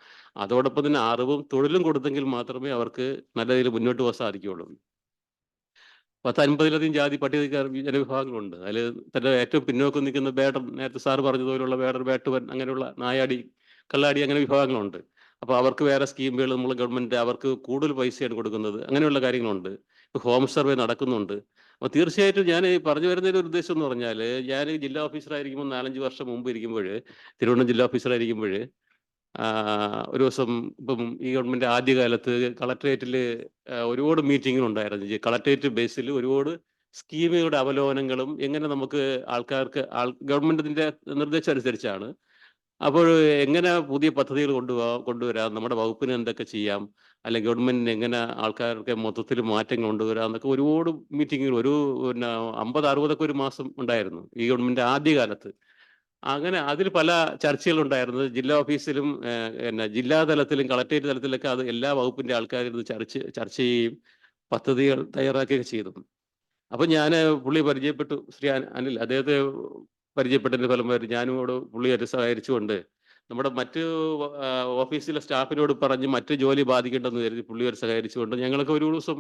അതോടൊപ്പം തന്നെ അറിവും തൊഴിലും കൊടുത്തെങ്കിൽ മാത്രമേ അവർക്ക് നല്ല രീതിയിൽ മുന്നോട്ട് പോകാൻ സാധിക്കുകയുള്ളൂ. 10-50ലധികം ജാതി പട്ടികജാതി ജനവിഭാഗങ്ങളുണ്ട്. അതിൽ തന്നെ ഏറ്റവും പിന്നോക്കം നിൽക്കുന്ന നേരത്തെ സാറ് പറഞ്ഞതുപോലുള്ള വേടർ, വേട്ടുവൻ, അങ്ങനെയുള്ള നായാടി, കള്ളാടി അങ്ങനെ വിഭാഗങ്ങളുണ്ട്. അപ്പോൾ അവർക്ക് വേറെ സ്കീമുകൾ നമ്മൾ ഗവൺമെന്റ് അവർക്ക് കൂടുതൽ പൈസയാണ് കൊടുക്കുന്നത്. അങ്ങനെയുള്ള കാര്യങ്ങളുണ്ട്. ഇപ്പോൾ ഹോം സർവേ നടക്കുന്നുണ്ട്. അപ്പോൾ തീർച്ചയായിട്ടും ഞാൻ പറഞ്ഞു വരുന്നതിൻ്റെ ഒരു ഉദ്ദേശം എന്ന് പറഞ്ഞാൽ, ഞാൻ ജില്ലാ ഓഫീസറായിരിക്കുമ്പോൾ 4-5 വർഷം മുമ്പ് ഇരിക്കുമ്പോൾ, തിരുവനന്തപുരം ജില്ലാ ഓഫീസറായിരിക്കുമ്പോൾ, ഒരു ദിവസം ഇപ്പം ഈ ഗവൺമെന്റ് ആദ്യകാലത്ത് കളക്ടറേറ്റിൽ ഒരുപാട് മീറ്റിങ്ങുകൾ ഉണ്ടായിരുന്നു. കളക്ടറേറ്റ് ബേസിൽ ഒരുപാട് സ്കീമുകളുടെ അവലോകനങ്ങളും എങ്ങനെ നമുക്ക് ആൾക്കാർക്ക് ഗവൺമെന്റിന്റെ നിർദ്ദേശം അനുസരിച്ചാണ്. അപ്പോൾ എങ്ങനെ പുതിയ പദ്ധതികൾ കൊണ്ടുവരാം, നമ്മുടെ വകുപ്പിന് എന്തൊക്കെ ചെയ്യാം, അല്ലെങ്കിൽ ഗവൺമെന്റിന് എങ്ങനെ ആൾക്കാർക്ക് മൊത്തത്തിൽ മാറ്റങ്ങൾ കൊണ്ടുവരാം എന്നൊക്കെ ഒരുപാട് മീറ്റിങ്ങുകൾ, ഒരു 50-60 ഒരു മാസം ഉണ്ടായിരുന്നു ഈ ഗവൺമെന്റ് ആദ്യകാലത്ത്. അങ്ങനെ അതിൽ പല ചർച്ചകളുണ്ടായിരുന്നു. ജില്ലാ ഓഫീസിലും ജില്ലാ തലത്തിലും കളക്ടറേറ്റ് തലത്തിലൊക്കെ അത് എല്ലാ വകുപ്പിന്റെ ആൾക്കാരും ചർച്ച ചെയ്യുകയും പദ്ധതികൾ തയ്യാറാക്കുകയൊക്കെ ചെയ്തു. അപ്പൊ ഞാൻ പുള്ളിയെ പരിചയപ്പെട്ടു, ശ്രീ അനിൽ, അദ്ദേഹത്തെ പരിചയപ്പെട്ടതിന്റെ ഫലമായിട്ട് ഞാനും പുള്ളിയായിട്ട് സഹകരിച്ചുകൊണ്ട് നമ്മുടെ മറ്റ് ഓഫീസിലെ സ്റ്റാഫിനോട് പറഞ്ഞ് മറ്റ് ജോലി ബാധിക്കേണ്ടെന്ന് കരുതി പുള്ളിയോട് സഹകരിച്ചുകൊണ്ട് ഞങ്ങൾക്ക് ഒരു ദിവസം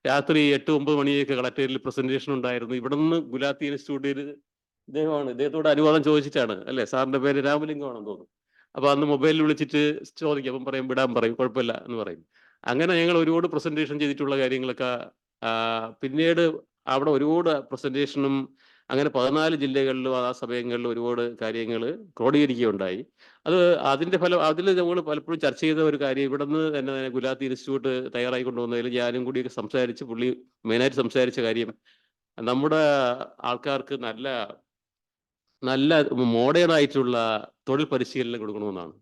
രാത്രി 8-9 മണിയൊക്കെ കളക്ടറേറ്റിൽ പ്രസന്റേഷൻ ഉണ്ടായിരുന്നു. ഇവിടെ നിന്ന് ഗുലാത്തി ഇൻസ്റ്റിറ്റ്യൂട്ടിൽ ഇദ്ദേഹത്തോട് അനുവാദം ചോദിച്ചിട്ടാണ്, അല്ലെ, സാറിന്റെ പേര് രാമലിംഗമാണെന്ന് തോന്നുന്നു. അപ്പൊ അന്ന് മൊബൈലിൽ വിളിച്ചിട്ട് ചോദിക്കും, അപ്പം പറയും വിടാൻ പറയും, കുഴപ്പമില്ല എന്ന് പറയും. അങ്ങനെ ഞങ്ങൾ ഒരുപാട് പ്രസന്റേഷൻ ചെയ്തിട്ടുള്ള കാര്യങ്ങളൊക്കെ പിന്നീട് അവിടെ ഒരുപാട് പ്രസന്റേഷനും അങ്ങനെ 14 ജില്ലകളിലും ആ സമയങ്ങളിലും ഒരുപാട് കാര്യങ്ങൾ ക്രോഡീകരിക്കുകയുണ്ടായി. അതിന്റെ ഫലം അതിൽ നമ്മൾ പലപ്പോഴും ചർച്ച ചെയ്ത ഒരു കാര്യം, ഇവിടെ നിന്ന് തന്നെ ഗുലാത്തി ഇൻസ്റ്റിറ്റ്യൂട്ട് തയ്യാറായി കൊണ്ടുവന്നതിൽ ഞാനും കൂടിയൊക്കെ സംസാരിച്ച് പുള്ളി മെയിനായിട്ട് സംസാരിച്ച കാര്യം, നമ്മുടെ ആൾക്കാർക്ക് നല്ല മോഡേൺ ആയിട്ടുള്ള തൊഴിൽ പരിശീലനം കൊടുക്കണമെന്നാണ്.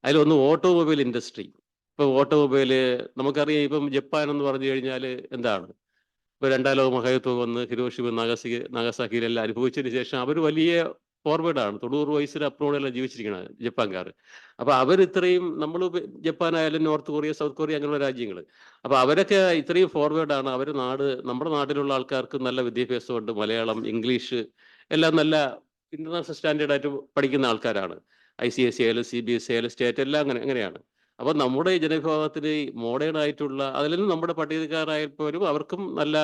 അതിലൊന്ന് ഓട്ടോമൊബൈൽ ഇൻഡസ്ട്രി. ഇപ്പൊ ഓട്ടോമൊബൈല് നമുക്കറിയാം, ഇപ്പം ജപ്പാൻ എന്ന് പറഞ്ഞു കഴിഞ്ഞാൽ എന്താണ്, ഇപ്പൊ 2ാം ലോക മഹായുദ്ധം വന്ന് ഹിരോഷിമ നാഗസാക്കിയിലെല്ലാം അനുഭവിച്ചതിന് ശേഷം അവർ വലിയ ഫോർവേഡാണ്. 90 വയസ്സിന് അപ്പുറമെല്ലാം ജീവിച്ചിരിക്കുന്നത് ജപ്പാൻകാർ. അപ്പൊ അവരിത്രയും, നമ്മൾ ജപ്പാനായാലും നോർത്ത് കൊറിയ, സൗത്ത് കൊറിയ, അങ്ങനെയുള്ള രാജ്യങ്ങൾ, അപ്പൊ അവരൊക്കെ ഇത്രയും ഫോർവേഡാണ്. നമ്മുടെ നാട്ടിലുള്ള ആൾക്കാർക്ക് നല്ല വിദ്യാഭ്യാസമുണ്ട്, മലയാളം, ഇംഗ്ലീഷ് എല്ലാം നല്ല ഇന്റർനാഷണൽ സ്റ്റാൻഡേർഡ് ആയിട്ട് പഠിക്കുന്ന ആൾക്കാരാണ്. ICSE ആയാലും CBSE ആയാലും സ്റ്റേറ്റ് എല്ലാം അങ്ങനെയാണ്. അപ്പൊ നമ്മുടെ ഈ ജനവിഭാഗത്തിന് മോഡേൺ ആയിട്ടുള്ള, അതിലും നമ്മുടെ പട്ടികക്കാരായപ്പോലും അവർക്കും നല്ല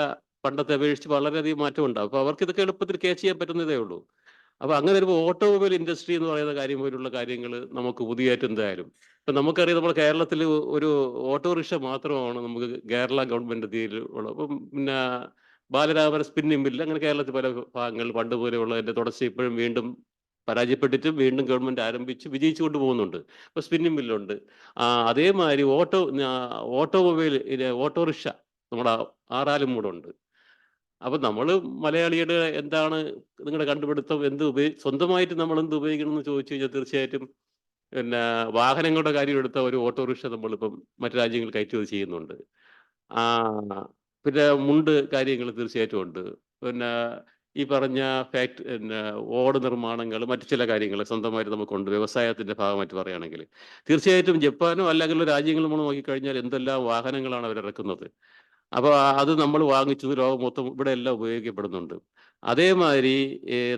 പണ്ടത്തെ അപേക്ഷിച്ച് വളരെയധികം മാറ്റമുണ്ട്. അപ്പൊ അവർക്ക് ഇതൊക്കെ എളുപ്പത്തിൽ ക്യാച്ച് ചെയ്യാൻ പറ്റുന്നതേ ഉള്ളൂ. അപ്പൊ അങ്ങനെ വരുമ്പോൾ ഓട്ടോമൊബൈൽ ഇൻഡസ്ട്രി എന്ന് പറയുന്ന കാര്യം പോലുള്ള കാര്യങ്ങൾ നമുക്ക് പുതിയതായിട്ട് എന്തായാലും, ഇപ്പൊ നമുക്കറിയാം, നമ്മുടെ കേരളത്തിൽ ഒരു ഓട്ടോറിക്ഷ മാത്രമാണ് നമുക്ക് കേരള ഗവൺമെന്റ് തീരുള്ളത്. അപ്പം പിന്നെ ബാലരാമൻ സ്പിന്നിംഗ് മില്ല്, അങ്ങനെ കേരളത്തിൽ പല ഭാഗങ്ങൾ പണ്ട് പോലെയുള്ളതിന്റെ തുടർച്ച ഇപ്പോഴും വീണ്ടും പരാജയപ്പെട്ടിട്ട് വീണ്ടും ഗവൺമെന്റ് ആരംഭിച്ച് വിജയിച്ചുകൊണ്ട് പോകുന്നുണ്ട്. ഇപ്പൊ സ്പിന്നിംഗ് മില്ലുണ്ട്. അതേമാതിരി ഓട്ടോറിക്ഷ നമ്മുടെ ആറാലുമൂടുണ്ട്. അപ്പൊ നമ്മൾ മലയാളിയുടെ എന്താണ് നിങ്ങളുടെ കണ്ടുപിടുത്തം, സ്വന്തമായിട്ട് നമ്മൾ എന്ത് ഉപയോഗിക്കണം എന്ന് ചോദിച്ചു കഴിഞ്ഞാൽ തീർച്ചയായിട്ടും പിന്നെ വാഹനങ്ങളുടെ കാര്യം എടുത്ത ഒരു ഓട്ടോറിക്ഷ നമ്മളിപ്പം മറ്റു രാജ്യങ്ങൾ കയറ്റുമതി ചെയ്യുന്നുണ്ട്. പിന്നെ മുണ്ട് കാര്യങ്ങൾ തീർച്ചയായിട്ടും ഉണ്ട്. പിന്നെ ഈ പറഞ്ഞ ഓട് നിർമ്മാണങ്ങൾ, മറ്റു ചില കാര്യങ്ങൾ സ്വന്തമായിട്ട് നമുക്കുണ്ട്. വ്യവസായത്തിന്റെ ഭാഗമായിട്ട് പറയുകയാണെങ്കിൽ തീർച്ചയായിട്ടും ജപ്പാനോ അല്ലെങ്കിൽ രാജ്യങ്ങൾ നമ്മൾ നോക്കിക്കഴിഞ്ഞാൽ എന്തെല്ലാം വാഹനങ്ങളാണ് അവരിറക്കുന്നത്. അപ്പോൾ അത് നമ്മൾ വാങ്ങിച്ചത് ലോകം മൊത്തം ഇവിടെ എല്ലാം ഉപയോഗിക്കപ്പെടുന്നുണ്ട്. അതേമാതിരി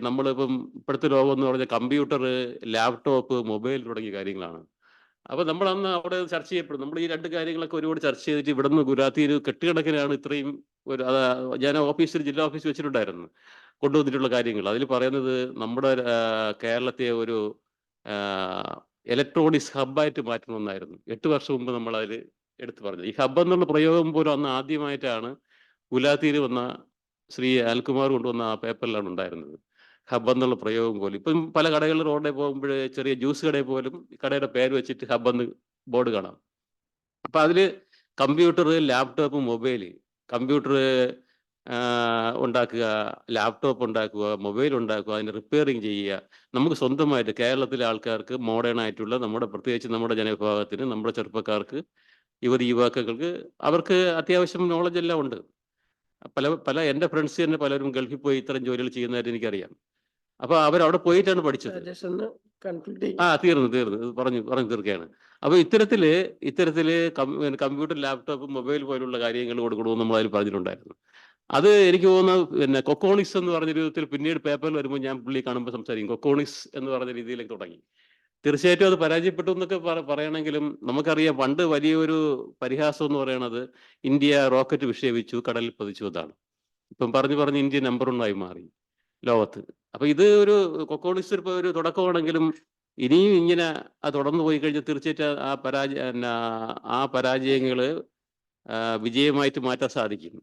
നമ്മളിപ്പം ഇപ്പോഴത്തെ ലോകം എന്ന് പറഞ്ഞാൽ കമ്പ്യൂട്ടർ, ലാപ്ടോപ്പ്, മൊബൈൽ തുടങ്ങിയ കാര്യങ്ങളാണ്. അപ്പൊ നമ്മൾ അന്ന് അവിടെ ചർച്ച ചെയ്യപ്പെടും. നമ്മൾ ഈ 2 കാര്യങ്ങളൊക്കെ ഒരുപാട് ചർച്ച ചെയ്തിട്ട് ഇവിടെ നിന്ന് ഗുലാത്തിയിൽ കെട്ടുകണക്കിനാണ് ഇത്രയും ഞാൻ ജില്ലാ ഓഫീസ് വെച്ചിട്ടുണ്ടായിരുന്നു, കൊണ്ടുവന്നിട്ടുള്ള കാര്യങ്ങൾ. അതിൽ പറയുന്നത് നമ്മുടെ കേരളത്തെ ഒരു ഇലക്ട്രോണിക്സ് ഹബ്ബായിട്ട് മാറ്റണമെന്നായിരുന്നു 8 വർഷം മുമ്പ് നമ്മൾ അതിൽ എടുത്തു പറഞ്ഞത്. ഈ ഹബ്ബ് എന്നുള്ള പ്രയോഗം പോലും അന്ന് ആദ്യമായിട്ടാണ് ഗുലാത്തിയിൽ വന്ന ശ്രീ അനിൽകുമാർ കൊണ്ടുവന്ന ആ പേപ്പറിലാണ് ഉണ്ടായിരുന്നത്, ഹബ്ബ് എന്നുള്ള പ്രയോഗം പോലും. ഇപ്പം പല കടകളിൽ റോഡിൽ പോകുമ്പോൾ ചെറിയ ജ്യൂസ് കടയിൽ പോലും കടയുടെ പേര് വെച്ചിട്ട് ഹബ്ബ് എന്ന് ബോർഡ് കാണാം. അപ്പൊ അതില് കമ്പ്യൂട്ടർ, ലാപ്ടോപ്പ്, മൊബൈല്, കമ്പ്യൂട്ടർ ഉണ്ടാക്കുക, ലാപ്ടോപ്പ് ഉണ്ടാക്കുക, മൊബൈൽ ഉണ്ടാക്കുക, അതിന് റിപ്പയറിങ് ചെയ്യുക. നമുക്ക് സ്വന്തമായിട്ട് കേരളത്തിലെ ആൾക്കാർക്ക് മോഡേൺ ആയിട്ടുള്ള, പ്രത്യേകിച്ച് നമ്മുടെ ജനവിഭാഗത്തിന്, നമ്മുടെ ചെറുപ്പക്കാർക്ക്, യുവാക്കൾക്ക് അവർക്ക് അത്യാവശ്യം നോളജ് എല്ലാം ഉണ്ട്. പല എൻ്റെ ഫ്രണ്ട്സ് തന്നെ പലരും ഗൾഫിൽ പോയി ഇത്തരം ജോലികൾ ചെയ്യുന്നതായിട്ട് എനിക്കറിയാം. അപ്പൊ അവരവിടെ പോയിട്ടാണ് പഠിച്ചത്. തീർന്നു പറഞ്ഞു തീർക്കുകയാണ്. അപ്പൊ ഇത്തരത്തില് കമ്പ്യൂട്ടർ, ലാപ്ടോപ്പ്, മൊബൈൽ പോലുള്ള കാര്യങ്ങൾ കൊടുക്കണമെന്ന് നമ്മൾ അതിൽ പറഞ്ഞിട്ടുണ്ടായിരുന്നു. അത് എനിക്ക് തോന്നുന്നു കൊക്കോണിക്സ് എന്ന് പറഞ്ഞ രീതിയിൽ പിന്നീട് പേപ്പറിൽ വരുമ്പോൾ ഞാൻ പുള്ളി കാണുമ്പോൾ സംസാരിക്കും, കൊക്കോണിക്സ് എന്ന് പറഞ്ഞ രീതിയിലേക്ക് തുടങ്ങി. തീർച്ചയായിട്ടും അത് പരാജയപ്പെട്ടു എന്നൊക്കെ പറയണമെങ്കിലും നമുക്കറിയാം, പണ്ട് വലിയൊരു പരിഹാസം എന്ന് പറയണത് ഇന്ത്യ റോക്കറ്റ് വിക്ഷേപിച്ചു, കടലിൽ പതിച്ചു എന്നാണ്. ഇപ്പം പറഞ്ഞ് ഇന്ത്യ നമ്പർ 1 ആയി മാറി ലോകത്ത്. അപ്പൊ ഇത് ഒരു കൊക്കോണിക്സ് ഇപ്പൊ ഒരു തുടക്കമാണെങ്കിലും ഇനിയും ഇങ്ങനെ തുടർന്ന് പോയി കഴിഞ്ഞാൽ തീർച്ചയായിട്ടും ആ പരാജയങ്ങൾ വിജയമായിട്ട് മാറ്റാൻ സാധിക്കും.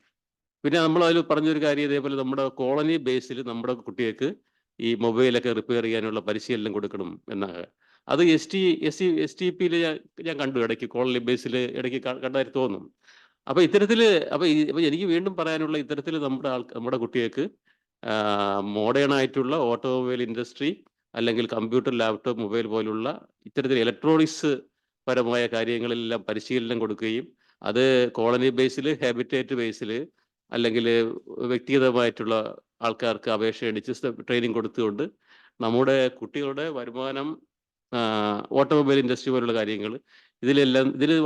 പിന്നെ നമ്മൾ അതിൽ പറഞ്ഞൊരു കാര്യം ഇതേപോലെ നമ്മുടെ കോളനി ബേസിൽ നമ്മുടെ കുട്ടികൾക്ക് ഈ മൊബൈലൊക്കെ റിപ്പയർ ചെയ്യാനുള്ള പരിശീലനം കൊടുക്കണം എന്നാണ്. അത് എസ് ടി പിയിൽ ഞാൻ കണ്ടു, ഇടയ്ക്ക് കോളനി ബേസിൽ ഇടയ്ക്ക് കണ്ടായി തോന്നും. അപ്പൊ ഇത്തരത്തില് അപ്പൊ എനിക്ക് വീണ്ടും പറയാനുള്ള, ഇത്തരത്തിൽ നമ്മുടെ കുട്ടികൾക്ക് മോഡേൺ ആയിട്ടുള്ള ഓട്ടോമൊബൈൽ ഇൻഡസ്ട്രി അല്ലെങ്കിൽ കമ്പ്യൂട്ടർ, ലാപ്ടോപ്പ്, മൊബൈൽ പോലുള്ള ഇത്തരത്തിൽ ഇലക്ട്രോണിക്സ് പരമായ കാര്യങ്ങളിലെല്ലാം പരിശീലനം കൊടുക്കുകയും അത് കോളനി ബേസിൽ, ഹാബിറ്റേറ്റ് ബേസിൽ അല്ലെങ്കിൽ വ്യക്തിഗതമായിട്ടുള്ള ആൾക്കാർക്ക് അപേക്ഷ അടിച്ച് ട്രെയിനിങ് കൊടുത്തുകൊണ്ട് നമ്മുടെ കുട്ടികളുടെ വരുമാനം ഓട്ടോമൊബൈൽ ഇൻഡസ്ട്രി പോലുള്ള കാര്യങ്ങൾ ഇതിൽ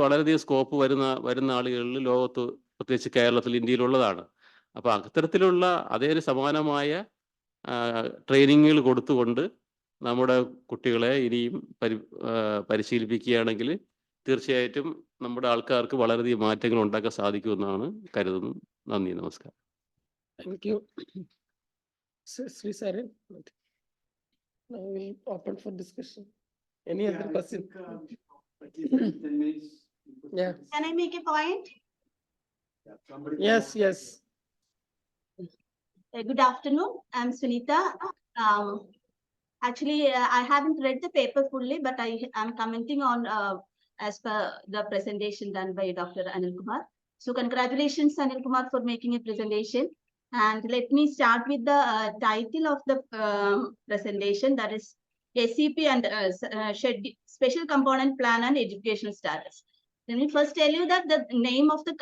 വളരെയധികം സ്കോപ്പ് വരുന്ന ആളുകളിൽ ലോകത്ത്, പ്രത്യേകിച്ച് കേരളത്തിൽ, ഇന്ത്യയിലുള്ളതാണ്. അപ്പോൾ അത്തരത്തിലുള്ള അതേ ഒരു സമാനമായ ട്രെയിനിങ്ങുകൾ കൊടുത്തുകൊണ്ട് നമ്മുടെ കുട്ടികളെ ഇനിയും പരിശീലിപ്പിക്കുകയാണെങ്കിൽ തീർച്ചയായിട്ടും നമ്മുടെ ആൾക്കാർക്ക് വളരെയധികം മാറ്റങ്ങൾ ഉണ്ടാക്കാൻ സാധിക്കുമെന്നാണ് കരുതുന്നു. നന്ദി, നമസ്കാരം. Thank you. Sri Sarin. Now we'll open for discussion. Any other question? Yeah. Can I make a point? Yes. Good afternoon. I'm Sunita. Actually, I haven't read the paper fully, but I am commenting on as per the presentation done by Dr. Anil Kumar. So congratulations, Anil Kumar, for making a presentation. And let me start with the title of the presentation, that is SCP and Special Component Plan and Educational Status. Let me first tell you that the name of the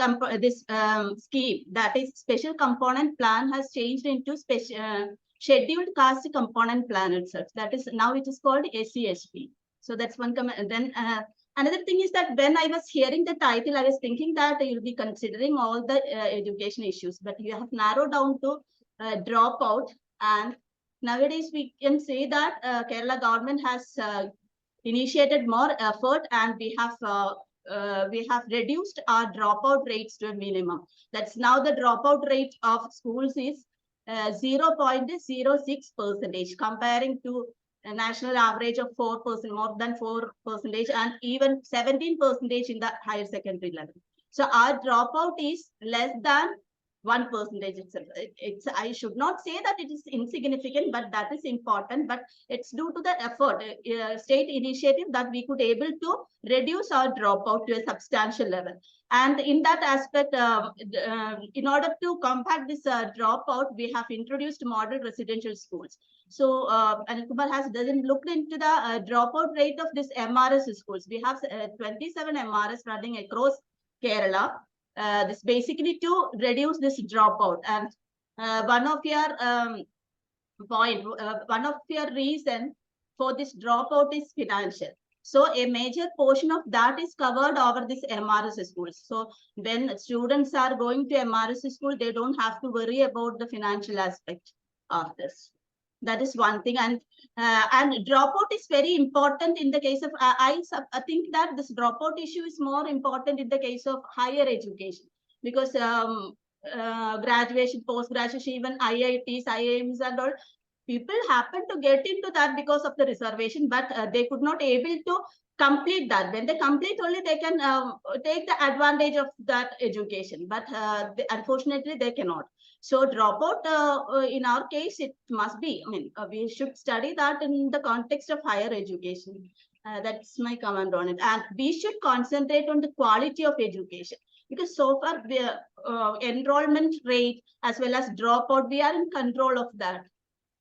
scheme, that is Special Component Plan, has changed into Scheduled Caste Component Plan itself. That is, now it is called SCSP. So that's one comment. Then another thing is that when I was hearing the title, I was thinking that you'll be considering all the education issues, but you have narrowed down to dropout. And nowadays we can say that Kerala government has initiated more effort, and we have reduced our dropout rates to a minimum. That's now the dropout rate of schools is 0.06%, comparing to a national average of 4%, more than 4%, and even 17% in the higher secondary level. So our dropout is less than 1% itself. I should not say that it is insignificant, but that is important. But it's due to the effort, state initiative, that we could able to reduce our dropout to a substantial level. And in that aspect, in order to combat this dropout, we have introduced model residential schools. So Anil Kumar doesn't look into the dropout rate of this MRS schools. We have 27 MRS running across Kerala. This basically to reduce this dropout. And one of your reason for this dropout is financial. So a major portion of that is covered over this MRS schools. So when students are going to MRS school, they don't have to worry about the financial aspect of this. That is one thing. And dropout is very important in the case of, I think that this dropout issue is more important in the case of higher education, because graduation, post-graduation, even IITs, IIMs and all, people happen to get into that because of the reservation, but they could not able to complete that. When they complete, only they can take the advantage of that education, but unfortunately they cannot. So dropout, in our case, it must be, we should study that in the context of higher education. That's my comment on it. And we should concentrate on the quality of education, because so far the enrollment rate as well as dropout, we are in control of that.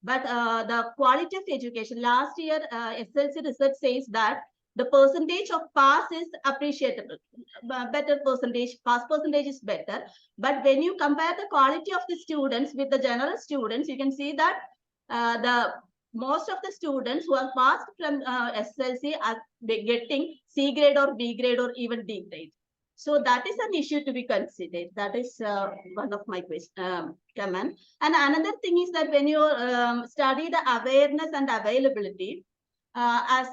But the quality of education, last year SLC research says that the percentage of pass is appreciable, better percentage, pass percentage is better. But when you compare the quality of the students with the general students, you can see that most of the students who are passed from SLC are getting C grade or B grade or even D grade. So that is an issue to be considered. That is one of my comment. And another thing is that when you study the awareness and availability, as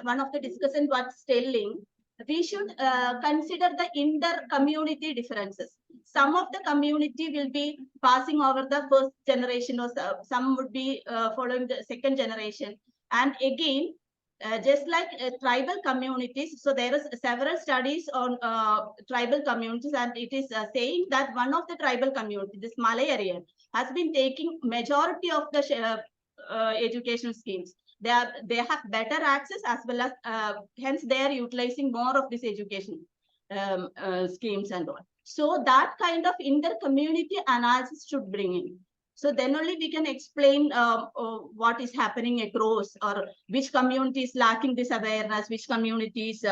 one of the discussant was telling, we should consider the inter-community differences. Some of the community will be passing over the first generation, or some would be following the second generation. And again, just like tribal communities. So there is several studies on tribal communities, and it is saying that one of the tribal community, this Malay area, has been taking majority of the educational schemes. They have better access, as well as hence they are utilizing more of this education schemes and all. So that kind of inter-community analysis should bring in. So then only we can explain what is happening across, or which community is lacking this awareness, which community is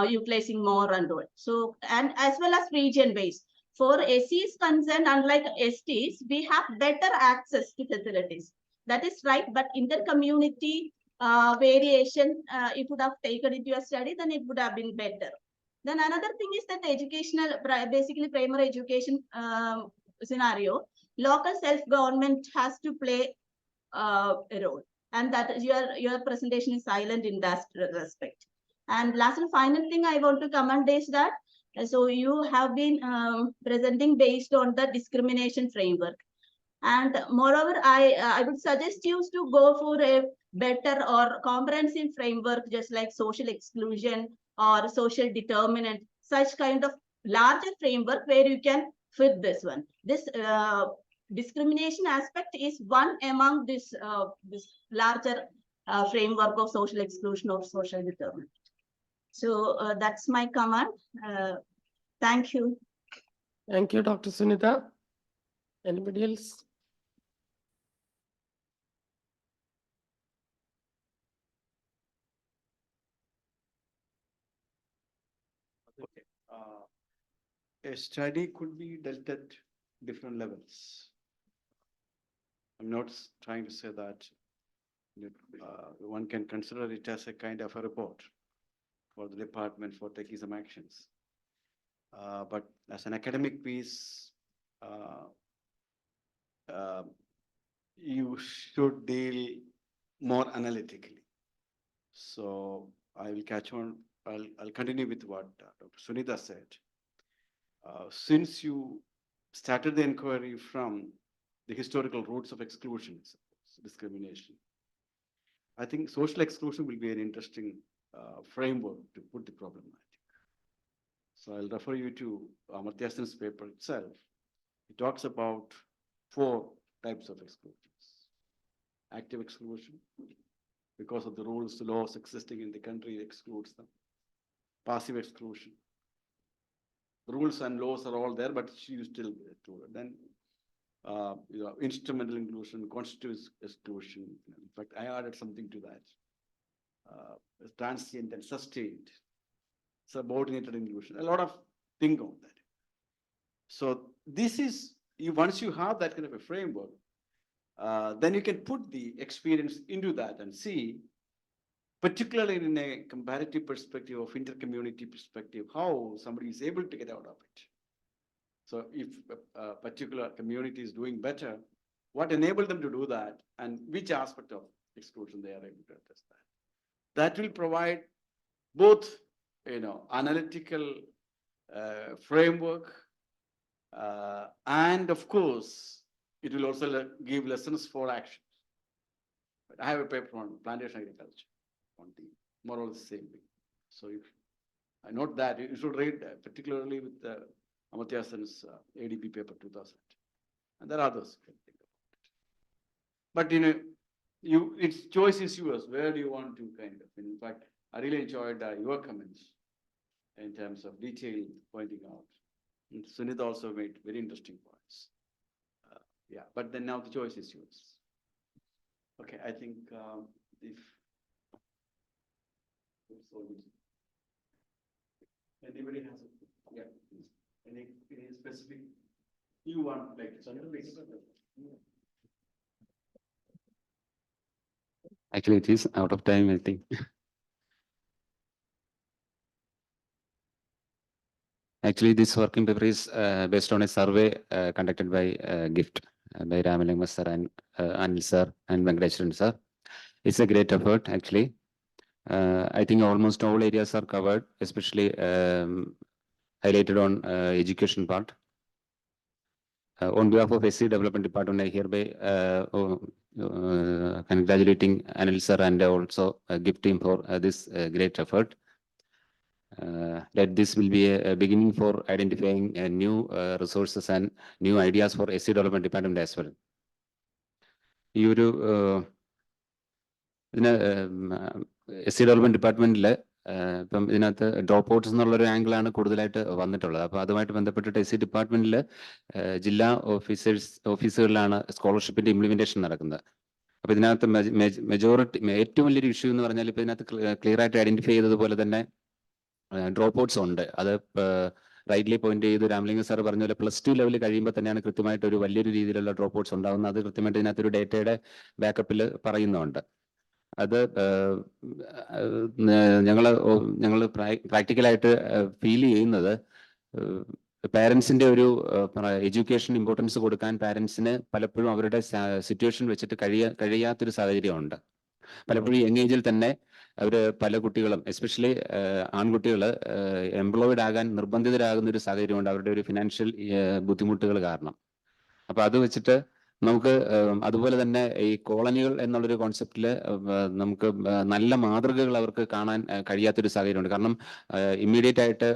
utilizing more and all. So, and as well as region based. For SCs concerned, unlike STs, we have better access to facilities. That is right, but inter-community variation, if would have taken into a study, then it would have been better. Then another thing is that the educational, basically primary education scenario, local self-government has to play a role, and that your presentation is silent in that respect. And last and final thing I want to comment is that, so you have been presenting based on the discrimination framework. And moreover, I would suggest you to go for a better or comprehensive framework, just like social exclusion or social determinant, such kind of larger framework where you can fit this one. This discrimination aspect is one among this larger framework of social exclusion or social determinant. So that's my comment. Thank you. Thank you, Dr. Sunita. Anybody else? A study could be dealt at different levels. I'm not trying to say that one can consider it as a kind of a report for the department for taking some actions. But as an academic piece, you should deal more analytically. So I will catch on. I'll continue with what Dr. Sunita said. Since you started the inquiry from the historical roots of exclusion, discrimination, I think social exclusion will be an interesting framework to put the problematic. So I'll refer you to Amartya Sen's paper itself. It talks about 4 types of exclusions. Active exclusion, because of the rules, the laws existing in the country, excludes them. Passive exclusion. The rules and laws are all there, but you still do it. Then instrumental inclusion, constitutive exclusion. In fact, I added something to that. Transient and sustained, subordinated inclusion. A lot of things on that. So this is, once you have that kind of a framework, then you can put the experience into that and see, particularly in a comparative perspective of inter-community perspective, how somebody is able to get out of it. So if a particular community is doing better, what enabled them to do that, and which aspect of exclusion they are able to address that. That will provide both, analytical framework, and of course, it will also give lessons for action. I have a paper on plantation agriculture, on the more or less the same thing. So if I note that, you should read particularly with Amartya Sen's ADP paper 2000. And there are others you can think about it. But its choice is yours. Where do you want to kind of? In fact, I really enjoyed your comments in terms of detail pointing out. And Sunita also made very interesting points. Yeah, but then now the choice is yours. Okay, I think if anybody has any specific you want, like Actually, it is out of time, I think. Actually, this working paper is based on a survey conducted by GIFT, by Ramalingam sir and Anil sir and Venkateshwaran sir. It's a great effort, actually. I think almost all areas are covered, especially highlighted on education part. On behalf of SC Development Department, I hereby congratulating Anil sir and also GIFT team for this great effort. That this will be a beginning for identifying new resources and new ideas for SC Development Department as well. ഈ ഒരു ഇതിന് SC Development Departmentല് ഇപ്പം ഇതിനകത്ത് drop outs എന്നുള്ളൊരു ആംഗിളാണ് കൂടുതലായിട്ട് വന്നിട്ടുള്ളത്. അപ്പോൾ അതുമായിട്ട് ബന്ധപ്പെട്ടിട്ട് SC ഡിപ്പാർട്ട്മെന്റിൽ ജില്ലാ ഓഫീസുകളിലാണ് സ്കോളർഷിപ്പിന്റെ ഇംപ്ലിമെന്റേഷൻ നടക്കുന്നത്. അപ്പോൾ ഇതിനകത്ത് മെജോറിറ്റി ഏറ്റവും വലിയൊരു ഇഷ്യൂ എന്ന് പറഞ്ഞാൽ ഇപ്പോൾ ഇതിനകത്ത് ക്ലിയർ ആയിട്ട് ഐഡന്റിഫൈ ചെയ്തതുപോലെ തന്നെ ഡ്രോപ്പ് ഔട്ട്സ് ഉണ്ട്. അത് റൈറ്റ്ലി പോയിന്റ് ചെയ്ത് രാമലിംഗം സാർ പറഞ്ഞ പോലെ +2 ലെവൽ കഴിയുമ്പോൾ തന്നെയാണ് കൃത്യമായിട്ട് ഒരു വലിയൊരു രീതിയിലുള്ള ഡ്രോപ്പ് ഔട്ട്സ് ഉണ്ടാകുന്നത്. അത് കൃത്യമായിട്ട് ഇതിനകത്തൊരു ഡേറ്റയുടെ ബാക്കപ്പിൽ പറയുന്നുണ്ട്. അത് ഞങ്ങൾ പ്രാക്ടിക്കലായിട്ട് ഫീൽ ചെയ്യുന്നത് പാരൻസിന്റെ ഒരു എഡ്യൂക്കേഷൻ ഇമ്പോർട്ടൻസ് കൊടുക്കാൻ പാരൻസിന് പലപ്പോഴും അവരുടെ സിറ്റുവേഷൻ വെച്ചിട്ട് കഴിയാത്തൊരു സാഹചര്യമുണ്ട്. പലപ്പോഴും യങ് ഏജിൽ തന്നെ അവർ പല കുട്ടികളും എസ്പെഷ്യലി ആൺകുട്ടികൾ എംപ്ലോയിഡ് ആകാൻ നിർബന്ധിതരാകുന്ന ഒരു സാഹചര്യമുണ്ട് അവരുടെ ഒരു ഫിനാൻഷ്യൽ ബുദ്ധിമുട്ടുകൾ കാരണം. അപ്പൊ അത് വെച്ചിട്ട് നമുക്ക് അതുപോലെ തന്നെ ഈ കോളനികൾ എന്നുള്ളൊരു കോൺസെപ്റ്റില് നമുക്ക് നല്ല മാതൃകകൾ അവർക്ക് കാണാൻ കഴിയാത്തൊരു സാഹചര്യമുണ്ട്. കാരണം ഇമ്മീഡിയറ്റ് ആയിട്ട്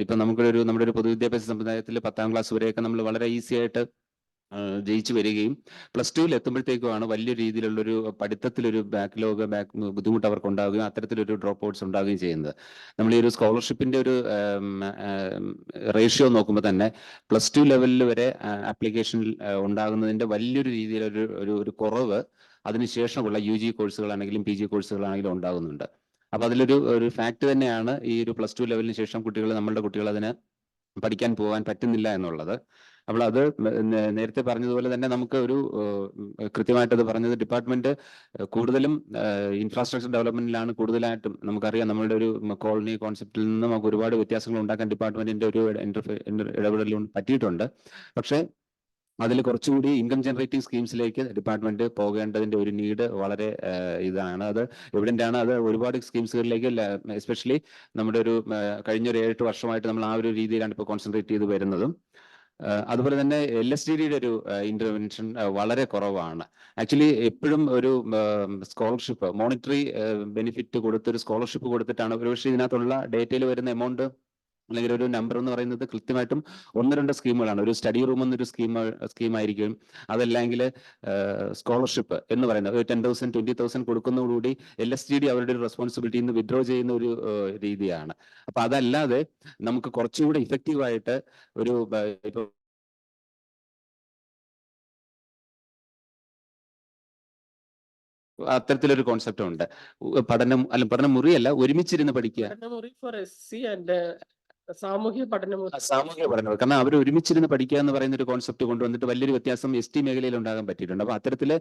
ഇപ്പൊ നമ്മുടെ ഒരു പൊതുവിദ്യാഭ്യാസ സമ്പ്രദായത്തിൽ 10ാം ക്ലാസ് വരെയൊക്കെ നമ്മൾ വളരെ ഈസി ആയിട്ട് ജയിച്ചു വരികയും +2 എത്തുമ്പോഴത്തേക്കുമാണ് വലിയ രീതിയിലുള്ളൊരു പഠിത്തത്തിലൊരു ബുദ്ധിമുട്ട് അവർക്ക് ഉണ്ടാവുകയും അത്തരത്തിലൊരു ഡ്രോപ്പ് ഔട്ട്സ് ഉണ്ടാവുകയും ചെയ്യുന്നത്. നമ്മൾ ഈ ഒരു സ്കോളർഷിപ്പിന്റെ ഒരു റേഷ്യോ നോക്കുമ്പോൾ തന്നെ +2 ലെവലിൽ വരെ ആപ്ലിക്കേഷനിൽ ഉണ്ടാകുന്നതിന്റെ വലിയൊരു രീതിയിലൊരു കുറവ് അതിനുശേഷമുള്ള UG കോഴ്സുകളാണെങ്കിലും PG കോഴ്സുകളാണെങ്കിലും ഉണ്ടാകുന്നുണ്ട്. അപ്പൊ അതിലൊരു ഫാക്ട് തന്നെയാണ് ഈ ഒരു +2 ലെവലിന് ശേഷം നമ്മളുടെ കുട്ടികൾ അതിന് പഠിക്കാൻ പോകാൻ പറ്റുന്നില്ല എന്നുള്ളത്. അപ്പോൾ അത് നേരത്തെ പറഞ്ഞതുപോലെ തന്നെ നമുക്ക് കൃത്യമായിട്ടത് പറഞ്ഞത് ഡിപ്പാർട്ട്മെന്റ് കൂടുതലും ഇൻഫ്രാസ്ട്രക്ചർ ഡെവലപ്മെന്റിലാണ് കൂടുതലായിട്ടും. നമുക്കറിയാം നമ്മളുടെ ഒരു കോളനി കോൺസെപ്റ്റിൽ നിന്ന് നമുക്ക് ഒരുപാട് വ്യത്യാസങ്ങൾ ഉണ്ടാക്കാൻ ഡിപ്പാർട്ട്മെന്റിന്റെ ഒരു ഇടപെടൽ പറ്റിയിട്ടുണ്ട്. പക്ഷേ അതിൽ കുറച്ചുകൂടി ഇൻകം ജനറേറ്റിംഗ് സ്കീംസിലേക്ക് ഡിപ്പാർട്ട്മെന്റ് പോകേണ്ടതിന്റെ ഒരു നീഡ് വളരെ ഇതാണ്. അത് എവിഡന്റ് ആണ്. അത് ഒരുപാട് സ്കീംസുകളിലേക്ക് എസ്പെഷ്യലി നമ്മുടെ കഴിഞ്ഞ ഒരു 7-8 വർഷമായിട്ട് നമ്മൾ ആ ഒരു രീതിയിലാണ് ഇപ്പോൾ കോൺസെൻട്രേറ്റ് ചെയ്ത് വരുന്നതും. അതുപോലെ തന്നെ LSDയുടെ ഒരു ഇന്റർവെൻഷൻ വളരെ കുറവാണ്. ആക്ച്വലി എപ്പോഴും ഒരു സ്കോളർഷിപ്പ് മോണിറ്ററി ബെനിഫിറ്റ് കൊടുത്തൊരു സ്കോളർഷിപ്പ് കൊടുത്തിട്ടാണ് ഒരുപക്ഷെ ഇതിനകത്തുള്ള ഡേറ്റയിൽ വരുന്ന എമൗണ്ട് അല്ലെങ്കിൽ ഒരു നമ്പർ എന്ന് പറയുന്നത് കൃത്യമായിട്ടും 1-2 സ്കീമുകളാണ്. ഒരു സ്റ്റഡി റൂം എന്നൊരു സ്കീമായിരിക്കും. അതല്ലെങ്കിൽ സ്കോളർഷിപ്പ് എന്ന് പറയുന്നത് 10,000 20,000 കൊടുക്കുന്നതോടുകൂടി LSTD അവരുടെ ഒരു റെസ്പോൺസിബിലിറ്റിയിൽ നിന്ന് വിഡ്രോ ചെയ്യുന്ന ഒരു രീതിയാണ്. അപ്പൊ അതല്ലാതെ നമുക്ക് കുറച്ചുകൂടി ഇഫക്റ്റീവായിട്ട് ഇപ്പൊ അത്തരത്തിലൊരു കോൺസെപ്റ്റ് ഉണ്ട്. പഠന മുറിയല്ല, ഒരുമിച്ചിരുന്ന് പഠിക്കുക. സാമൂഹ്യ പഠനം. കാരണം അവർ ഒരുമിച്ചിരുന്ന് പഠിക്കുക എന്ന് പറയുന്ന ഒരു കോൺസെപ്റ്റ് കൊണ്ടുവന്നിട്ട് വലിയൊരു വ്യത്യാസം ST മേഖലയിൽ ഉണ്ടാകാൻ പറ്റിയിട്ടുണ്ട്. അപ്പൊ അത്തരത്തില്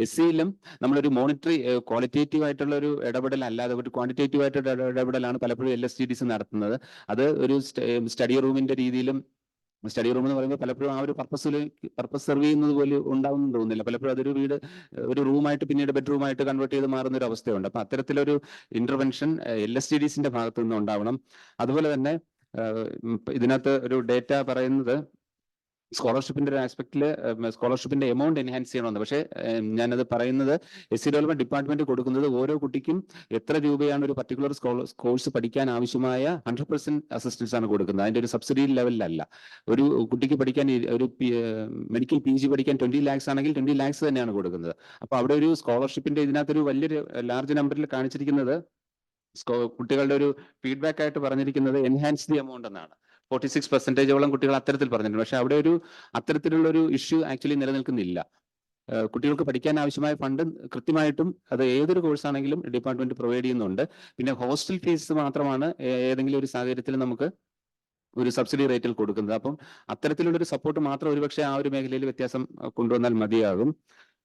SCയിലും നമ്മളൊരു മോണിറ്ററി ക്വാളിറ്റേറ്റീവ് ആയിട്ടുള്ള ഒരു ഇടപെടൽ അല്ലാതെ ഒരു ക്വാണ്ടിറ്റേറ്റീവ് ആയിട്ടുള്ള ഇടപെടലാണ് പലപ്പോഴും LSTDs നടത്തുന്നത്. അത് ഒരു സ്റ്റഡി റൂമിന്റെ രീതിയിലും സ്റ്റഡി റൂം എന്ന് പറയുമ്പോൾ പലപ്പോഴും ആ ഒരു പർപ്പസ് സെർവ് ചെയ്യുന്നത് പോലെ ഉണ്ടാവുമെന്ന് തോന്നുന്നില്ല. പലപ്പോഴും അതൊരു ഒരു റൂമായിട്ട് പിന്നീട് ബെഡ്റൂമായിട്ട് കൺവേർട്ട് ചെയ്ത് മാറുന്ന ഒരു അവസ്ഥയുണ്ട്. അപ്പൊ അത്തരത്തിലൊരു ഇന്റർവെൻഷൻ LSTDsന്റെ ഭാഗത്തു നിന്ന് ഉണ്ടാവണം. അതുപോലെ തന്നെ ഇതിനകത്ത് ഒരു ഡേറ്റ പറയുന്നത് സ്കോളർഷിപ്പിന്റെ ഒരു ആസ്പെക്റ്റില് സ്കോളർഷിപ്പിന്റെ എമൗണ്ട് എൻഹാൻസ് ചെയ്യണമെന്ന്. പക്ഷേ ഞാനത് പറയുന്നത് SC ഡെവലപ്മെന്റ് ഡിപ്പാർട്ട്മെന്റ് കൊടുക്കുന്നത് ഓരോ കുട്ടിക്കും എത്ര രൂപയാണ് ഒരു പർട്ടിക്കുലർ കോഴ്സ് പഠിക്കാൻ ആവശ്യമായ 100% അസിസ്റ്റൻസ് ആണ് കൊടുക്കുന്നത്. അതിന്റെ ഒരു സബ്സിഡി ലെവലിലല്ല. ഒരു കുട്ടിക്ക് പഠിക്കാൻ ഒരു മെഡിക്കൽ PG പഠിക്കാൻ 20 lakhs ആണെങ്കിൽ 20 lakhs തന്നെയാണ് കൊടുക്കുന്നത്. അപ്പൊ അവിടെ ഒരു സ്കോളർഷിപ്പിന്റെ ഇതിനകത്തൊരു വലിയൊരു ലാർജ് നമ്പറിൽ കാണിച്ചിരിക്കുന്നത് കുട്ടികളുടെ ഒരു ഫീഡ്ബാക്ക് ആയിട്ട് പറഞ്ഞിരിക്കുന്നത് എൻഹാൻസ് ദി എമൗണ്ട് എന്നാണ്. 46% കുട്ടികൾ അത്തരത്തിൽ പറഞ്ഞിട്ടുണ്ട്. പക്ഷെ അവിടെ അത്തരത്തിലുള്ള ഒരു ഇഷ്യൂ ആക്ച്വലി നിലനിൽക്കുന്നില്ല. കുട്ടികൾക്ക് പഠിക്കാൻ ആവശ്യമായ ഫണ്ട് കൃത്യമായിട്ടും അത് ഏതൊരു കോഴ്സ് ആണെങ്കിലും ഡിപ്പാർട്ട്മെന്റ് പ്രൊവൈഡ് ചെയ്യുന്നുണ്ട്. പിന്നെ ഹോസ്റ്റൽ ഫീസ് മാത്രമാണ് ഏതെങ്കിലും ഒരു സാഹചര്യത്തിൽ നമുക്ക് ഒരു സബ്സിഡി റേറ്റിൽ കൊടുക്കുന്നത്. അപ്പം അത്തരത്തിലുള്ള ഒരു സപ്പോർട്ട് മാത്രം ഒരുപക്ഷെ ആ ഒരു മേഖലയിൽ വ്യത്യാസം കൊണ്ടുവന്നാൽ മതിയാകും.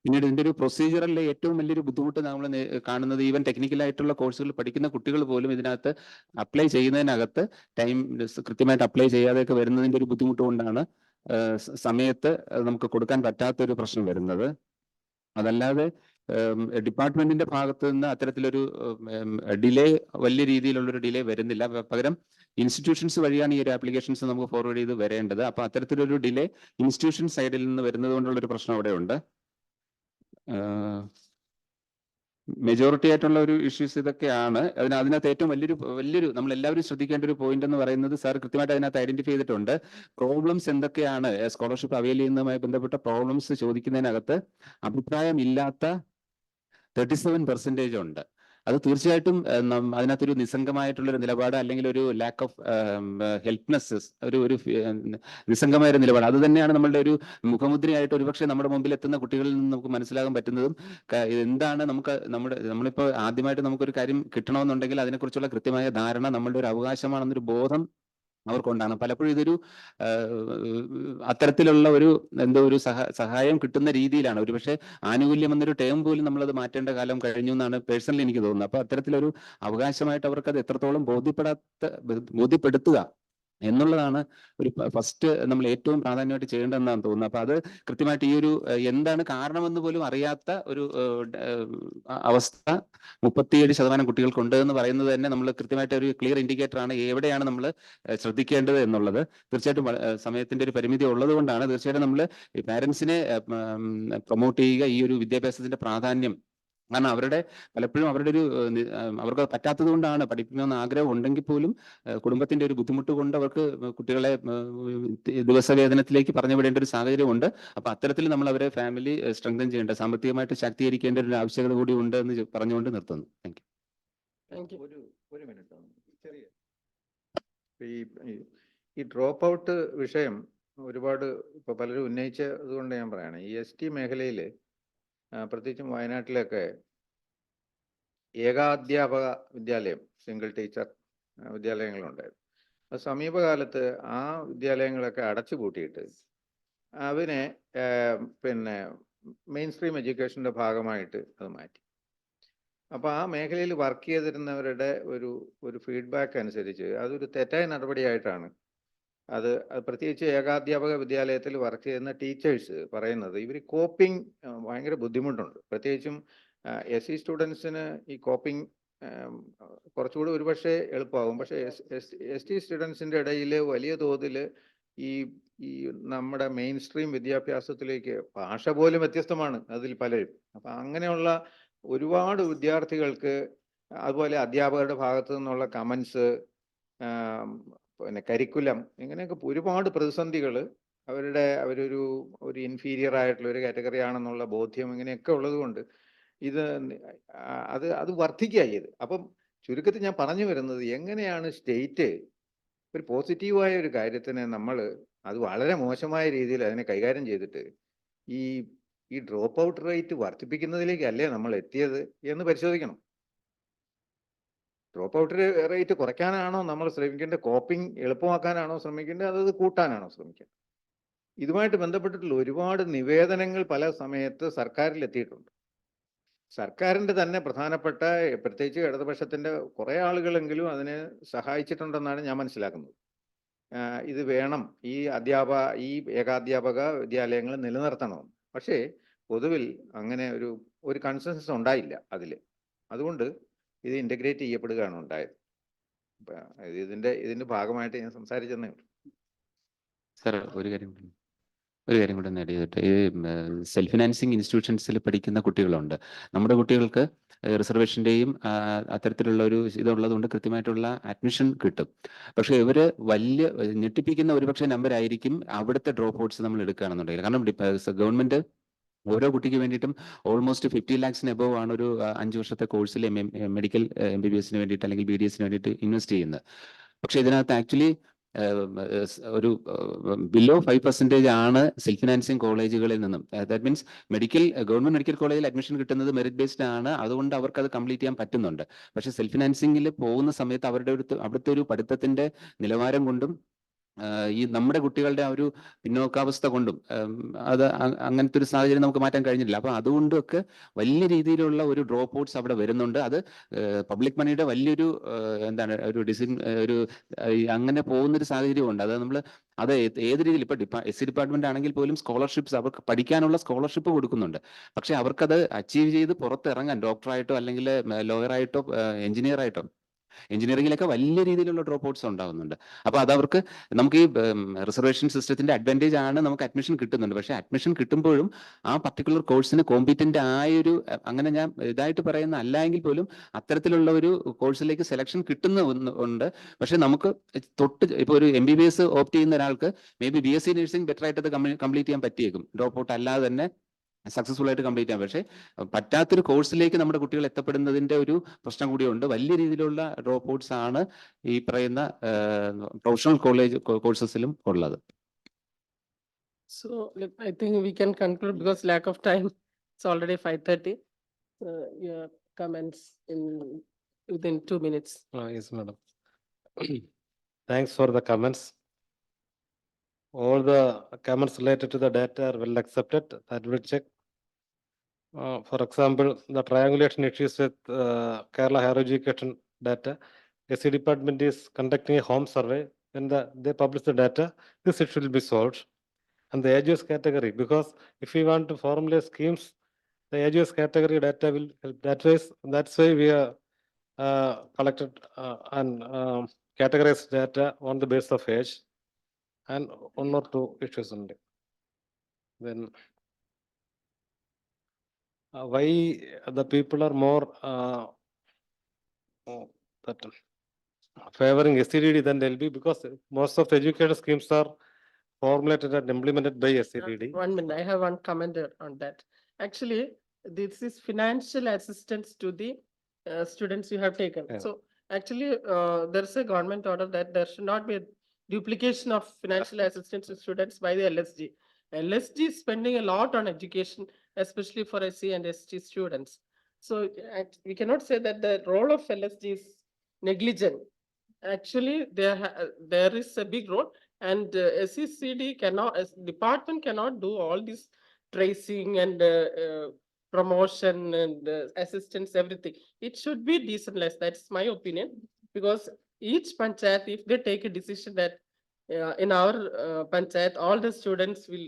പിന്നീട് ഇതിന്റെ ഒരു പ്രൊസീജിയറിലെ ഏറ്റവും വലിയൊരു ബുദ്ധിമുട്ട് നമ്മൾ കാണുന്നത് ഈവൻ ടെക്നിക്കലായിട്ടുള്ള കോഴ്സുകൾ പഠിക്കുന്ന കുട്ടികൾ പോലും ഇതിനകത്ത് അപ്ലൈ ചെയ്യുന്നതിനകത്ത് ടൈം കൃത്യമായിട്ട് അപ്ലൈ ചെയ്യാതെയൊക്കെ വരുന്നതിന്റെ ഒരു ബുദ്ധിമുട്ട് കൊണ്ടാണ് സമയത്ത് നമുക്ക് കൊടുക്കാൻ പറ്റാത്തൊരു പ്രശ്നം വരുന്നത്. അതല്ലാതെ ഡിപ്പാർട്ട്മെന്റിന്റെ ഭാഗത്ത് നിന്ന് അത്തരത്തിലൊരു ഡിലേ, വലിയ രീതിയിലുള്ളൊരു ഡിലേ വരുന്നില്ല. പകരം ഇൻസ്റ്റിറ്റ്യൂഷൻസ് വഴിയാണ് ഈ ഒരു ആപ്ലിക്കേഷൻസ് നമുക്ക് ഫോർവേഡ് ചെയ്ത് വരേണ്ടത്. അപ്പൊ അത്തരത്തിലൊരു ഡിലേ ഇൻസ്റ്റിറ്റ്യൂഷൻ സൈഡിൽ നിന്ന് വരുന്നത് കൊണ്ടുള്ള ഒരു പ്രശ്നം അവിടെ ഉണ്ട്. മെജോറിറ്റി ആയിട്ടുള്ള ഒരു ഇഷ്യൂസ് ഇതൊക്കെയാണ്. അതിനകത്ത് ഏറ്റവും വലിയൊരു നമ്മൾ എല്ലാവരും ശ്രദ്ധിക്കേണ്ട ഒരു പോയിന്റ് എന്ന് പറയുന്നത്, സാർ കൃത്യമായിട്ട് അതിനകത്ത് ഐഡന്റിഫൈ ചെയ്തിട്ടുണ്ട്. പ്രോബ്ലംസ് എന്തൊക്കെയാണ്, സ്കോളർഷിപ്പ് അവൈൽ ചെയ്യുന്നതുമായി ബന്ധപ്പെട്ട പ്രോബ്ലംസ് ചോദിക്കുന്നതിനകത്ത് അഭിപ്രായമില്ലാത്ത 37% ഉണ്ട്. അത് തീർച്ചയായിട്ടും അതിനകത്തൊരു നിസ്സംഗമായിട്ടുള്ള ഒരു നിലപാട്, അല്ലെങ്കിൽ ഒരു ലാക്ക് ഓഫ് ഹെൽപ്നെസ്, ഒരു നിസ്സംഗമായ ഒരു നിലപാട്, അത് തന്നെയാണ് നമ്മളുടെ ഒരു മുഖമുദ്രയായിട്ട് ഒരുപക്ഷെ നമ്മുടെ മുമ്പിൽ എത്തുന്ന കുട്ടികളിൽ നിന്ന് നമുക്ക് മനസ്സിലാകാൻ പറ്റുന്നതും. എന്താണ് നമ്മളിപ്പോൾ ആദ്യമായിട്ട് നമുക്കൊരു കാര്യം കിട്ടണമെന്നുണ്ടെങ്കിൽ അതിനെക്കുറിച്ചുള്ള കൃത്യമായ ധാരണ നമ്മളുടെ ഒരു അവകാശമാണെന്നൊരു ബോധം അവർക്കുണ്ടാണ്. പലപ്പോഴും ഇതൊരു അത്തരത്തിലുള്ള ഒരു സഹായം കിട്ടുന്ന രീതിയിലാണ്. ഒരുപക്ഷെ ആനുകൂല്യം എന്നൊരു ടേം പോലും നമ്മളത് മാറ്റേണ്ട കാലം കഴിഞ്ഞു എന്നാണ് പേഴ്സണലി എനിക്ക് തോന്നുന്നത്. അപ്പൊ അത്തരത്തിലൊരു അവകാശമായിട്ട് അവർക്ക് അത് എത്രത്തോളം ബോധ്യപ്പെടുത്തുക എന്നുള്ളതാണ് ഒരു ഫസ്റ്റ് നമ്മൾ ഏറ്റവും പ്രാധാന്യമായിട്ട് ചെയ്യേണ്ടതെന്നാണ് തോന്നുന്നത്. അപ്പൊ അത് കൃത്യമായിട്ട് ഈ ഒരു എന്താണ് കാരണമെന്ന് പോലും അറിയാത്ത ഒരു അവസ്ഥ 37% കുട്ടികൾക്കുണ്ട് എന്ന് പറയുന്നത് തന്നെ നമ്മൾ കൃത്യമായിട്ട് ഒരു ക്ലിയർ ഇൻഡിക്കേറ്റർ ആണ് എവിടെയാണ് നമ്മൾ ശ്രദ്ധിക്കേണ്ടത് എന്നുള്ളത്. തീർച്ചയായിട്ടും സമയത്തിന്റെ ഒരു പരിമിതി ഉള്ളത് കൊണ്ടാണ് തീർച്ചയായിട്ടും നമ്മൾ പാരന്റ്സിനെ പ്രൊമോട്ട് ചെയ്യുക, ഈ ഒരു വിദ്യാഭ്യാസത്തിന്റെ പ്രാധാന്യം. കാരണം പലപ്പോഴും അവർക്ക് പറ്റാത്തത് കൊണ്ടാണ്, പഠിക്കണമെന്ന് ആഗ്രഹം ഉണ്ടെങ്കിൽ പോലും കുടുംബത്തിന്റെ ഒരു ബുദ്ധിമുട്ട് കൊണ്ട് അവർക്ക് കുട്ടികളെ ദിവസവേതനത്തിലേക്ക് പറഞ്ഞു വിടേണ്ട ഒരു സാഹചര്യമുണ്ട്. അപ്പൊ അത്തരത്തിൽ നമ്മൾ അവരെ ഫാമിലി സ്ട്രെങ്തൻ ചെയ്യേണ്ട, സാമ്പത്തികമായിട്ട് ശാക്തീകരിക്കേണ്ട ഒരു ആവശ്യകത കൂടി ഉണ്ട് എന്ന് പറഞ്ഞുകൊണ്ട് നിർത്തുന്നു. Thank you. ഒരു മിനിറ്റ്, ചെറിയ ഈ ഡ്രോപ്പ് ഔട്ട് വിഷയം ഒരുപാട് ഇപ്പൊ പലരും ഉന്നയിച്ചത് കൊണ്ട് ഞാൻ പറയാണ്. ഈ ST മേഖലയിൽ പ്രത്യേകിച്ചും വയനാട്ടിലൊക്കെ ഏകാധ്യാപക വിദ്യാലയം, സിംഗിൾ ടീച്ചർ വിദ്യാലയങ്ങളുണ്ടായിരുന്നു. അത് സമീപകാലത്ത് ആ വിദ്യാലയങ്ങളൊക്കെ അടച്ചുപൂട്ടിയിട്ട് അതിനെ മെയിൻ സ്ട്രീം എഡ്യൂക്കേഷൻ്റെ ഭാഗമായിട്ട് അത് മാറ്റി. അപ്പോൾ ആ മേഖലയിൽ വർക്ക് ചെയ്തിരുന്നവരുടെ ഒരു ഫീഡ്ബാക്ക് അനുസരിച്ച് അതൊരു തെറ്റായ നടപടിയായിട്ടാണ് അത് പ്രത്യേകിച്ച് ഏകാധ്യാപക വിദ്യാലയത്തിൽ വർക്ക് ചെയ്യുന്ന ടീച്ചേഴ്സ് പറയുന്നത്. ഇവർ കോപ്പിംഗ് ഭയങ്കര ബുദ്ധിമുട്ടുണ്ട്. പ്രത്യേകിച്ചും SC സ്റ്റുഡൻസിന് ഈ കോപ്പിംഗ് കുറച്ചുകൂടി ഒരുപക്ഷെ എളുപ്പമാകും. പക്ഷേ ST സ്റ്റുഡൻസിൻ്റെ ഇടയിൽ വലിയ തോതിൽ ഈ നമ്മുടെ മെയിൻ സ്ട്രീം വിദ്യാഭ്യാസത്തിലേക്ക് ഭാഷ പോലും വ്യത്യസ്തമാണ് അതിൽ പലരും. അപ്പം അങ്ങനെയുള്ള ഒരുപാട് വിദ്യാർത്ഥികൾക്ക്, അതുപോലെ അധ്യാപകരുടെ ഭാഗത്തു നിന്നുള്ള കമൻസ്, കരിക്കുലം, ഇങ്ങനെയൊക്കെ ഒരുപാട് പ്രതിസന്ധികൾ, അവരൊരു ഇൻഫീരിയർ ആയിട്ടുള്ള ഒരു കാറ്റഗറി ആണെന്നുള്ള ബോധ്യം, ഇങ്ങനെയൊക്കെ ഉള്ളത് കൊണ്ട് അത് വർദ്ധിക്കുക ചെയ്ത്. അപ്പം ചുരുക്കത്തിൽ ഞാൻ പറഞ്ഞു വരുന്നത്, എങ്ങനെയാണ് സ്റ്റേറ്റ് ഒരു പോസിറ്റീവായ ഒരു കാര്യത്തിന് അത് വളരെ മോശമായ രീതിയിൽ അതിനെ കൈകാര്യം ചെയ്തിട്ട് ഈ ഡ്രോപ്പ് ഔട്ട് റേറ്റ് വർദ്ധിപ്പിക്കുന്നതിലേക്കല്ലേ നമ്മൾ എത്തിയത് എന്ന് പരിശോധിക്കണം. ഡ്രോപ്പ് ഔട്ട് റേറ്റ് കുറയ്ക്കാനാണോ നമ്മൾ ശ്രമിക്കേണ്ടത്, കോപ്പിംഗ് എളുപ്പമാക്കാനാണോ ശ്രമിക്കേണ്ടത്, അതത് കൂട്ടാനാണോ ശ്രമിക്കേണ്ടത്? ഇതുമായിട്ട് ബന്ധപ്പെട്ടിട്ടുള്ള ഒരുപാട് നിവേദനങ്ങൾ പല സമയത്ത് സർക്കാരിൽ എത്തിയിട്ടുണ്ട്. സർക്കാരിൻ്റെ തന്നെ പ്രധാനപ്പെട്ട, പ്രത്യേകിച്ച് ഇടതുപക്ഷത്തിൻ്റെ കുറേ ആളുകളെങ്കിലും അതിനെ സഹായിച്ചിട്ടുണ്ടെന്നാണ് ഞാൻ മനസ്സിലാക്കുന്നത്. ഇത് വേണം, ഈ ഏകാധ്യാപക വിദ്യാലയങ്ങൾ നിലനിർത്തണം. പക്ഷേ പൊതുവിൽ അങ്ങനെ ഒരു കൺസെൻസസ് ഉണ്ടായില്ല അതിൽ. അതുകൊണ്ട് ഇത് ഇൻ്റഗ്രേറ്റ് ചെയ്യപ്പെടുകയാണ് ഉണ്ടായത്. ഇതിന്റെ ഭാഗമായിട്ട് ഞാൻ സംസാരിച്ചെന്നേ ഉള്ളൂ. സാർ ഒരു കാര്യം കൂടെ നേടി ചെയ്തിട്ട്, ഈ സെൽഫ് ഫിനാൻസിങ് ഇൻസ്റ്റിറ്റ്യൂഷൻസിൽ പഠിക്കുന്ന കുട്ടികളുണ്ട്. നമ്മുടെ കുട്ടികൾക്ക് റിസർവേഷൻ്റെയും അത്തരത്തിലുള്ള ഒരു ഇതുള്ളത് കൊണ്ട് കൃത്യമായിട്ടുള്ള അഡ്മിഷൻ കിട്ടും. പക്ഷെ ഇവര് വലിയ ഞെട്ടിപ്പിക്കുന്ന ഒരുപക്ഷെ നമ്പർ ആയിരിക്കും അവിടുത്തെ ഡ്രോപ്പ് ഔട്ട്സ് നമ്മൾ എടുക്കുകയാണെന്നുണ്ടെങ്കിൽ. കാരണം ഗവൺമെന്റ് ഓരോ കുട്ടിക്ക് വേണ്ടിയിട്ടും ഓൾമോസ്റ്റ് 50 lakhs എബോവ് ആണ് ഒരു 5 വർഷത്തെ കോഴ്സിൽ മെഡിക്കൽ MBBSന് വേണ്ടിയിട്ട് അല്ലെങ്കിൽ BDSന് വേണ്ടിയിട്ട് ഇൻവെസ്റ്റ് ചെയ്യുന്നത്. പക്ഷെ ഇതിനകത്ത് ആക്ച്വലി ഒരു ബിലോ 5% ആണ് സെൽഫ് ഫിനാൻസിങ് കോളേജുകളിൽ നിന്നും. ദാറ്റ് മീൻസ് ഗവൺമെന്റ് മെഡിക്കൽ കോളേജിൽ അഡ്മിഷൻ കിട്ടുന്നത് മെറിറ്റ് ബേസ്ഡ് ആണ്. അതുകൊണ്ട് അവർക്ക് അത് കംപ്ലീറ്റ് ചെയ്യാൻ പറ്റുന്നുണ്ട്. പക്ഷെ സെൽഫ് ഫിനാൻസിങ്ങിൽ പോകുന്ന സമയത്ത് അവിടുത്തെ ഒരു പഠിത്തത്തിന്റെ നിലവാരം കൊണ്ടും ഈ നമ്മുടെ കുട്ടികളുടെ ആ ഒരു പിന്നോക്കാവസ്ഥ കൊണ്ടും അത് അങ്ങനത്തെ ഒരു സാഹചര്യം നമുക്ക് മാറ്റാൻ കഴിഞ്ഞില്ല. അപ്പൊ അതുകൊണ്ടൊക്കെ വലിയ രീതിയിലുള്ള ഒരു ഡ്രോപ്പ് ഔട്ട്സ് അവിടെ വരുന്നുണ്ട്. അത് പബ്ലിക് മണിയുടെ വലിയൊരു എന്താണ് ഒരു ഒരു അങ്ങനെ പോകുന്നൊരു സാഹചര്യമുണ്ട്. അത് നമ്മൾ അത് ഏത് രീതിയിൽ ഇപ്പൊ SC ഡിപ്പാർട്ട്മെന്റ് ആണെങ്കിൽ പോലും സ്കോളർഷിപ്സ് അവർക്ക് പഠിക്കാനുള്ള സ്കോളർഷിപ്പ് കൊടുക്കുന്നുണ്ട്. പക്ഷെ അവർക്കത് അച്ചീവ് ചെയ്ത് പുറത്തിറങ്ങാൻ ഡോക്ടറായിട്ടോ അല്ലെങ്കിൽ ലോയറായിട്ടോ എഞ്ചിനീയർ ആയിട്ടോ എഞ്ചിനീയറിംഗിലൊക്കെ വലിയ രീതിയിലുള്ള ഡ്രോപ്പ് ഔട്ട്സ് ഉണ്ടാകുന്നുണ്ട്. അപ്പൊ അതവർക്ക് നമുക്ക് ഈ റിസർവേഷൻ സിസ്റ്റത്തിന്റെ അഡ്വാൻറ്റേജ് ആണ്, നമുക്ക് അഡ്മിഷൻ കിട്ടുന്നുണ്ട്. പക്ഷെ അഡ്മിഷൻ കിട്ടുമ്പോഴും ആ പർട്ടിക്കുലർ കോഴ്സിന് കോമ്പീറ്റന്റ് ആയൊരു അങ്ങനെ ഞാൻ ഇതായിട്ട് പറയുന്ന അല്ല എങ്കിൽ പോലും അത്തരത്തിലുള്ള ഒരു കോഴ്സിലേക്ക് സെലക്ഷൻ കിട്ടുന്ന ഉണ്ട്. പക്ഷെ നമുക്ക് ഇപ്പൊ ഒരു MBBS ഓപ്റ്റ് ചെയ്യുന്ന ഒരാൾക്ക് BSc നഴ്സിംഗ് ബെറ്റർ ആയിട്ട് അത് കംപ്ലീറ്റ് ചെയ്യാൻ പറ്റിയേക്കും, ഡ്രോപ്പ് ഔട്ട് അല്ലാതെ തന്നെ സക്സസ്ഫുൾ ആയിട്ട് കംപ്ലീറ്റ് ചെയ്യാം. പക്ഷേ പറ്റാത്തൊരു കോഴ്സിലേക്ക് നമ്മുടെ കുട്ടികൾ എത്തപ്പെടുന്നതിന്റെ ഒരു പ്രശ്നം കൂടിയുണ്ട്. വലിയ രീതിയിലുള്ള ഡ്രോപ്പ് ഔട്ട്സ് ആണ് ഈ പറയുന്ന പ്രൊഫഷണൽ കോഴ്സസിലും ഉള്ളത്. So I think we can conclude because lack of time. It's already 5:30. Your comments within 2 minutes. Yes, madam. Thanks for the comments. All the comments related to the data are well accepted. That will check. For example, the triangulation issues with Kerala Higher Education data. SC department is conducting a home survey. When they publish the data, this issue will be solved. And the age category, because if we want to formulate schemes, the age category data will help. That's why we are collected and categorized data on the basis of age, and 1 or 2 issues only. Then why the people are more favoring SCDD than LB? Because most of the educator schemes are formulated and implemented by SCDD. 1 minute, I have one comment on that. Actually, this is financial assistance to the students you have taken. Yeah. So actually, there's a government order that there should not be a duplication of financial assistance to students by the LSG. LSG is spending a lot on education, especially for SC and ST students. So we cannot say that the role of LSG is negligent. Actually, there is a big role, and SCCD cannot, as department cannot do all this tracing and promotion and assistance, everything. It should be decentralized. That's my opinion, because each panchayat, if they take a decision that in our panchayat, all the students will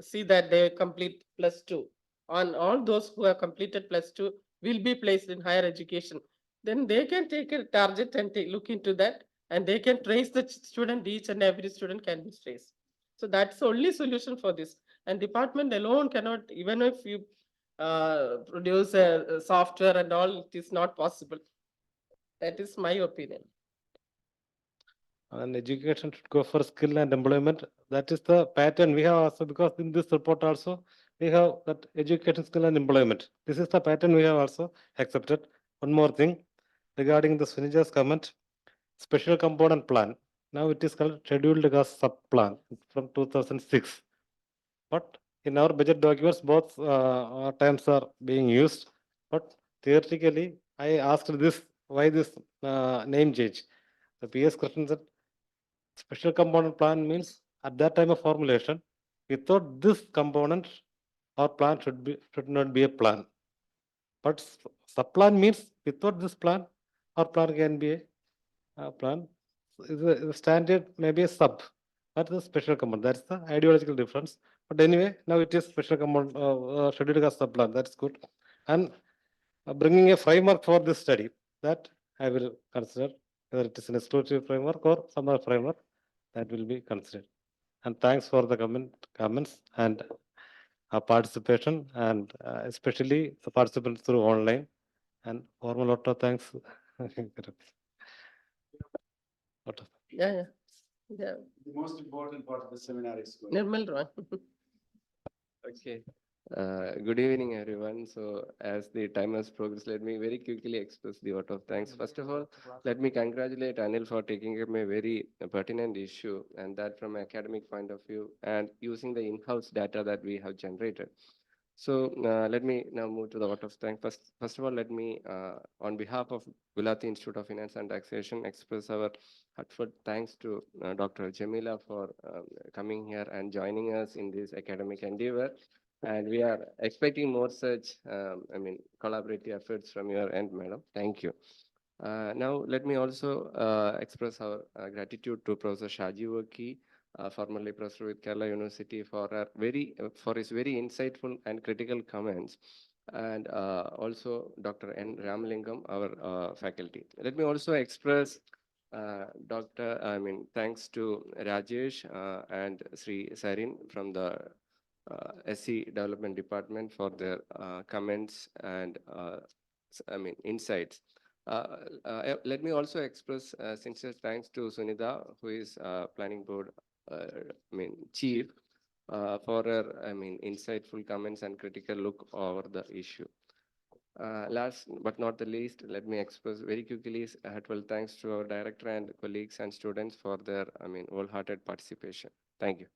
see that they complete +2, on all those who have completed +2 will be placed in higher education. Then they can take a target and look into that, and they can trace the student. Each and every student can be traced. So that's the only solution for this. And department alone cannot, even if you produce a software and all, it is not possible. That is my opinion. And education should go for skill and employment. That is the pattern we have also, because in this report also we have that education, skill and employment. This is the pattern we have also accepted. One more thing regarding the Sunija's comment, special component plan. Now it is called scheduled cost sub plan from 2006. But in our budget documents, both terms are being used. But theoretically, I asked this, why this name change? The PS question said, special component plan means at that time of formulation, we thought this component or plan should not be a plan. But subplan means we thought this plan or plan can be a plan. The standard may be a sub. That's the special component. That's the ideological difference. But anyway, now it is special component scheduled as subplan. That's good. And bringing a framework for this study, that I will consider, whether it is an exclusive framework or some other framework, that will be considered. And thanks for the comments and participation, and especially the participants through online. And formal lot of thanks. Yeah. The most important part of the seminar is going. Nirmal Roy. Okay. Good evening, everyone. So as the time has progressed, let me very quickly express the vote of thanks. First of all, let me congratulate Anil for taking up a very pertinent issue, and that from an academic point of view, and using the in-house data that we have generated. So let me now move to the vote of thanks. First of all, let me, on behalf of Gulati Institute of Finance and Taxation, express our heartfelt thanks to Dr. Jamila for coming here and joining us in this academic endeavor. And we are expecting more such, collaborative efforts from your end, madam. Thank you. Now, let me also express our gratitude to Professor Shaji Worki, formerly professor with Kerala University, for his very insightful and critical comments, and also Dr. N. Ramalingam, our faculty. Let me also express thanks to Rajesh and Sri Sarin from the SC Development Department for their comments and insights. Let me also express sincere thanks to Sunita, who is planning board chief, for her insightful comments and critical look over the issue. Last but not the least, let me express very quickly heartfelt thanks to our director and colleagues and students for their wholehearted participation. Thank you.